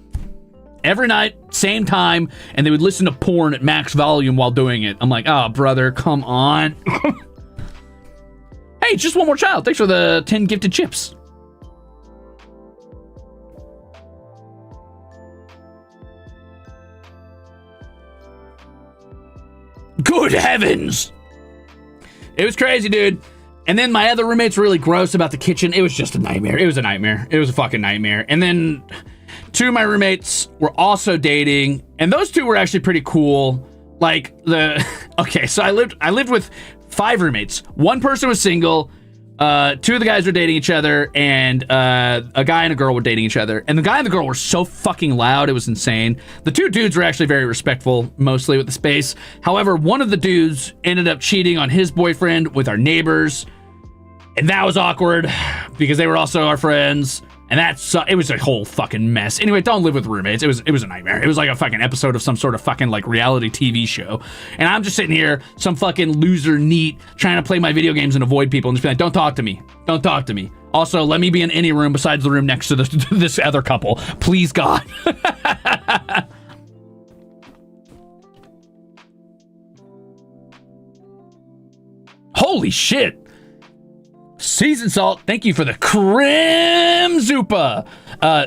Every night, same time, and they would listen to porn at max volume while doing it. I'm like, oh, brother, come on. Hey, just one more child. Thanks for the 10 gifted chips. Good heavens. It was crazy, dude. And then my other roommates were really gross about the kitchen. It was just a nightmare. It was a nightmare. It was a fucking nightmare. And then 2 of my roommates were also dating, and those 2 were actually pretty cool. Like okay, so I lived with 5 roommates. 1 person was single. 2 of the guys were dating each other, and a guy and a girl were dating each other. And the guy and the girl were so fucking loud, it was insane. The 2 dudes were actually very respectful, mostly with the space. However, one of the dudes ended up cheating on his boyfriend with our neighbors, and that was awkward because they were also our friends. And it was a whole fucking mess. Anyway, don't live with roommates. It was a nightmare. It was like a fucking episode of some sort of fucking like reality TV show. And I'm just sitting here, some fucking loser neat, trying to play my video games and avoid people and just be like, don't talk to me. Don't talk to me. Also, let me be in any room besides the room next to this other couple. Please, God. Holy shit. Seasoned Salt, thank you for the Crimzupa.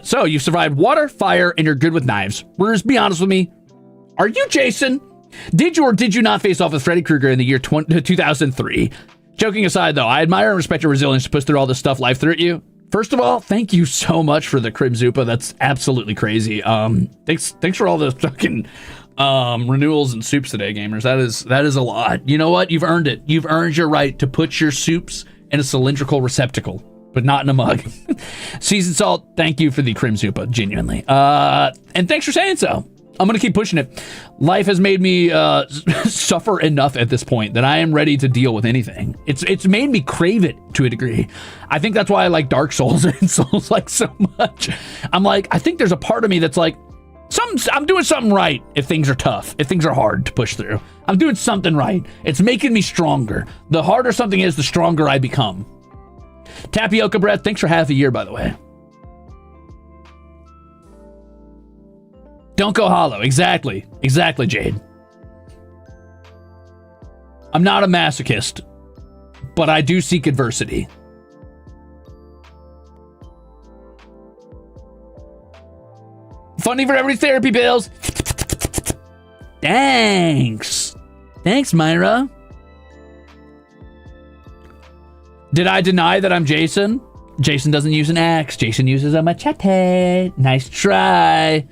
So you survived water, fire, and you're good with knives. Ruze, be honest with me. Are you Jason? Did you or did you not face off with Freddy Krueger in the year 2003? Joking aside, though, I admire and respect your resilience to push through all this stuff life threw at you. First of all, thank you so much for the Crimzupa. That's absolutely crazy. Thanks for all the fucking renewals and soups today, gamers. That is a lot. You know what? You've earned it. You've earned your right to put your soups in a cylindrical receptacle, but not in a mug. Seasoned Salt, thank you for the Crimzupa, genuinely. And thanks for saying so. I'm gonna keep pushing it. Life has made me suffer enough at this point that I am ready to deal with anything. It's made me crave it to a degree. I think that's why I like Dark Souls and Souls like so much. I'm like, I think there's a part of me that's like, I'm doing something right if things are tough, if things are hard to push through. I'm doing something right. It's making me stronger. The harder something is, the stronger I become. Tapioca Bread, thanks for half a year, by the way. Don't go hollow. Exactly. Exactly, Jade. I'm not a masochist, but I do seek adversity. Funding for every therapy bills. Thanks. Thanks, Myra. Did I deny that I'm Jason? Jason doesn't use an axe. Jason uses a machete. Nice try.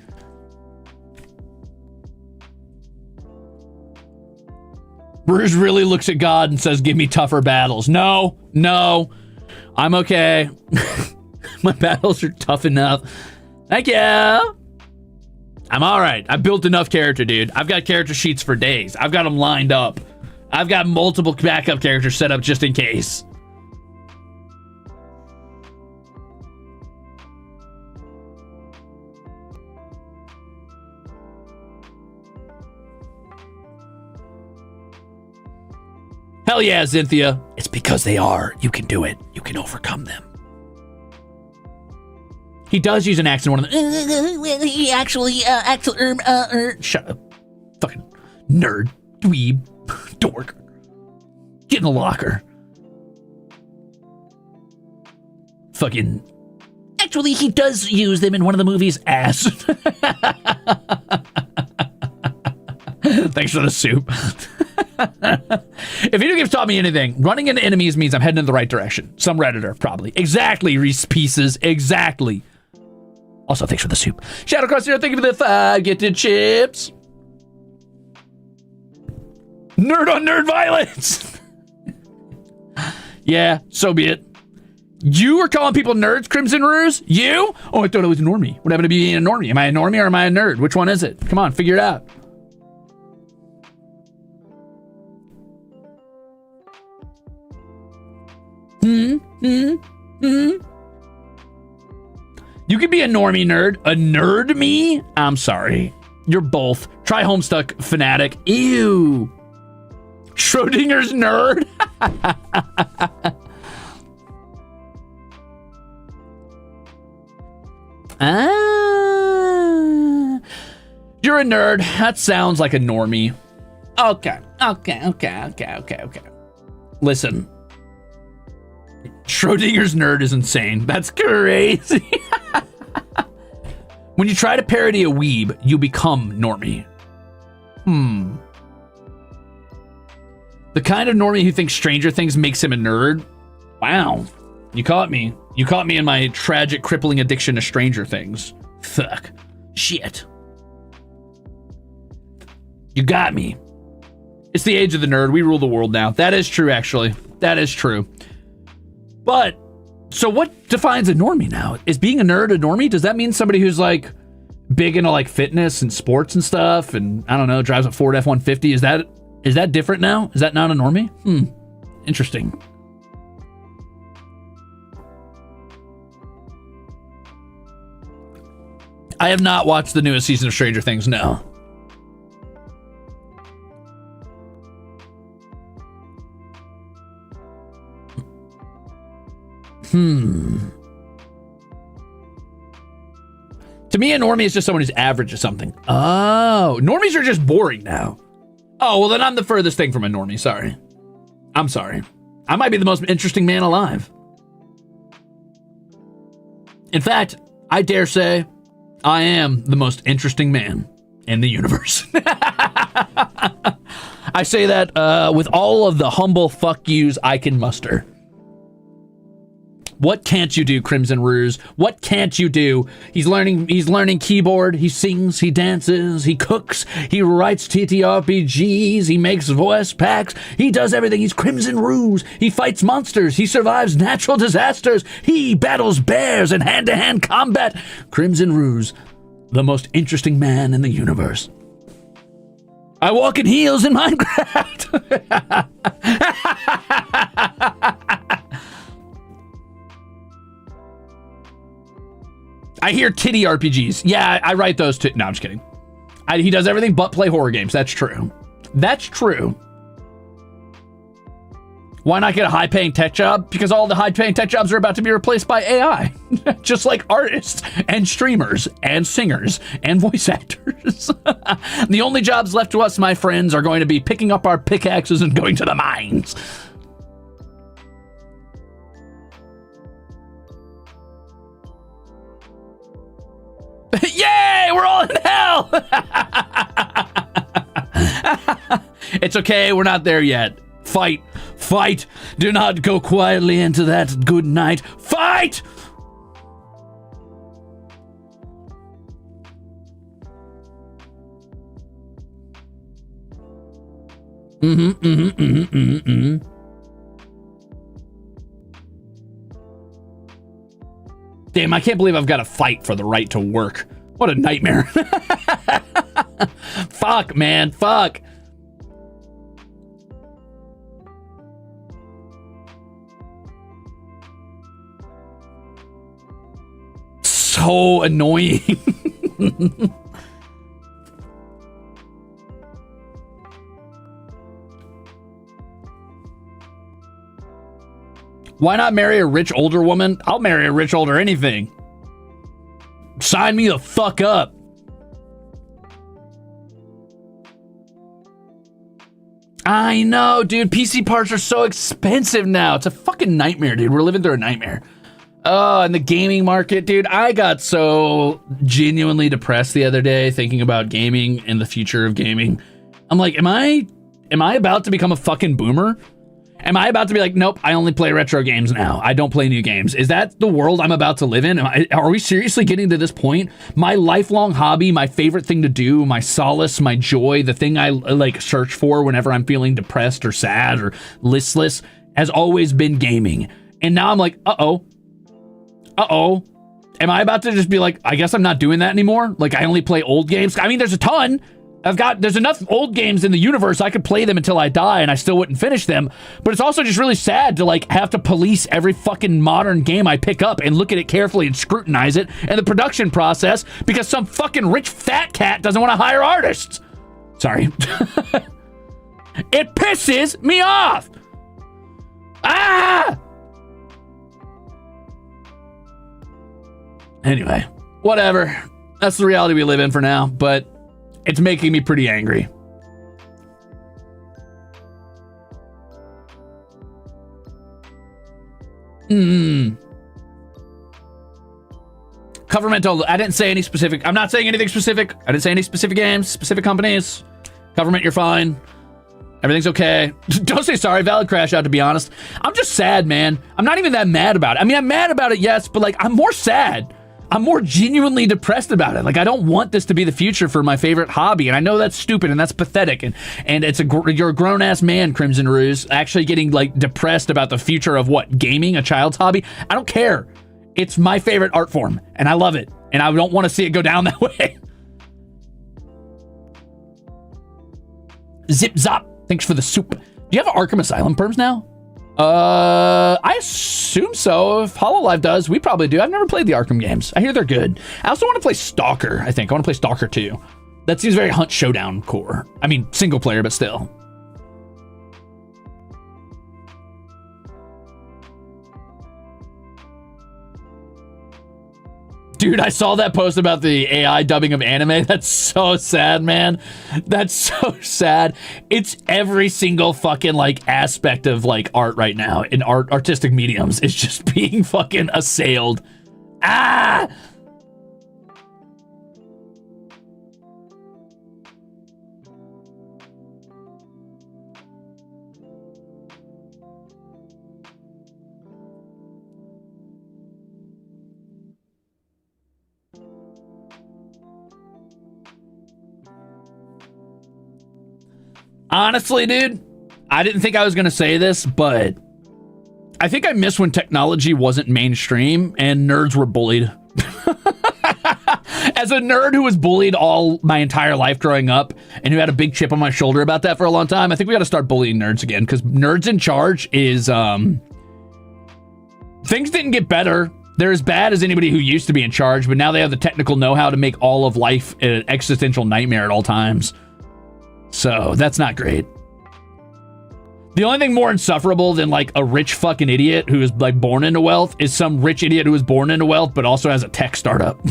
Bruce really looks at God and says, give me tougher battles. No, I'm okay. My battles are tough enough. Thank you. I'm all right. I built enough character, dude. I've got character sheets for days. I've got them lined up. I've got multiple backup characters set up just in case. Hell yeah, Zinthia. It's because they are. You can do it. You can overcome them. He does use an accent. One of them. He actually, shut up. Fucking nerd, dweeb, dork. Get in the locker. Fucking. Actually, he does use them in one of the movies. Ass. Thanks for the soup. If video games taught me anything, running into enemies means I'm heading in the right direction. Some Redditor, probably. Exactly, Reese Pieces. Exactly. Also, thanks for the soup. Shadow Cross Zero, thank you for the 5 gifted chips. Nerd on nerd violence. Yeah, so be it. You were calling people nerds, Crimzon Rulez? You? Oh, I thought I was a normie. What happened to being a normie? Am I a normie or am I a nerd? Which one is it? Come on, figure it out. You could be a normie nerd. A nerd me? I'm sorry. You're both. Try Homestuck Fanatic. Ew. Schrodinger's nerd? You're a nerd. That sounds like a normie. Okay. Listen. Schrodinger's nerd is insane. That's crazy. When you try to parody a weeb, you become normie. The kind of normie who thinks Stranger Things makes him a nerd? Wow. You caught me. You caught me in my tragic, crippling addiction to Stranger Things. Fuck. Shit. You got me. It's the age of the nerd. We rule the world now. That is true, actually. That is true. But, so what defines a normie now? Is being a nerd a normie? Does that mean somebody who's like big into like fitness and sports and stuff and I don't know, drives a Ford F-150? Is that different now? Is that not a normie? Interesting. I have not watched the newest season of Stranger Things, no. To me, a normie is just someone who's average or something. Oh, normies are just boring now. Oh, well then I'm the furthest thing from a normie, sorry. I'm sorry. I might be the most interesting man alive. In fact, I dare say I am the most interesting man in the universe. I say that with all of the humble fuck yous I can muster. What can't you do, Crimzon Rulez? What can't you do? He's learning keyboard, he sings, he dances, he cooks, he writes TTRPGs, he makes voice packs, he does everything. He's Crimzon Rulez. He fights monsters, he survives natural disasters, he battles bears in hand-to-hand combat. Crimzon Rulez, the most interesting man in the universe. I walk in heels in Minecraft. I hear titty RPGs. Yeah, I write those too. No, I'm just kidding. He does everything but play horror games. That's true. That's true. Why not get a high-paying tech job? Because all the high-paying tech jobs are about to be replaced by AI. Just like artists and streamers and singers and voice actors. The only jobs left to us, my friends, are going to be picking up our pickaxes and going to the mines. Yay! We're all in hell! It's okay, we're not there yet. Fight! Fight! Do not go quietly into that good night. Fight! Damn, I can't believe I've got to fight for the right to work. What a nightmare. Fuck, man. Fuck. So annoying. Why not marry a rich older woman? I'll marry a rich older anything. Sign me the fuck up. I know, dude. PC parts are so expensive now. It's a fucking nightmare, dude. We're living through a nightmare. Oh, and the gaming market, dude. I got so genuinely depressed the other day thinking about gaming and the future of gaming. I'm like, am I about to become a fucking boomer? Am I about to be like, nope, I only play retro games now. I don't play new games. Is that the world I'm about to live in? Are we seriously getting to this point? My lifelong hobby, my favorite thing to do, my solace, my joy, the thing I like search for whenever I'm feeling depressed or sad or listless has always been gaming. And now I'm like, uh-oh. Am I about to just be like, I guess I'm not doing that anymore? Like, I only play old games? I mean, there's a ton. There's enough old games in the universe I could play them until I die and I still wouldn't finish them. But it's also just really sad to like have to police every fucking modern game I pick up and look at it carefully and scrutinize it and the production process because some fucking rich fat cat doesn't want to hire artists. Sorry. It pisses me off. Ah! Anyway, whatever. That's the reality we live in for now, but it's making me pretty angry. Governmental. I didn't say any specific. I'm not saying anything specific. I didn't say any specific games, specific companies. Government, you're fine. Everything's okay. Don't say sorry. Valid crash out, to be honest. I'm just sad, man. I'm not even that mad about it. I mean, I'm mad about it, yes, but like, I'm more sad. I'm more genuinely depressed about it. Like, I don't want this to be the future for my favorite hobby. And I know that's stupid and that's pathetic. And it's you're a grown ass man, Crimzon Rulez, actually getting like depressed about the future of what? Gaming, a child's hobby? I don't care. It's my favorite art form and I love it. And I don't want to see it go down that way. Zip Zop. Thanks for the soup. Do you have Arkham Asylum perms now? I assume so. If HoloLive does, we probably do. I've never played the Arkham games. I hear they're good. I also want to play Stalker, I think. I want to play Stalker 2. That seems very Hunt Showdown core. I mean, single player, but still. Dude, I saw that post about the AI dubbing of anime. That's so sad, man. That's so sad. It's every single fucking like aspect of like art right now in artistic mediums is just being fucking assailed. Ah! Honestly, dude, I didn't think I was going to say this, but I think I miss when technology wasn't mainstream and nerds were bullied. As a nerd who was bullied all my entire life growing up and who had a big chip on my shoulder about that for a long time, I think we got to start bullying nerds again because nerds in charge is, things didn't get better. They're as bad as anybody who used to be in charge, but now they have the technical know-how to make all of life an existential nightmare at all times. So that's not great. The only thing more insufferable than like a rich fucking idiot who is like born into wealth is some rich idiot who is born into wealth but also has a tech startup.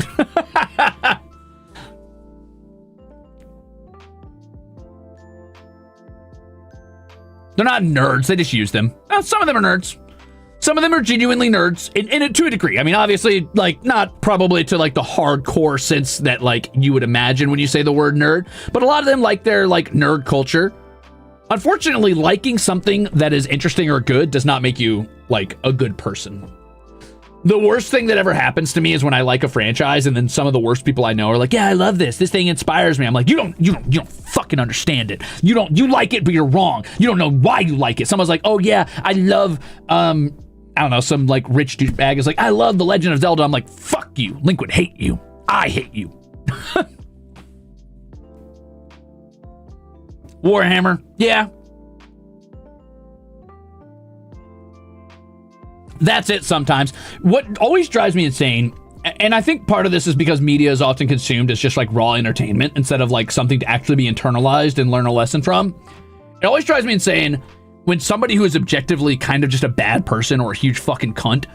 They're not nerds. They just use them. Some of them are nerds. Some of them are genuinely nerds, and to a degree. I mean, obviously, like, not probably to, like, the hardcore sense that, like, you would imagine when you say the word nerd, but a lot of them like their, like, nerd culture. Unfortunately, liking something that is interesting or good does not make you, like, a good person. The worst thing that ever happens to me is when I like a franchise and then some of the worst people I know are like, yeah, I love this. This thing inspires me. I'm like, you don't fucking understand it. You like it, but you're wrong. You don't know why you like it. Someone's like, oh yeah, I love, I don't know, some like rich douchebag is like, I love The Legend of Zelda. I'm like, fuck you. Link would hate you. I hate you. Warhammer. Yeah. That's it sometimes. What always drives me insane, and I think part of this is because media is often consumed as just like raw entertainment instead of like something to actually be internalized and learn a lesson from. It always drives me insane when somebody who is objectively kind of just a bad person or a huge fucking cunt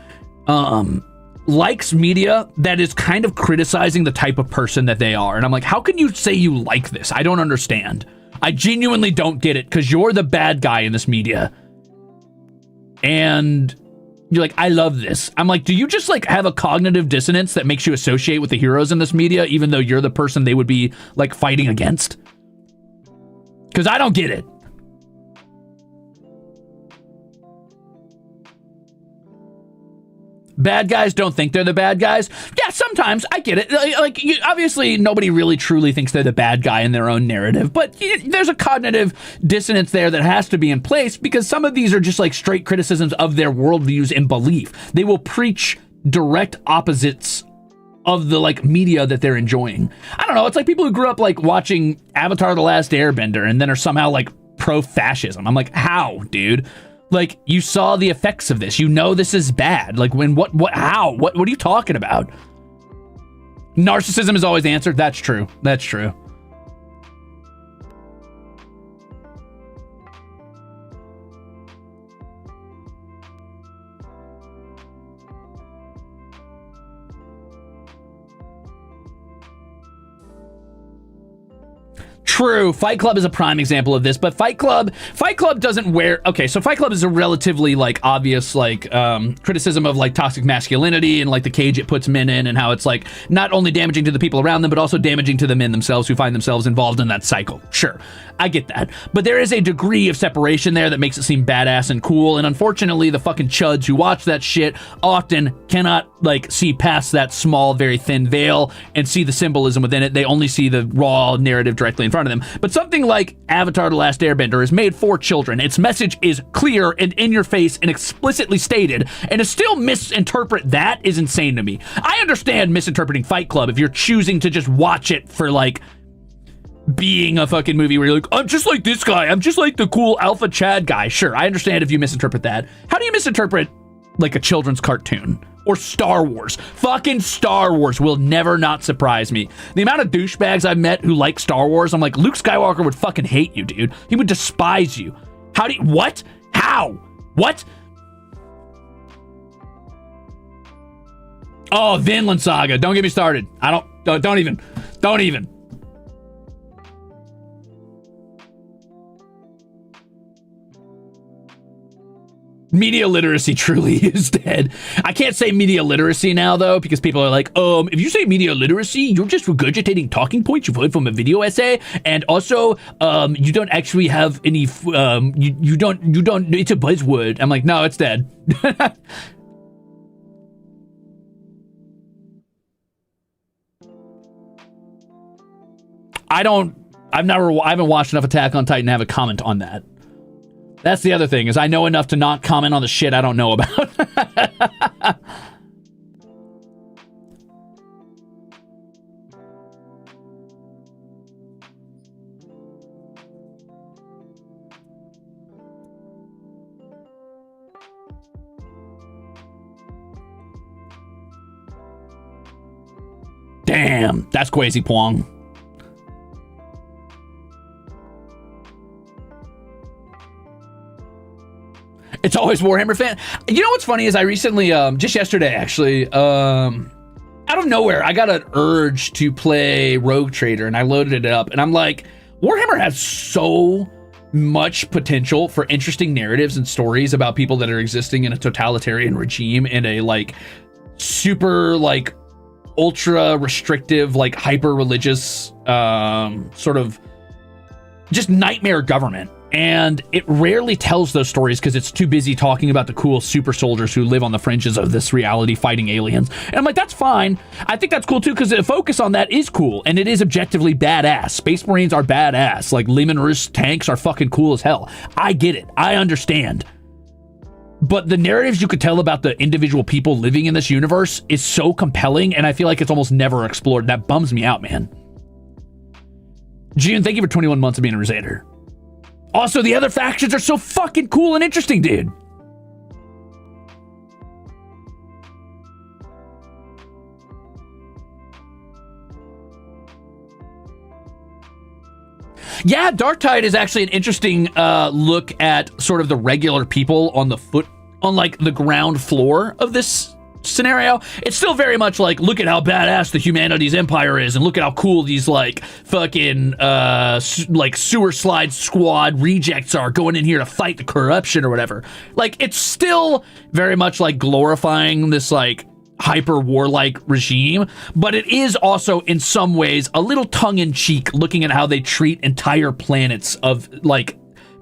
likes media that is kind of criticizing the type of person that they are. And I'm like, how can you say you like this? I don't understand. I genuinely don't get it because you're the bad guy in this media. And you're like, I love this. I'm like, do you just like have a cognitive dissonance that makes you associate with the heroes in this media, even though you're the person they would be like fighting against? Because I don't get it. Bad guys don't think they're the bad guys. Yeah, sometimes I get it. Like obviously, nobody really truly thinks they're the bad guy in their own narrative, but there's a cognitive dissonance there that has to be in place because some of these are just like straight criticisms of their worldviews and belief. They will preach direct opposites of the like media that they're enjoying. I don't know. It's like people who grew up like watching Avatar: The Last Airbender and then are somehow like pro-fascism. I'm like, how, dude? Like, you saw the effects of this. You know this is bad. Like, when, how? What are you talking about? Narcissism is always answered. That's true. That's true. True. Fight Club is a prime example of this, but Fight Club doesn't wear... Okay, so Fight Club is a relatively, like, obvious, like, criticism of, like, toxic masculinity and, like, the cage it puts men in and how it's, like, not only damaging to the people around them, but also damaging to the men themselves who find themselves involved in that cycle. Sure, I get that. But there is a degree of separation there that makes it seem badass and cool, and unfortunately, the fucking chuds who watch that shit often cannot, like, see past that small, very thin veil and see the symbolism within it. They only see the raw narrative directly in front of them. But something like Avatar: The Last Airbender is made for children. Its message is clear and in your face and explicitly stated, and to still misinterpret that is insane to me. I understand misinterpreting Fight Club if you're choosing to just watch it for like being a fucking movie where you're like, I'm just like this guy, I'm just like the cool alpha Chad guy. Sure, I understand if you misinterpret that. How do you misinterpret like a children's cartoon? Or Star Wars. Fucking Star Wars will never not surprise me. The amount of douchebags I've met who like Star Wars, I'm like, Luke Skywalker would fucking hate you, dude. He would despise you. How do you... What? How? What? Oh, Vinland Saga. Don't get me started. Don't even. Media literacy truly is dead. I can't say media literacy now, though, because people are like, if you say media literacy, you're just regurgitating talking points you've heard from a video essay, and also, you don't actually have any, you don't, it's a buzzword. I'm like, no, it's dead. I haven't watched enough Attack on Titan to have a comment on that. That's the other thing, is I know enough to not comment on the shit I don't know about. Damn, that's crazy, Pwong. It's always Warhammer fan. You know what's funny is I recently, just yesterday actually, out of nowhere, I got an urge to play Rogue Trader and I loaded it up and I'm like, Warhammer has so much potential for interesting narratives and stories about people that are existing in a totalitarian regime in a like super like ultra restrictive, like hyper religious, sort of just nightmare government. And it rarely tells those stories because it's too busy talking about the cool super soldiers who live on the fringes of this reality fighting aliens. And I'm like, that's fine. I think that's cool too because the focus on that is cool and it is objectively badass. Space Marines are badass. Like Lehman Russ tanks are fucking cool as hell. I get it. I understand. But the narratives you could tell about the individual people living in this universe is so compelling, and I feel like it's almost never explored. That bums me out, man. June, thank you for 21 months of being a Ruzader. Also, the other factions are so fucking cool and interesting, dude. Yeah, Darktide is actually an interesting look at sort of the regular people on like the ground floor of this scenario. It's still very much like, look at how badass the humanity's empire is, and look at how cool these like fucking like sewer slide squad rejects are going in here to fight the corruption or whatever. Like, it's still very much like glorifying this like hyper warlike regime, but it is also in some ways a little tongue-in-cheek looking at how they treat entire planets of like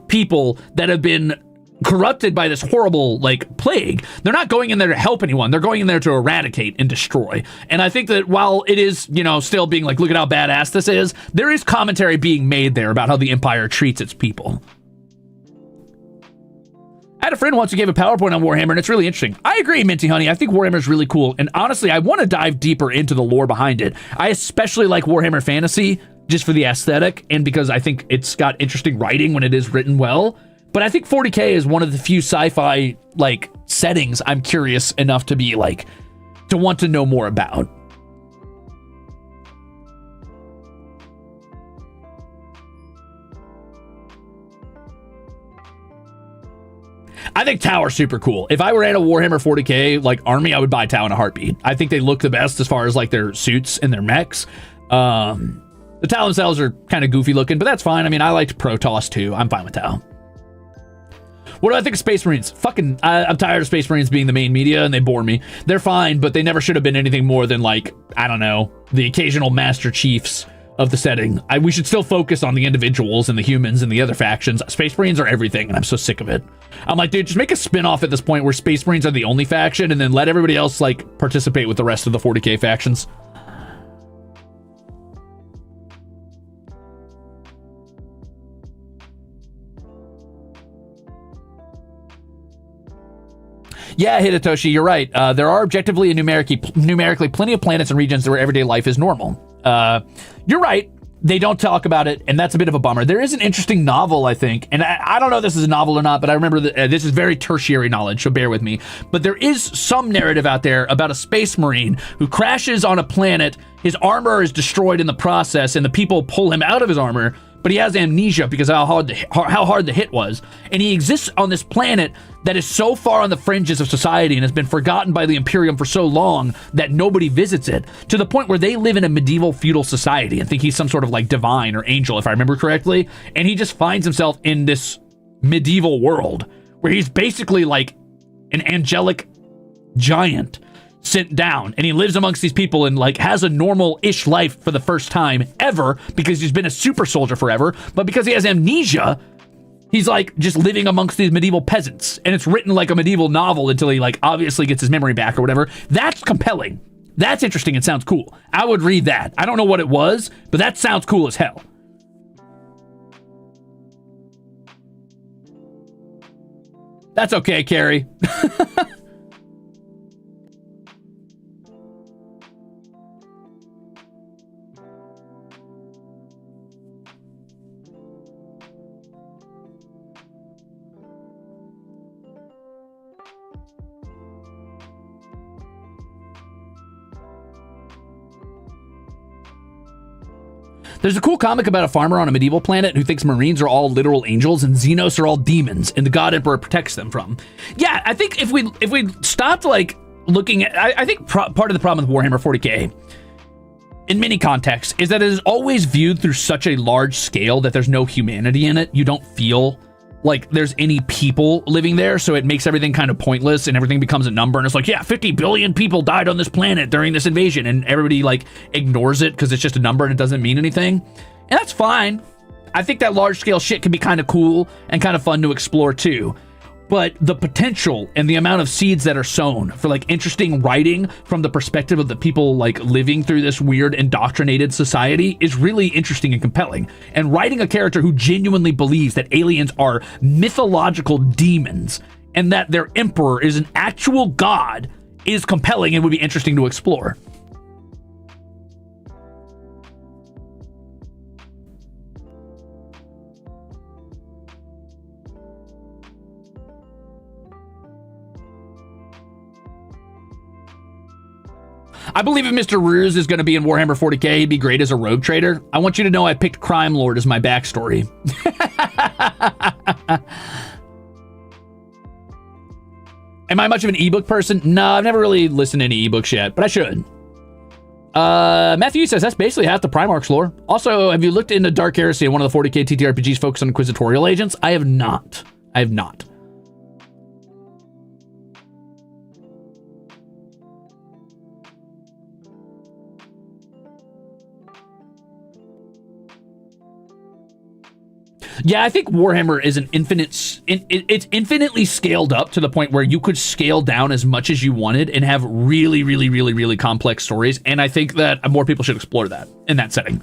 people that have been corrupted by this horrible like plague. They're not going in there to help anyone. They're going in there to eradicate and destroy. And I think that while it is, you know, still being like, look at how badass this is, there is commentary being made there about how the Empire treats its people. I had a friend once who gave a PowerPoint on Warhammer, and it's really interesting. I agree, Minty Honey. I think Warhammer is really cool, and honestly, I want to dive deeper into the lore behind it. I especially like Warhammer Fantasy just for the aesthetic, and because I think it's got interesting writing when it is written well. But I think 40K is one of the few sci-fi like settings I'm curious enough to be like to want to know more about. I think Tau's super cool. If I were at a Warhammer 40K like army, I would buy Tau in a heartbeat. I think they look the best as far as like their suits and their mechs. The Tau themselves are kind of goofy looking, but that's fine. I mean, I liked Protoss too. I'm fine with Tau. What do I think of Space Marines? Fucking, I'm tired of Space Marines being the main media, and they bore me. They're fine, but they never should have been anything more than like, I don't know, the occasional Master Chiefs of the setting. We should still focus on the individuals and the humans and the other factions. Space Marines are everything, and I'm so sick of it. I'm like, dude, just make a spin-off at this point where Space Marines are the only faction, and then let everybody else like participate with the rest of the 40K factions. Yeah, Hidetoshi, you're right. There are objectively and numerically plenty of planets and regions where everyday life is normal. You're right. They don't talk about it, and that's a bit of a bummer. There is an interesting novel, I think, and I don't know if this is a novel or not, but I remember that this is very tertiary knowledge, so bear with me. But there is some narrative out there about a space marine who crashes on a planet. His armor is destroyed in the process, and the people pull him out of his armor, but he has amnesia because of how hard the hit was. And he exists on this planet that is so far on the fringes of society and has been forgotten by the Imperium for so long that nobody visits it, to the point where they live in a medieval feudal society and think he's some sort of like divine or angel, if I remember correctly. And he just finds himself in this medieval world where he's basically like an angelic giant sent down, and he lives amongst these people and like has a normal-ish life for the first time ever because he's been a super soldier forever, but because he has amnesia, he's like just living amongst these medieval peasants, and it's written like a medieval novel until he like obviously gets his memory back or whatever. That's compelling. That's interesting and sounds cool. I would read that. I don't know what it was, but that sounds cool as hell. That's okay, Carrie. There's a cool comic about a farmer on a medieval planet who thinks Marines are all literal angels and Xenos are all demons, and the God Emperor protects them from. Yeah, I think if we stopped like looking at, I think part of the problem with Warhammer 40K, in many contexts, is that it is always viewed through such a large scale that there's no humanity in it. You don't feel like there's any people living there, so it makes everything kind of pointless and everything becomes a number, and it's like, yeah, 50 billion people died on this planet during this invasion, and everybody like ignores it because it's just a number and it doesn't mean anything. And that's fine. I think that large scale shit can be kind of cool and kind of fun to explore too. But the potential and the amount of seeds that are sown for like interesting writing from the perspective of the people like living through this weird indoctrinated society is really interesting and compelling. And writing a character who genuinely believes that aliens are mythological demons and that their emperor is an actual god is compelling and would be interesting to explore. I believe if Mr. Ruze is going to be in Warhammer 40k, he'd be great as a rogue trader. I want you to know I picked Crime Lord as my backstory. Am I much of an ebook person? No, I've never really listened to any ebooks yet, but I should. Matthew says that's basically half the Primarch's lore. Also, have you looked into Dark Heresy and one of the 40k TTRPGs focused on inquisitorial agents? I have not. I have not. Yeah, I think Warhammer is an it's infinitely scaled up to the point where you could scale down as much as you wanted and have really, really, really, really complex stories. And I think that more people should explore that in that setting.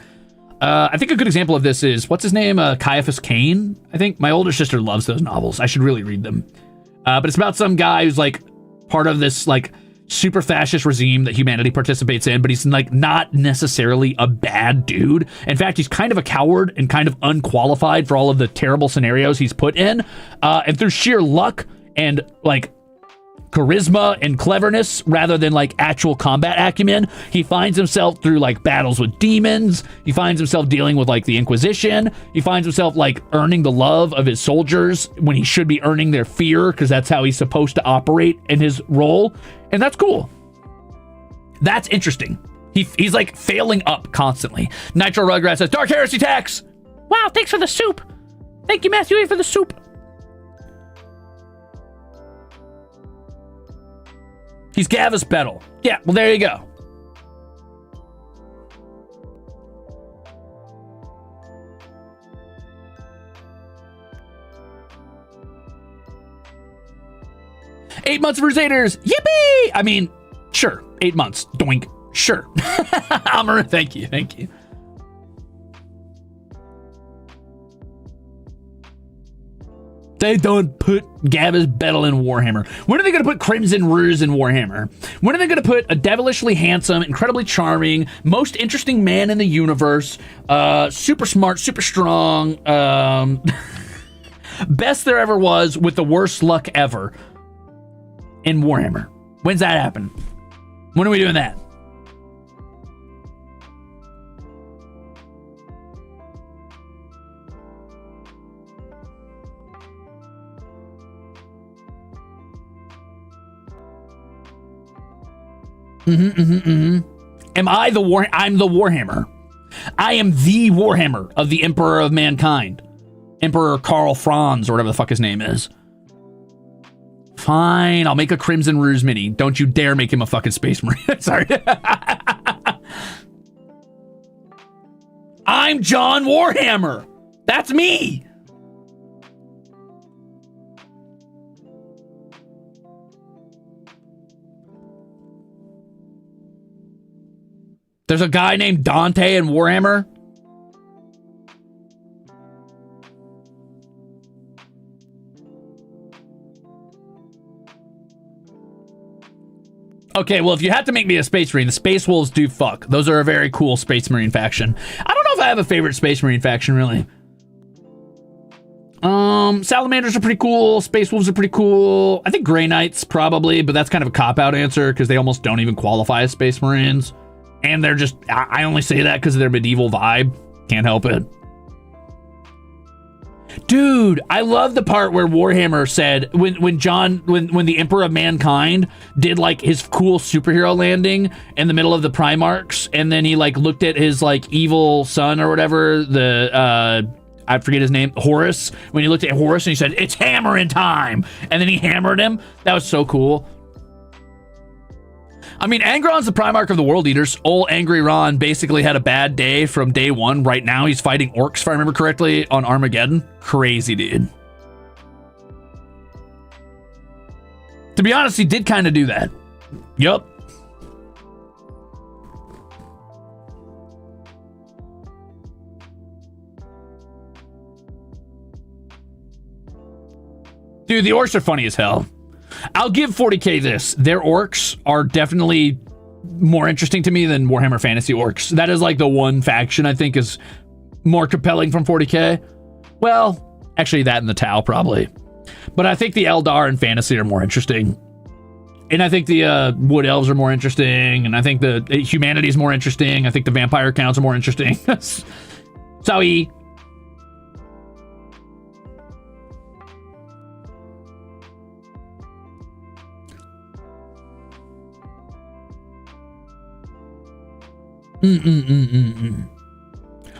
I think a good example of this is, what's his name? Caiaphas Cain. I think my older sister loves those novels. I should really read them. But it's about some guy who's like part of this like super fascist regime that humanity participates in, but he's like not necessarily a bad dude. In fact, he's kind of a coward and kind of unqualified for all of the terrible scenarios he's put in. And through sheer luck and like charisma and cleverness rather than like actual combat acumen, he finds himself through like battles with demons. He finds himself dealing with like the Inquisition. He finds himself like earning the love of his soldiers when he should be earning their fear, because that's how he's supposed to operate in his role. And that's cool. That's interesting. He's like failing up constantly. Nitro Rugrat says, Dark Heresy tax. Wow, thanks for the soup. Thank you, Matthew A, for the soup. He's Gavis Bettel. Yeah, well, there you go. Eight months of Crusaders. Yippee! I mean, sure. 8 months. Doink. Sure. Amara, thank you. Thank you. They don't put Gavis Bettel in Warhammer. When are they going to put Crimzon Rulez in Warhammer? When are they going to put a devilishly handsome, incredibly charming, most interesting man in the universe, super smart, super strong, best there ever was with the worst luck ever in Warhammer? When's that happen? When are we doing that? Am I the I'm the Warhammer. I am the Warhammer of the Emperor of Mankind. Emperor Karl Franz, or whatever the fuck his name is. Fine, I'll make a Crimzon Rulez mini. Don't you dare make him a fucking Space Marine. Sorry. I'm John Warhammer. That's me. There's a guy named Dante in Warhammer. Okay, well, if you have to make me a Space Marine, the Space Wolves do fuck. Those are a very cool Space Marine faction. I don't know if I have a favorite Space Marine faction, really. Salamanders are pretty cool. Space Wolves are pretty cool. I think Grey Knights, probably, but that's kind of a cop-out answer because they almost don't even qualify as Space Marines. And they're just, I only say that because of their medieval vibe. Can't help it. Dude, I love the part where Warhammer said, when the Emperor of Mankind did like his cool superhero landing in the middle of the Primarchs, and then he like looked at his like evil son or whatever, I forget his name, Horus, when he looked at Horus and he said, it's hammering time. And then he hammered him. That was so cool. I mean, Angron's the Primarch of the World Eaters. Old Angry Ron basically had a bad day from day one. Right now, he's fighting orcs, if I remember correctly, on Armageddon. Crazy, dude. To be honest, he did kind of do that. Yup. Dude, the orcs are funny as hell. I'll give 40k this. Their orcs are definitely more interesting to me than Warhammer Fantasy orcs. That is like the one faction I think is more compelling from 40k. Well, actually that and the Tau probably. But I think the Eldar and Fantasy are more interesting. And I think the Wood Elves are more interesting. And I think the Humanity is more interesting. I think the Vampire Counts are more interesting. Sorry.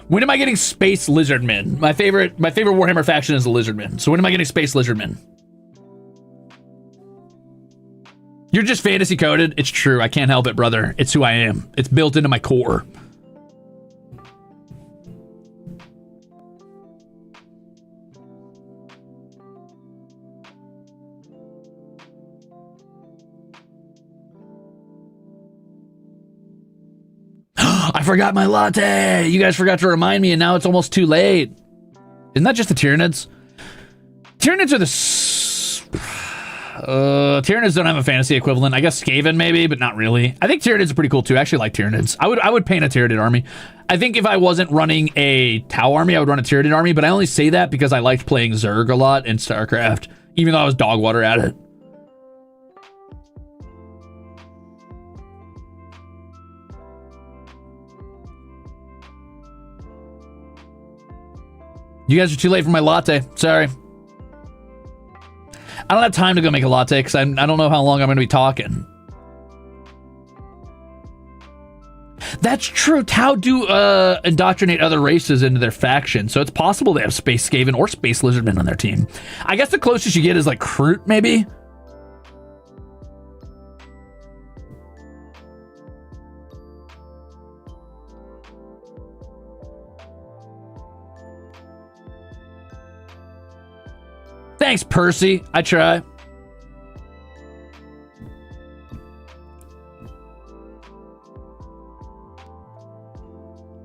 When am I getting Space Lizardmen? My favorite Warhammer faction is the Lizardmen. So when am I getting Space Lizardmen? You're just fantasy coded. It's true. I can't help it, brother. It's who I am. It's built into my core. I forgot my latte. You guys forgot to remind me, and now it's almost too late. Isn't that just the Tyranids? Tyranids are the... Tyranids don't have a fantasy equivalent. I guess Skaven maybe, but not really. I think Tyranids are pretty cool too. I actually like Tyranids. I would paint a Tyranid army. I think if I wasn't running a Tau army, I would run a Tyranid army, but I only say that because I liked playing Zerg a lot in StarCraft, even though I was dog water at it. You guys are too late for my latte. Sorry. I don't have time to go make a latte because I don't know how long I'm going to be talking. That's true. Tau do indoctrinate other races into their faction, so it's possible they have Space Skaven or Space Lizardmen on their team. I guess the closest you get is like Kroot, maybe? Thanks, Percy. I try.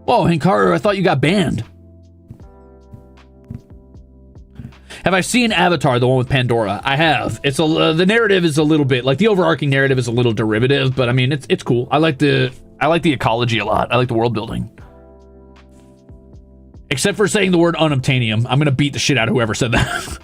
Whoa, Hikaru, I thought you got banned. Have I seen Avatar, the one with Pandora? I have. It's the narrative is a little bit like the overarching narrative is a little derivative, but I mean it's cool. I like the ecology a lot. I like the world building. Except for saying the word unobtainium. I'm gonna beat the shit out of whoever said that.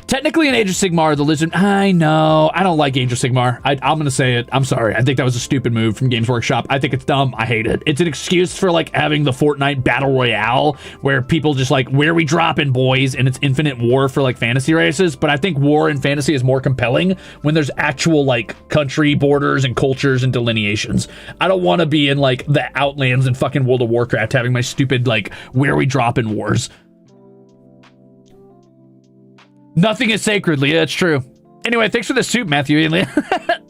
Technically in Age of Sigmar, the lizard... I know. I don't like Age of Sigmar. I'm going to say it. I'm sorry. I think that was a stupid move from Games Workshop. I think it's dumb. I hate it. It's an excuse for, like, having the Fortnite Battle Royale where people just, like, where we dropping, boys, and it's infinite war for, like, fantasy races. But I think war in fantasy is more compelling when there's actual, like, country borders and cultures and delineations. I don't want to be in, like, the Outlands and fucking World of Warcraft having my stupid, like, where we dropping wars. Nothing is sacred, Leah. It's true. Anyway, thanks for the soup, Matthew and Leah.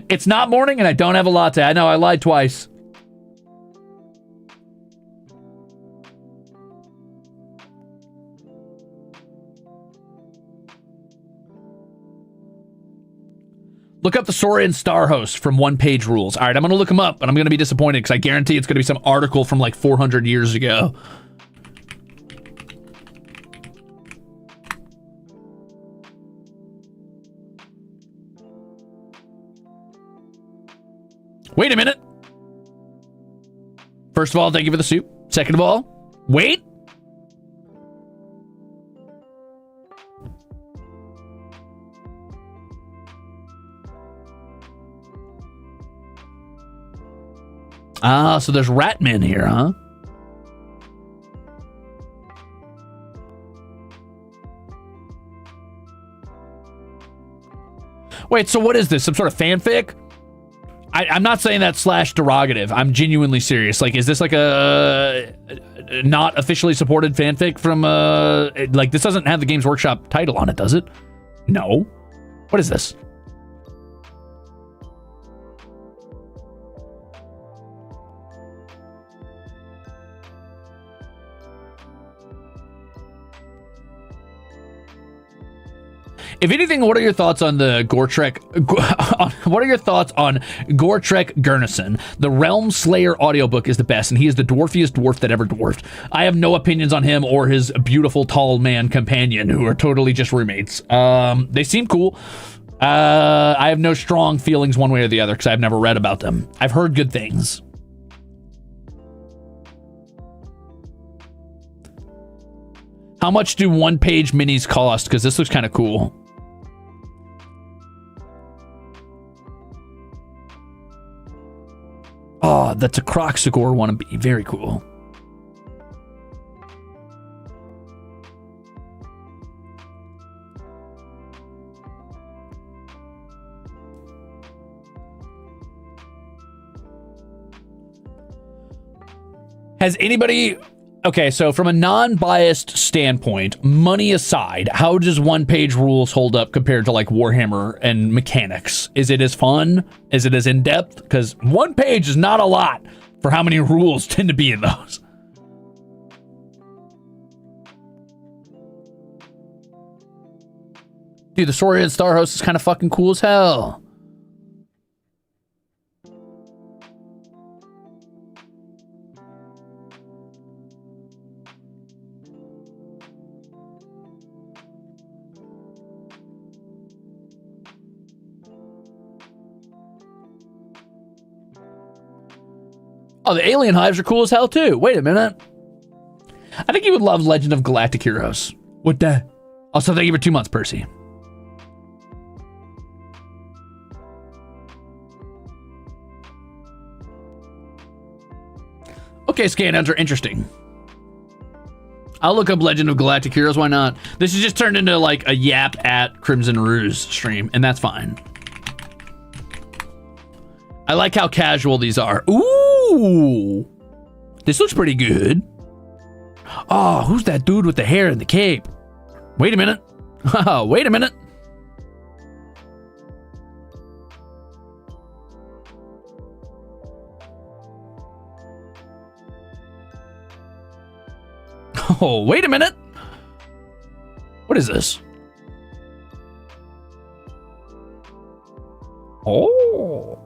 It's not morning and I don't have a latte. I know, I lied twice. Look up the Saurian star host from One Page Rules. All right, I'm going to look him up, but I'm going to be disappointed because I guarantee it's going to be some article from like 400 years ago. Wait a minute. First of all, thank you for the soup. Second of all, wait. Ah, so there's Ratmen here, huh? Wait, so what is this? Some sort of fanfic? I'm not saying that slash derogative. I'm genuinely serious. Like, is this like a not officially supported fanfic from like this doesn't have the Games Workshop title on it, does it? No. What is this? If anything, what are your thoughts on the Gortrek? What are your thoughts on Gortrek Gurnison? The Realm Slayer audiobook is the best, and he is the dwarfiest dwarf that ever dwarfed. I have no opinions on him or his beautiful tall man companion, who are totally just roommates. They seem cool. I have no strong feelings one way or the other because I've never read about them. I've heard good things. How much do one-page minis cost? Because this looks kind of cool. Oh, that's a Croxagore wannabe. Very cool. Has anybody... Okay, so from a non-biased standpoint, money aside, how does one-page rules hold up compared to like Warhammer and mechanics? Is it as fun? Is it as in-depth? Because one page is not a lot for how many rules tend to be in those. Dude, the Saurian Star Host is kind of fucking cool as hell. Oh, the alien hives are cool as hell, too. Wait a minute. I think you would love Legend of Galactic Heroes. What the? Also, thank you for 2 months, Percy. Okay, scan hunter, interesting. I'll look up Legend of Galactic Heroes, why not? This has just turned into like a yap at Crimzon Rulez stream, and that's fine. I like how casual these are. Ooh, this looks pretty good. Oh, who's that dude with the hair and the cape? Wait a minute. Oh, wait a minute. Oh, wait a minute. What is this? Oh.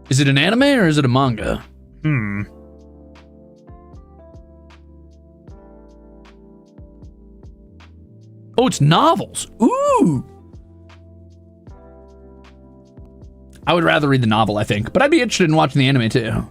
Is it an anime or is it a manga? Oh, it's novels. Ooh. I would rather read the novel, I think, but I'd be interested in watching the anime too.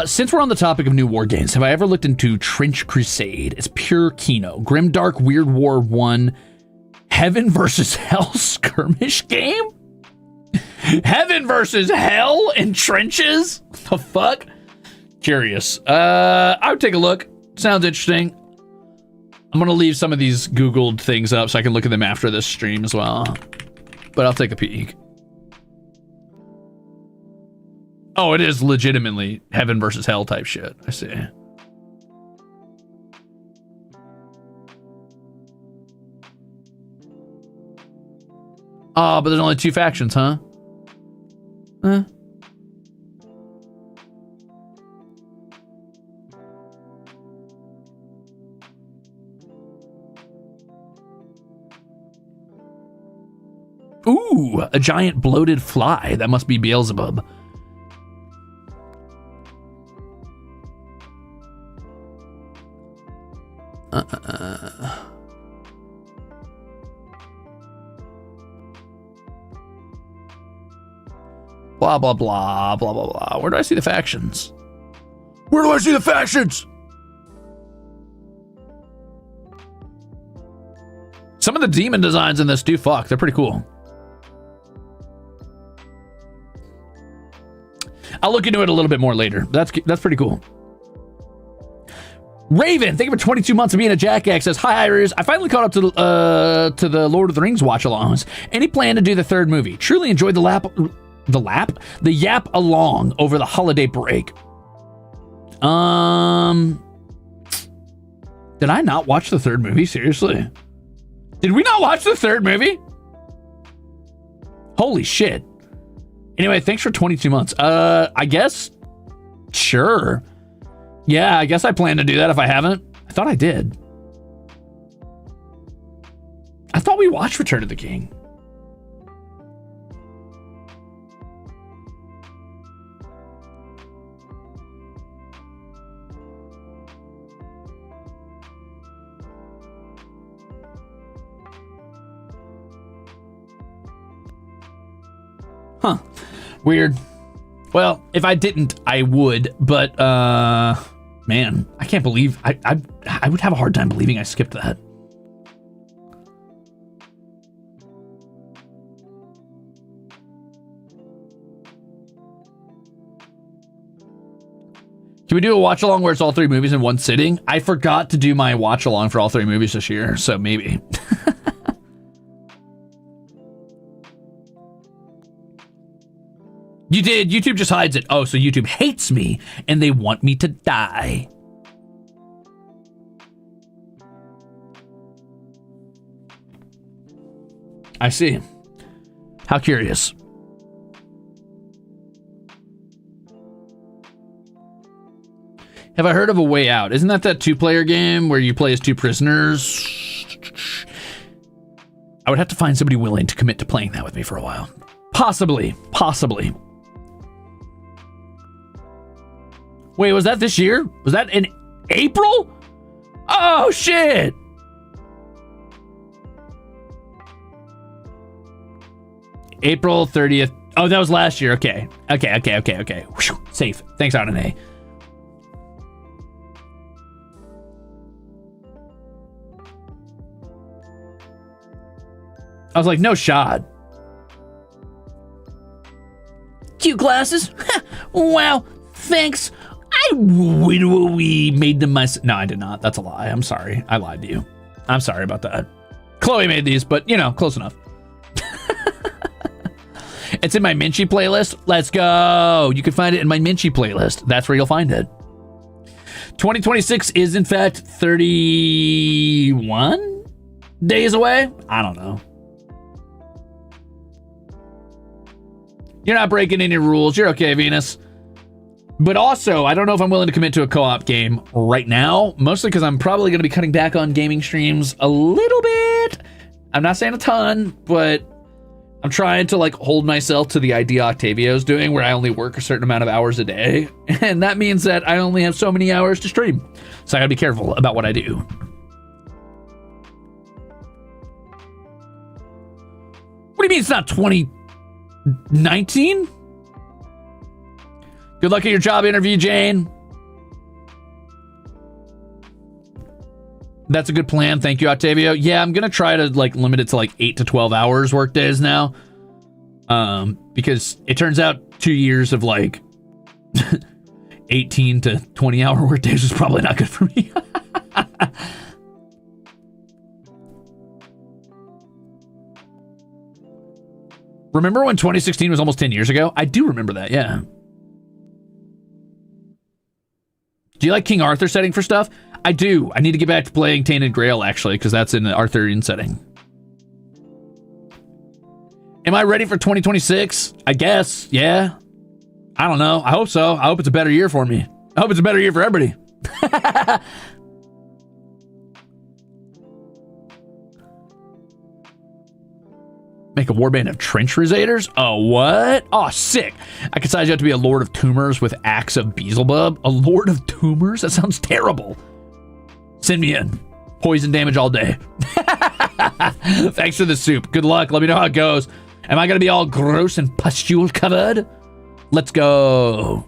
Since we're on the topic of new war games, have I ever looked into Trench Crusade? It's pure Kino. Grimdark Weird War 1 Heaven versus Hell skirmish game? Heaven versus Hell in trenches? The fuck? Curious. I would take a look. Sounds interesting. I'm gonna leave some of these Googled things up so I can look at them after this stream as well. But I'll take a peek. Oh, it is legitimately heaven versus hell type shit. I see. Oh, but there's only 2 factions, huh? Ooh, a giant bloated fly. That must be Beelzebub. Blah, blah, blah, blah, blah, blah. Where do I see the factions? Where do I see the factions? Some of the demon designs in this do fuck. They're pretty cool. I'll look into it a little bit more later. That's pretty cool. Raven, thank you for 22 months of being a jackass. Says, hi, Iris. I finally caught up to the Lord of the Rings watch-alongs. Any plan to do the third movie? Truly enjoyed the yap along over the holiday break. Did I not watch the third movie? Seriously? Did we not watch the third movie? Holy shit. Anyway, thanks for 22 months. I guess. Sure. Yeah, I guess I plan to do that if I haven't. I thought I did. I thought we watched Return of the King. Huh. Weird. Well, if I didn't, I would, but man, I can't believe I would have a hard time believing I skipped that. Can we do a watch along where it's all three movies in one sitting? I forgot to do my watch along for all three movies this year, so maybe. You did. YouTube just hides it. Oh, so YouTube hates me and they want me to die. I see. How curious. Have I heard of A Way Out? Isn't that two-player game where you play as two prisoners? I would have to find somebody willing to commit to playing that with me for a while. Possibly. Wait, was that this year? Was that in April? Oh, shit. April 30th. Oh, that was last year. Okay. Whew, safe. Thanks, Anane. I was like, no shot. Cute glasses? Wow, thanks. We made them myself. No, I did not. That's a lie. I'm sorry. I lied to you. I'm sorry about that. Chloe made these, but you know, close enough. It's in my Minchi playlist. Let's go. You can find it in my Minchi playlist. That's where you'll find it. 2026 is in fact 31 days away. I don't know. You're not breaking any rules. You're okay, Venus. But also, I don't know if I'm willing to commit to a co-op game right now, mostly because I'm probably going to be cutting back on gaming streams a little bit. I'm not saying a ton, but I'm trying to like hold myself to the idea Octavio's doing where I only work a certain amount of hours a day. And that means that I only have so many hours to stream. So I got to be careful about what I do. What do you mean it's not 2019? Good luck at your job interview, Jane. That's a good plan. Thank you, Octavio. Yeah, I'm going to try to like limit it to like 8 to 12 hours work days now. Because it turns out 2 years of like 18 to 20 hour work days is probably not good for me. Remember when 2016 was almost 10 years ago? I do remember that, yeah. Do you like King Arthur setting for stuff? I do. I need to get back to playing Tainted Grail, actually, because that's in the Arthurian setting. Am I ready for 2026? I guess, yeah. I don't know. I hope so. I hope it's a better year for me. I hope it's a better year for everybody. Make a warband of trench crusaders? Oh, what? Oh, sick. I could size you up to be a Lord of Tumors with Axe of Beelzebub. A Lord of Tumors? That sounds terrible. Send me in. Poison damage all day. Thanks for the soup. Good luck. Let me know how it goes. Am I going to be all gross and pustule covered? Let's go.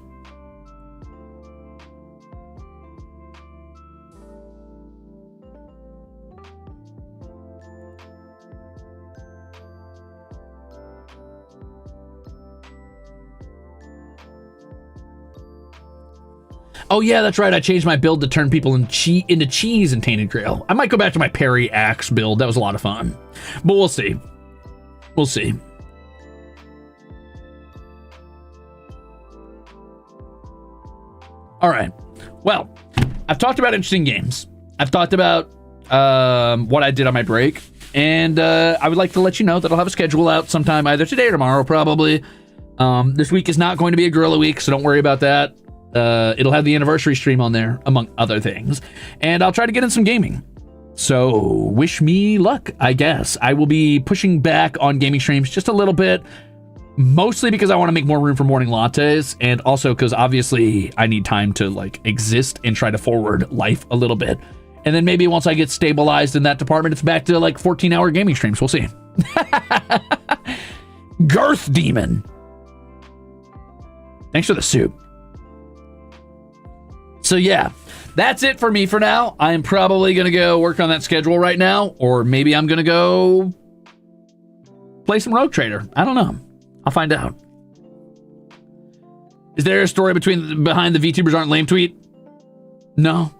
Oh yeah, that's right. I changed my build to turn people into cheese in Tainted Grail. I might go back to my Parry Axe build. That was a lot of fun. But we'll see. We'll see. All right. Well, I've talked about interesting games. I've talked about what I did on my break. And I would like to let you know that I'll have a schedule out sometime either today or tomorrow, probably. This week is not going to be a Gorilla Week, so don't worry about that. It'll have the anniversary stream on there, among other things. And I'll try to get in some gaming. So wish me luck, I guess. I will be pushing back on gaming streams just a little bit, mostly because I want to make more room for morning lattes, and also because obviously I need time to like exist and try to forward life a little bit. And then maybe once I get stabilized in that department, it's back to like 14-hour gaming streams. We'll see. Girth Demon. Thanks for the soup. So yeah, that's it for me for now. I am probably going to go work on that schedule right now, or maybe I'm going to go play some Rogue Trader. I don't know. I'll find out. Is there a story behind the VTubers aren't lame tweet? No.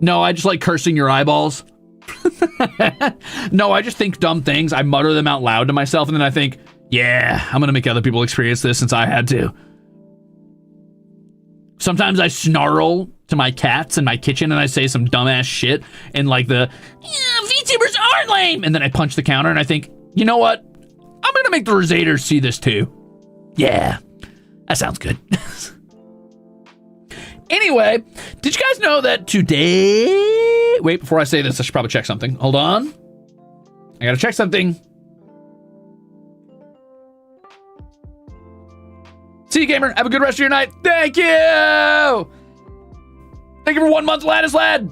No, I just like cursing your eyeballs. No, I just think dumb things. I mutter them out loud to myself, and then I think, yeah, I'm going to make other people experience this since I had to. Sometimes I snarl to my cats in my kitchen and I say some dumbass shit and like VTubers aren't lame. And then I punch the counter and I think, you know what? I'm going to make the Rosaders see this too. Yeah, that sounds good. Anyway, did you guys know that today... Wait, before I say this, I should probably check something. Hold on. I got to check something. See you, gamer. Have a good rest of your night. Thank you. Thank you for 1 month, Lattice Lad.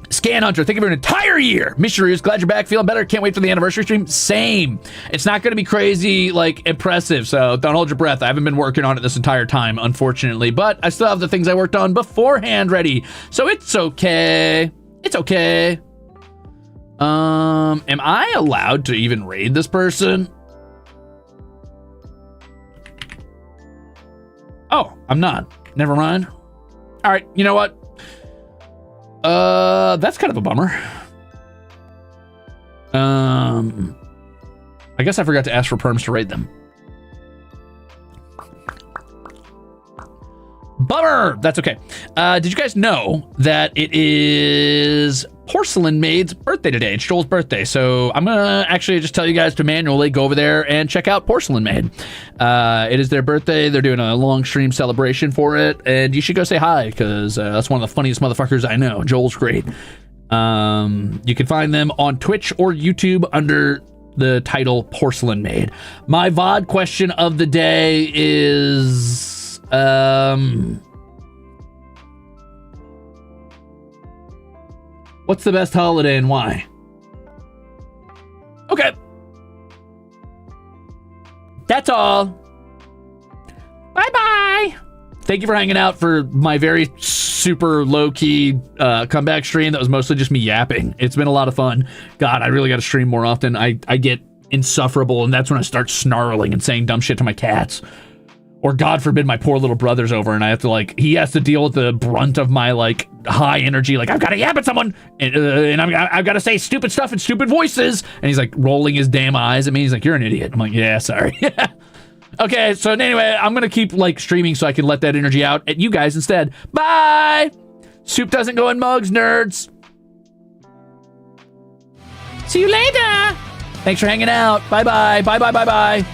Scan Hunter, thank you for an entire year. Missionaries, glad you're back, feeling better. Can't wait for the anniversary stream. Same. It's not going to be crazy, like, impressive, so don't hold your breath. I haven't been working on it this entire time, unfortunately, but I still have the things I worked on beforehand ready, so it's okay. It's okay. Am I allowed to even raid this person? Oh, I'm not. Never mind. All right, you know what? That's kind of a bummer. I guess I forgot to ask for perms to raid them. Bummer! That's okay. Did you guys know that it is Porcelain Maid's birthday today? It's Joel's birthday, so I'm gonna actually just tell you guys to manually go over there and check out Porcelain Maid. It is their birthday. They're doing a long stream celebration for it, and you should go say hi, because that's one of the funniest motherfuckers I know. Joel's great. You can find them on Twitch or YouTube under the title Porcelain Maid. My VOD question of the day is... what's the best holiday and why? Okay. That's all. Bye-bye. Thank you for hanging out for my very super low-key comeback stream that was mostly just me yapping. It's been a lot of fun. God, I really got to stream more often. I get insufferable, and that's when I start snarling and saying dumb shit to my cats. Or God forbid my poor little brother's over and I have to like, he has to deal with the brunt of my like high energy, like I've got to yap at someone and I've got to say stupid stuff in stupid voices. And he's like rolling his damn eyes at me. He's like, you're an idiot. I'm like, yeah, sorry. Okay, so anyway, I'm going to keep like streaming so I can let that energy out at you guys instead. Bye! Soup doesn't go in mugs, nerds. See you later. Thanks for hanging out. Bye-bye. Bye-bye, bye-bye.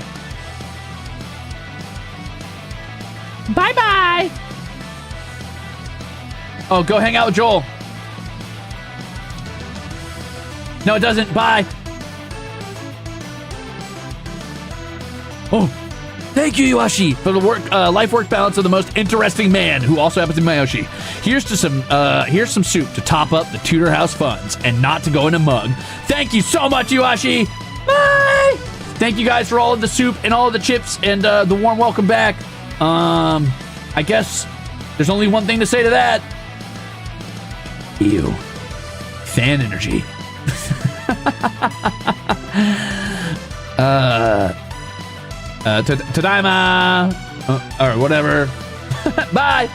Bye-bye. Oh, go hang out with Joel. No, it doesn't. Bye. Oh, thank you, Iwashi, for the life-work balance of the most interesting man, who also happens to be Mayoshi. Here's some soup to top up the Tudor House funds and not to go in a mug. Thank you so much, Iwashi. Bye. Thank you guys for all of the soup and all of the chips and the warm welcome back. I guess there's only one thing to say to that. Ew. Fan energy. Tadaima. Or whatever. Bye.